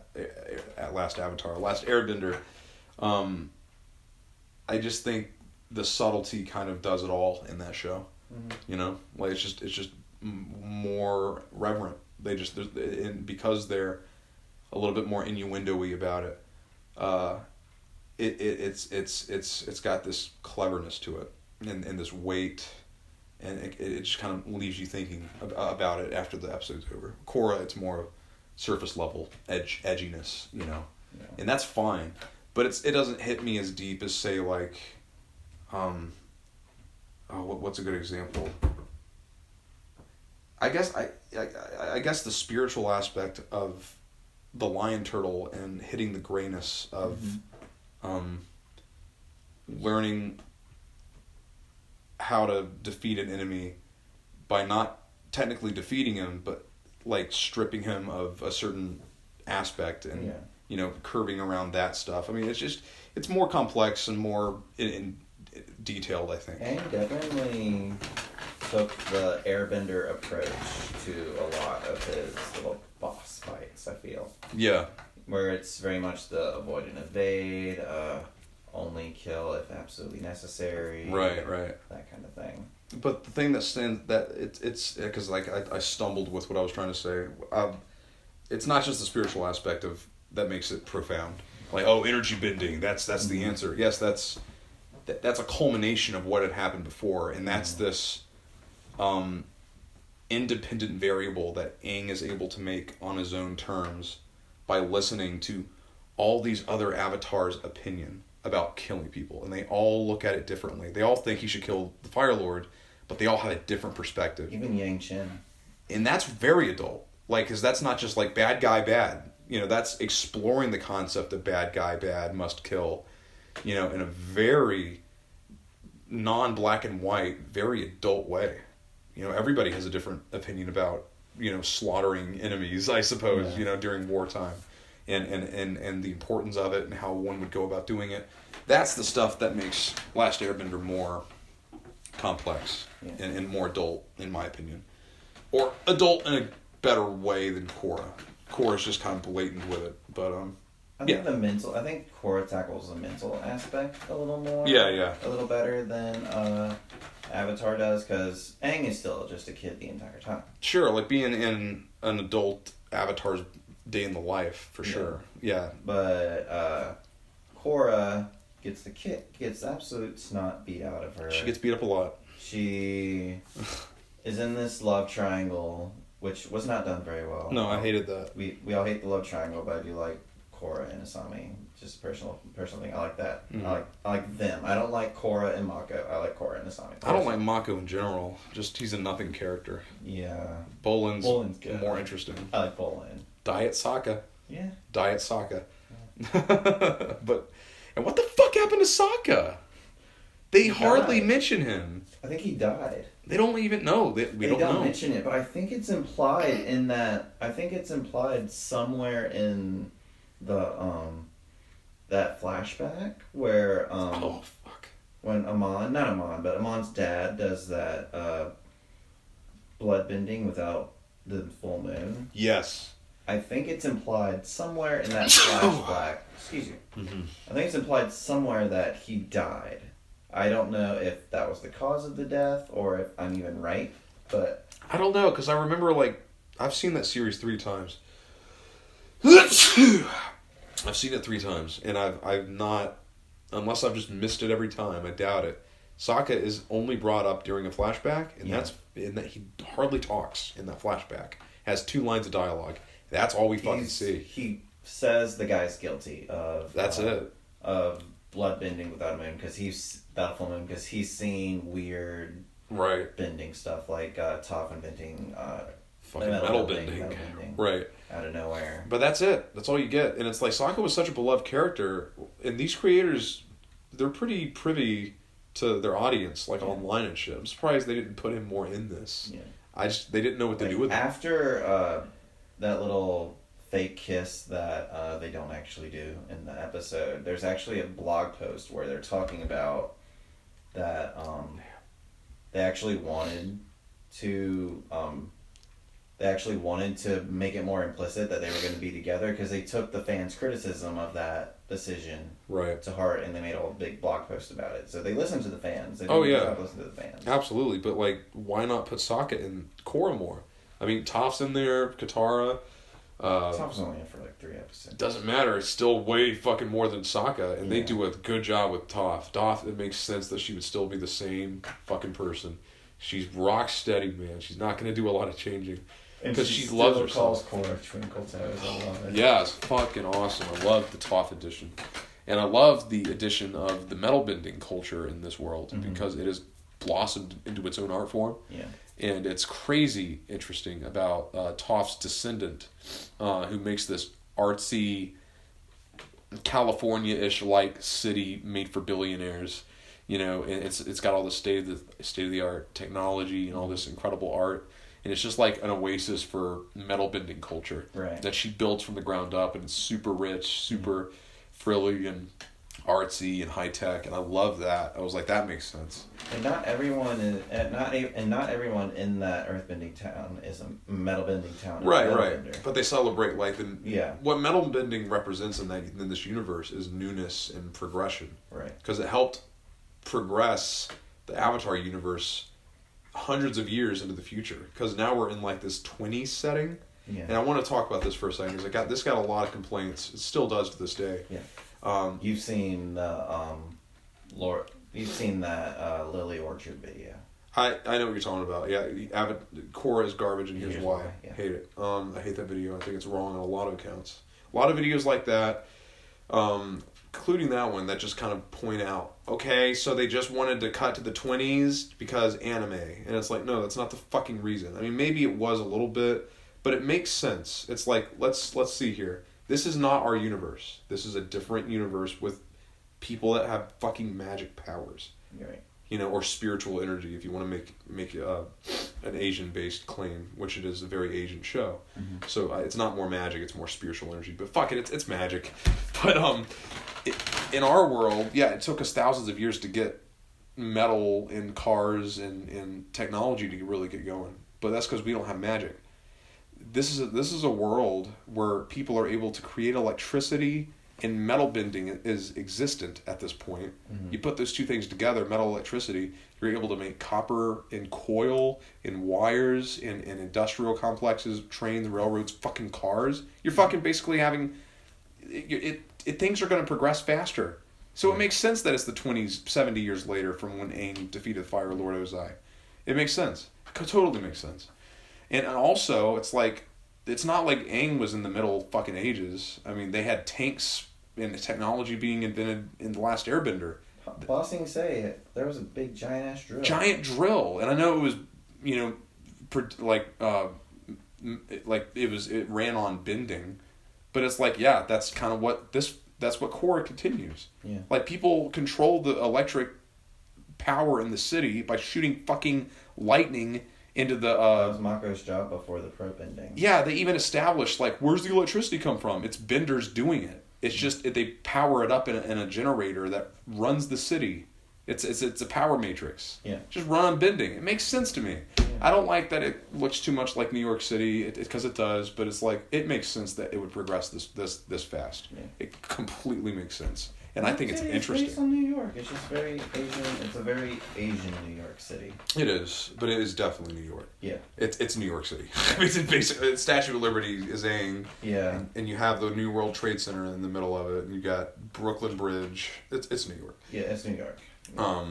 I just think the subtlety kind of does it all in that show. You know, like it's just more reverent. And because they're a little bit more innuendo-y about it, it's got this cleverness to it and this weight, and it just kind of leaves you thinking about it after the episode's over. Korra, it's more surface level edginess, you know, and that's fine, but it doesn't hit me as deep as, say, like, what's a good example? I guess the spiritual aspect of the lion turtle and hitting the grayness of learning how to defeat an enemy by not technically defeating him, but like stripping him of a certain aspect and you know, curving around that stuff. I mean, it's more complex and more in detailed, I think. And definitely took the Airbender approach to a lot of his little boss fights, I feel. Yeah. Where it's very much the avoid and evade, only kill if absolutely necessary. Right. That kind of thing. But the thing it's because like I stumbled with what I was trying to say. It's not just the spiritual aspect of that makes it profound. Like, energy bending, that's the answer. Yes, that's a culmination of what had happened before, and that's this independent variable that Aang is able to make on his own terms by listening to all these other avatars' opinion about killing people, and they all look at it differently. They all think he should kill the Fire Lord, but they all have a different perspective. Even Yang Chen. And that's very adult. Like, because that's not just like bad guy bad. You know, that's exploring the concept of bad guy bad must kill, you know, in a very non-black and white, very adult way. You know, everybody has a different opinion about, you know, slaughtering enemies, I suppose, you know, during wartime. And the importance of it and how one would go about doing it. That's the stuff that makes Last Airbender more complex and more adult, in my opinion. or adult in a better way than Korra. Korra's just kind of blatant with it, but I think I think Korra tackles the mental aspect a little more. Yeah. A little better than Avatar does, because Aang is still just a kid the entire time. Sure, like being in an adult Avatar's day in the life, for sure. Yeah. But Korra gets gets absolute snot beat out of her. She gets beat up a lot. She is in this love triangle, which was not done very well. No, I hated that. We all hate the love triangle, but I do like Korra and Asami. Just personal thing. I like that. Mm-hmm. I like them. I don't like Korra and Mako. I like Korra and Asami. I don't like Mako in general. Just he's a nothing character. Yeah. Bolin's good. more interesting. I like Bolin. Diet Sokka. Yeah. Diet Sokka. Yeah. And what the fuck happened to Sokka? They hardly mention him. I think he died. They don't even know. They don't know. Mention it, but I think it's implied in that. I think it's implied somewhere in the that flashback where oh fuck. When Amon's dad does that blood bending without the full moon. Yes. I think it's implied somewhere in that flashback. Excuse you. Mm-hmm. I think it's implied somewhere that he died. I don't know if that was the cause of the death or if I'm even right, but I don't know, because I remember, like, I've seen that series 3 times. I've seen it 3 times, and I've not, unless I've just missed it every time, I doubt it. Sokka is only brought up during a flashback, and that's in that he hardly talks in that flashback. Has 2 lines of dialogue. That's all we fucking see. He says the guy's guilty of. That's it. Of blood bending without a moon, because he's seen weird bending stuff like Toph inventing fucking metal bending. Right. Out of nowhere. But that's it. That's all you get. And it's like Sokka was such a beloved character, and these creators, they're pretty privy to their audience, like online and shit. I'm surprised they didn't put him more in this. Yeah. They didn't know what to do with him. After that little fake kiss that they don't actually do in the episode, there's actually a blog post where they're talking about that they actually wanted to make it more implicit that they were going to be together, because they took the fans' criticism of that decision to heart, and they made a whole big blog post about it. So they listened to the fans. They didn't listen to the fans. Absolutely, but like, why not put Sokka in Korra more? I mean, Toph's in there, Katara. Toph's only in for like 3 episodes. Doesn't matter. It's still way fucking more than Sokka, and they do a good job with Toph. Toph, it makes sense that she would still be the same fucking person. She's rock steady, man. She's not going to do a lot of changing. Because she loves herself. Calls Korra Twinkle Toes. I love it. Yeah, it's fucking awesome. I love the Toph edition. And I love the addition of the metal bending culture in this world, because it has blossomed into its own art form. Yeah. And it's crazy interesting about Toph's descendant, who makes this artsy, California-ish like city made for billionaires. You know, and it's got all the state of the art technology and all this incredible art, and it's just like an oasis for metal bending culture that she builds from the ground up, and it's super rich, super frilly and artsy and high tech, and I love that. I was like, that makes sense. And not everyone in that earthbending town is a metal bending town. Right. But they celebrate like what metal bending represents in this universe is newness and progression. Right. Because it helped progress the Avatar universe hundreds of years into the future. Because now we're in like this 20s setting. Yeah. And I want to talk about this for a second because this got a lot of complaints. It still does to this day. Yeah. You've seen the Lily Orchard video. I know what you're talking about. Yeah, Korra is garbage, and here's why. Yeah. Hate it. I hate that video. I think it's wrong on a lot of accounts. A lot of videos like that, including that one, that just kind of point out, okay, so they just wanted to cut to the 20s because anime. And it's like, no, that's not the fucking reason. I mean, maybe it was a little bit, but it makes sense. It's like, let's see here. This is not our universe. This is a different universe with people that have fucking magic powers. Right. You know, or spiritual energy, if you want to make an Asian-based claim, which it is a very Asian show. Mm-hmm. So it's not more magic, it's more spiritual energy. But fuck it, it's magic. But in our world, it took us thousands of years to get metal in cars and technology to really get going. but that's because we don't have magic. This is a world where people are able to create electricity, and metal bending is existent at this point. Mm-hmm. You put those two things together, metal, electricity, you're able to make copper in coil, in wires, in industrial complexes, trains, railroads, fucking cars. You're fucking basically having... things are going to progress faster. So it makes sense that it's the 20s, 70 years later from when Aang defeated Fire Lord Ozai. It makes sense. It totally makes sense. And also, it's like, it's not like Aang was in the Middle fucking Ages. I mean, they had tanks and technology being invented in The Last Airbender. Ba Sing Se, there was a big giant-ass drill. Giant drill. And I know it was, it ran on bending. But it's like, yeah, that's kind of that's what Korra continues. Yeah. Like, people control the electric power in the city by shooting fucking lightning into the... that was Mako's job before the pro bending. Yeah, they even established, like, where's the electricity come from? It's benders doing it. It's just, they power it up in a generator that runs the city. It's a power matrix. Yeah. Just run on bending. It makes sense to me. Yeah. I don't like that it looks too much like New York City, because it does, but it's like, it makes sense that it would progress this fast. Yeah. It completely makes sense. And I think it's interesting. It's based on New York. It's just very Asian. It's a very Asian New York City. It is, but it is definitely New York. Yeah. It's New York City. It's basically, Statue of Liberty is Aang. Yeah. And you have the New World Trade Center in the middle of it, and you got Brooklyn Bridge. It's New York. Yeah, it's New York. Yeah.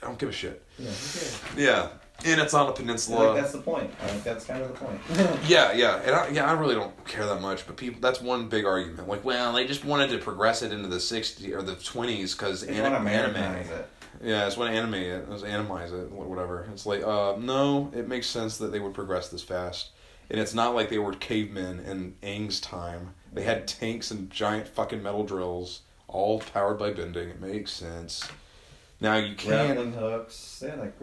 I don't give a shit. Yeah, who cares? Yeah. And it's on a peninsula. Like, that's the point. I think that's kind of the point. Yeah. And I really don't care that much, but people, that's one big argument. Like, well, they just wanted to progress it into the 60s or the 20s because anime. It. Yeah, it's what anime it. It was animize it, whatever. It's like, no, it makes sense that they would progress this fast. And it's not like they were cavemen in Aang's time. They had tanks and giant fucking metal drills, all powered by bending. It makes sense. Now you can't... Grappling hooks. They had like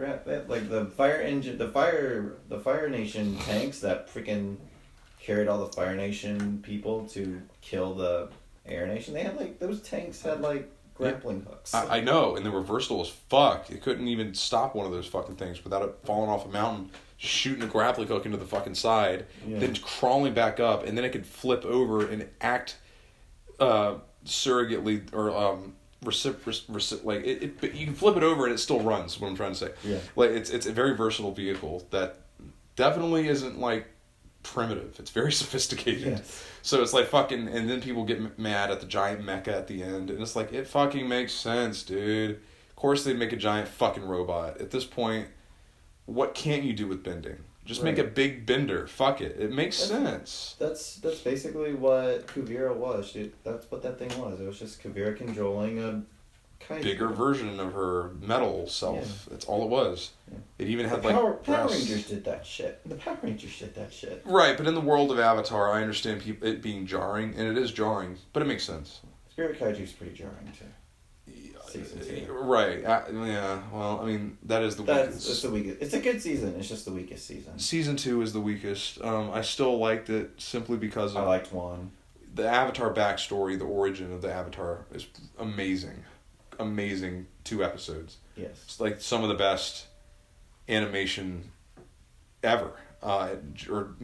the fire engine, the Fire Nation tanks that freaking carried all the Fire Nation people to kill the Air Nation. They had like, those tanks had like grappling hooks. I know, and they were versatile as fuck. You couldn't even stop one of those fucking things without it falling off a mountain, shooting a grappling hook into the fucking side, then crawling back up, and then it could flip over and act surrogately or like it, you can flip it over and it still runs. What I'm trying to say, like it's a very versatile vehicle that definitely isn't like primitive. It's very sophisticated. Yes. So it's like fucking, and then people get mad at the giant mecha at the end, and it's like, it fucking makes sense, dude. Of course they'd make a giant fucking robot. At this point, what can't you do with bending? Just make a big bender. Fuck it. It makes sense. That's basically what Kuvira was. That's what that thing was. It was just Kuvira controlling a kind bigger version of her metal self. Yeah. That's all it was. Yeah. It even had Power Rangers did that shit. The Power Rangers did that shit. Right, but in the world of Avatar, I understand it being jarring, and it is jarring, but it makes sense. Spirit Kaiju's pretty jarring too. Season 2. Right. Yeah. Well, I mean, that is the weakest. It's the weakest. It's a good season. It's just the weakest season. Season 2 is the weakest. I still liked it simply because I liked 1. The Avatar backstory, the origin of the Avatar is amazing. Amazing 2 episodes. Yes. It's like some of the best animation ever. Or,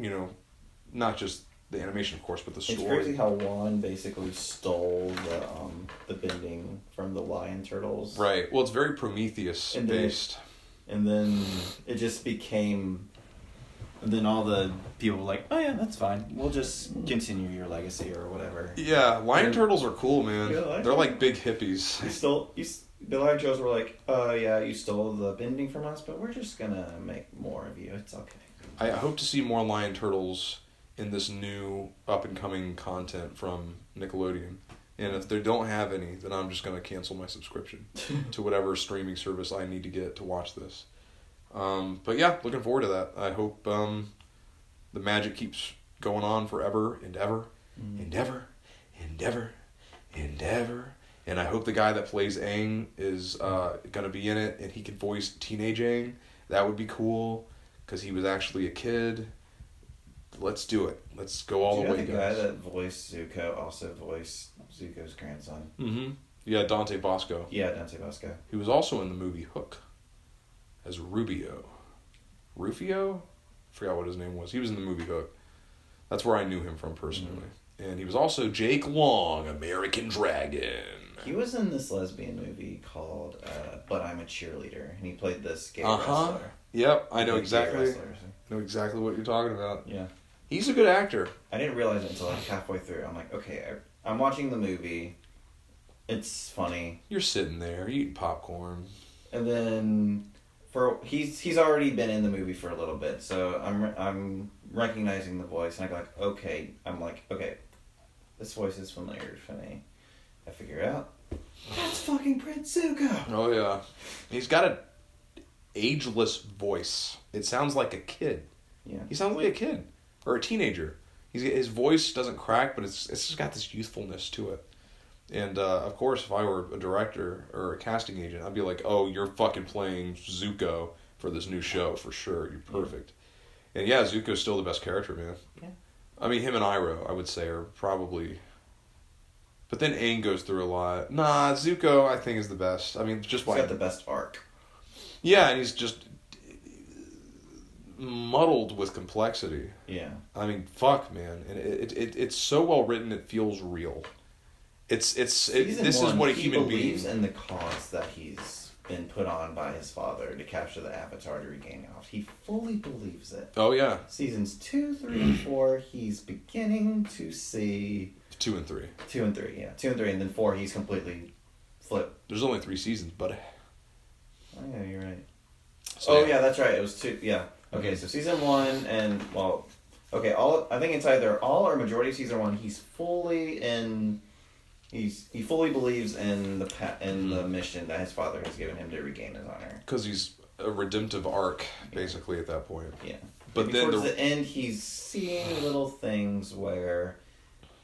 not just the animation, of course, but the story. It's crazy how Juan basically stole the bending from the lion turtles. Right. Well, it's very Prometheus based. And then it just became... And then all the people were like, oh yeah, that's fine. We'll just continue your legacy or whatever. Yeah, lion turtles are cool, man. They're like big hippies. The lion turtles were like, yeah, you stole the bending from us, but we're just gonna make more of you. It's okay. I hope to see more lion turtles in this new up-and-coming content from Nickelodeon. And if they don't have any, then I'm just going to cancel my subscription to whatever streaming service I need to get to watch this. But yeah, looking forward to that. I hope the magic keeps going on forever and ever and ever and ever and ever. And I hope the guy that plays Aang is going to be in it and he can voice teenage Aang. That would be cool because he was actually a kid. Let's do it. Let's go all the way, guys. The guy that voiced Zuko also voiced Zuko's grandson. Mm-hmm. Yeah, Dante Bosco. Yeah, Dante Bosco. He was also in the movie Hook as Rubio. Rufio? Forgot what his name was. He was in the movie Hook. That's where I knew him from personally. And he was also Jake Long, American Dragon. He was in this lesbian movie called But I'm a Cheerleader, and he played this gay wrestler. Yep, I know exactly what you're talking about. Yeah. He's a good actor. I didn't realize it until like halfway through. I'm like, okay, I'm watching the movie. It's funny. You're sitting there eating popcorn. And then he's already been in the movie for a little bit, so I'm recognizing the voice, and I go like, okay, this voice is familiar to me. I figure out that's fucking Prince Zuko. Oh yeah, he's got an ageless voice. It sounds like a kid. Yeah, he sounds like a kid or a teenager. His voice doesn't crack, but it's just got this youthfulness to it. And of course, if I were a director or a casting agent, I'd be like, "Oh, you're fucking playing Zuko for this new show for sure. You're perfect." Yeah. And yeah, Zuko's still the best character, man. Yeah. I mean, him and Iroh, I would say, are probably. But then Aang goes through a lot. Nah, Zuko, I think, is the best. I mean, just he's got the best arc. Yeah, and he's just muddled with complexity. Yeah. I mean, fuck, man, and it's so well written. It feels real. This is what a human being. He believes in the cause that he's been put on by his father to capture the Avatar to regain it. He fully believes it. Oh yeah. Seasons 2, 3, and 4, he's beginning to see. 2 and 3. 2 and 3, yeah. 2 and 3, and then 4, he's completely flipped. There's only 3 seasons, but. Oh yeah, you're right. So, yeah, that's right. It was 2. Yeah. Okay, so season 1 and okay, I think it's either all or majority of season 1. He's fully in. He fully believes in the mission that his father has given him to regain his honor. Because he's a redemptive arc, basically, at that point. Yeah. But maybe then towards the end, he's seeing little things where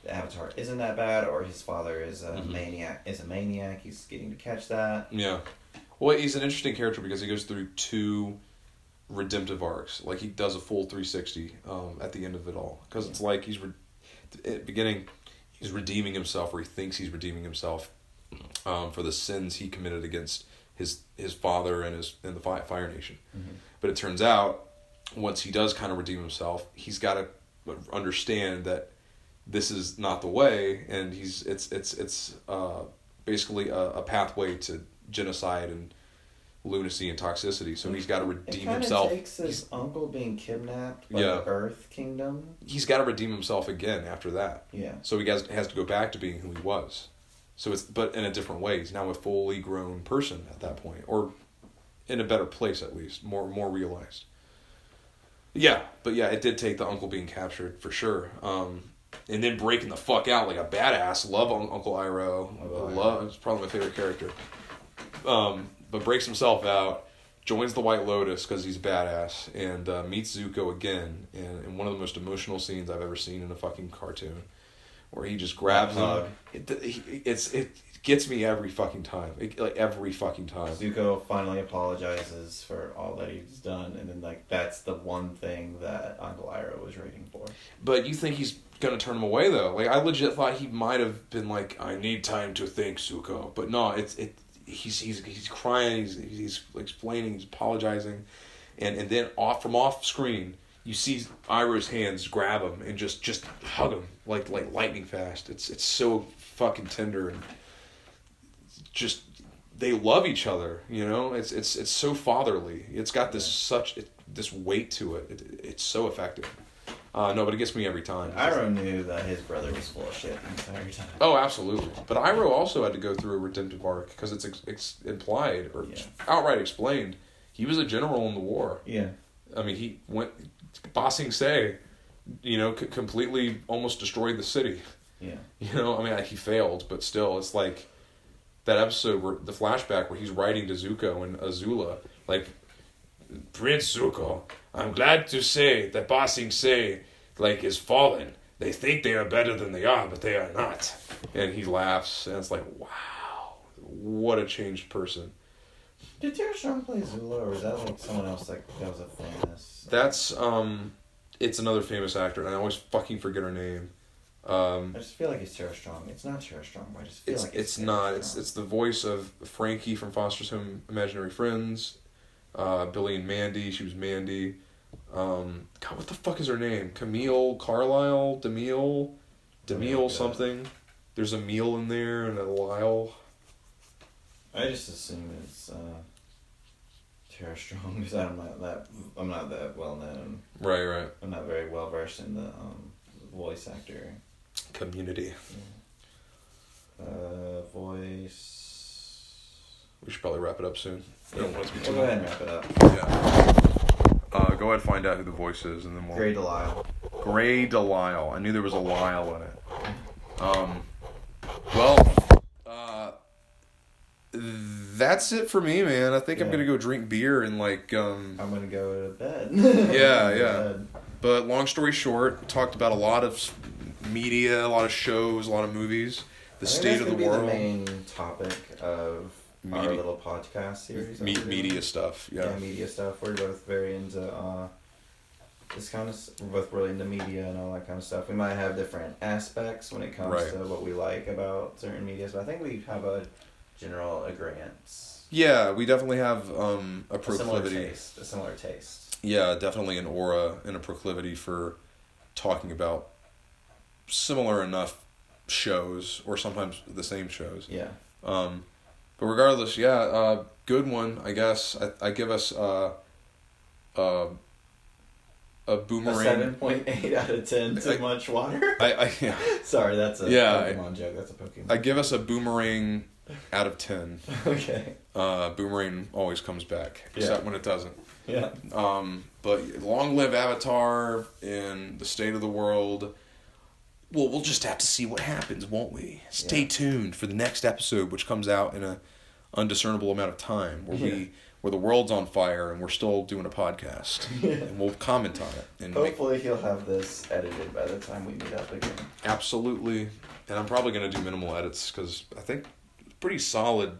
the Avatar isn't that bad, or his father is a maniac. He's getting to catch that. Yeah. Well, he's an interesting character because he goes through 2 redemptive arcs. Like, he does a full 360 at the end of it all. Because it's like at the beginning, he's redeeming himself, or he thinks he's redeeming himself for the sins he committed against his father and the Fire Nation. Mm-hmm. But it turns out, once he does kind of redeem himself, he's got to understand that this is not the way, and it's basically a pathway to genocide and lunacy and toxicity. So he's got to redeem himself. It takes his uncle being kidnapped by the Earth Kingdom. He's got to redeem himself again after that. Yeah. So he has to go back to being who he was. So but in a different way. He's now a fully grown person at that point, or in a better place at least, more realized. Yeah, but yeah, it did take the uncle being captured for sure. And then breaking the fuck out like a badass. Love Uncle Iroh. It's probably my favorite character. But breaks himself out, joins the White Lotus because he's badass, and meets Zuko again in one of the most emotional scenes I've ever seen in a fucking cartoon, where he just grabs him. It gets me every fucking time. Every fucking time. Zuko finally apologizes for all that he's done, and then that's the one thing that Uncle Iroh was waiting for. But you think he's gonna turn him away though? Like, I legit thought he might have been like, "I need time to think, Zuko," but no, He's crying, he's explaining, he's apologizing, and then off screen you see Iroh's hands grab him and just hug him like lightning fast. It's so fucking tender, and just they love each other, you know. It's so fatherly. It's got this weight to it. It's so effective. No, but it gets me every time. Iroh knew that his brother was full of shit the entire time. Oh, absolutely. But Iroh also had to go through a redemptive arc because it's implied or outright explained. He was a general in the war. Yeah. I mean, he went... Ba Sing Se, completely almost destroyed the city. Yeah. I mean, he failed, but still, it's like that episode where the flashback where he's writing to Zuko and Azula, like, Prince Zuko, I'm glad to say that Ba Sing Se, is fallen. They think they are better than they are, but they are not. And he laughs, and it's like, wow, what a changed person. Did Tara Strong play Azula, or was that someone else that was a famous... That's, it's another famous actor, and I always fucking forget her name. I just feel like it's Tara Strong. It's not Tara Strong, but I just feel like it's not. It's the voice of Frankie from Foster's Home Imaginary Friends. Billy and Mandy. She was Mandy. God, what the fuck is her name? Camille Carlisle? Demille something. There's a meal in there and a Lyle. I just assume it's Tara Strong because I'm not that well known. Right. I'm not very well versed in the voice actor community. Yeah. Voice. We should probably wrap it up soon. I don't want it to be too Go ahead and wrap it up. Yeah. Go ahead and find out who the voice is, and then we'll. Gray Delisle. Gray Delisle. I knew there was a Lyle in it. That's it for me, man. I think I'm gonna go drink beer and I'm gonna go to bed. Yeah. But long story short, we talked about a lot of media, a lot of shows, a lot of movies, the state of the world. The main topic of our little podcast series. Media stuff. Yeah, media stuff. We're both very into this kind of. We're both really into media and all that kind of stuff. We might have different aspects when it comes to what we like about certain media, but I think we have a general agreement. Yeah, we definitely have a proclivity. A similar taste. Yeah, definitely an aura and a proclivity for talking about similar enough shows, or sometimes the same shows. Yeah. But regardless, good one, I guess. I give us a boomerang. A 7.8 out of 10. Too much water. Yeah. Sorry, that's a Pokemon joke. That's a Pokemon. I give us a boomerang out of 10. Okay. Boomerang always comes back, except when it doesn't. Yeah. But long live Avatar and the state of the world. Well, we'll just have to see what happens, won't we? Stay tuned for the next episode, which comes out in an undiscernible amount of time, where the world's on fire and we're still doing a podcast, and we'll comment on it. And hopefully he'll have this edited by the time we meet up again. Absolutely, and I'm probably gonna do minimal edits because I think it's pretty solid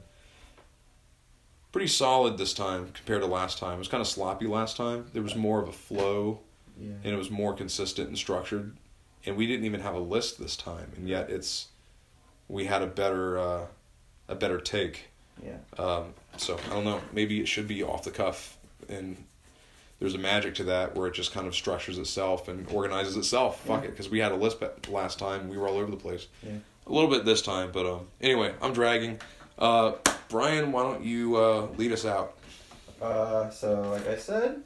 this time compared to last time. It was kind of sloppy last time. There was more of a flow, and it was more consistent and structured. And we didn't even have a list this time, and yet we had a better take. Yeah. So I don't know. Maybe it should be off the cuff, and there's a magic to that where it just kind of structures itself and organizes itself. Fuck it, because we had a list last time. We were all over the place. Yeah. A little bit this time, but anyway, I'm dragging. Brian, why don't you lead us out? So like I said,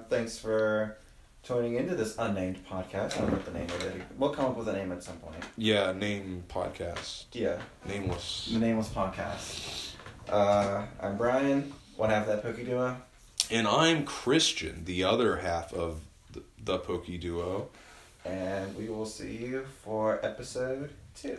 thanks for tuning into this Unnamed podcast. I don't know what the name of it. We'll come up with a name at some point. Yeah, name podcast. Yeah. Nameless. The Nameless podcast. I'm Bryan, one half of that Poke Duo. And I'm Christian, the other half of the Poke Duo. And we will see you for episode 2.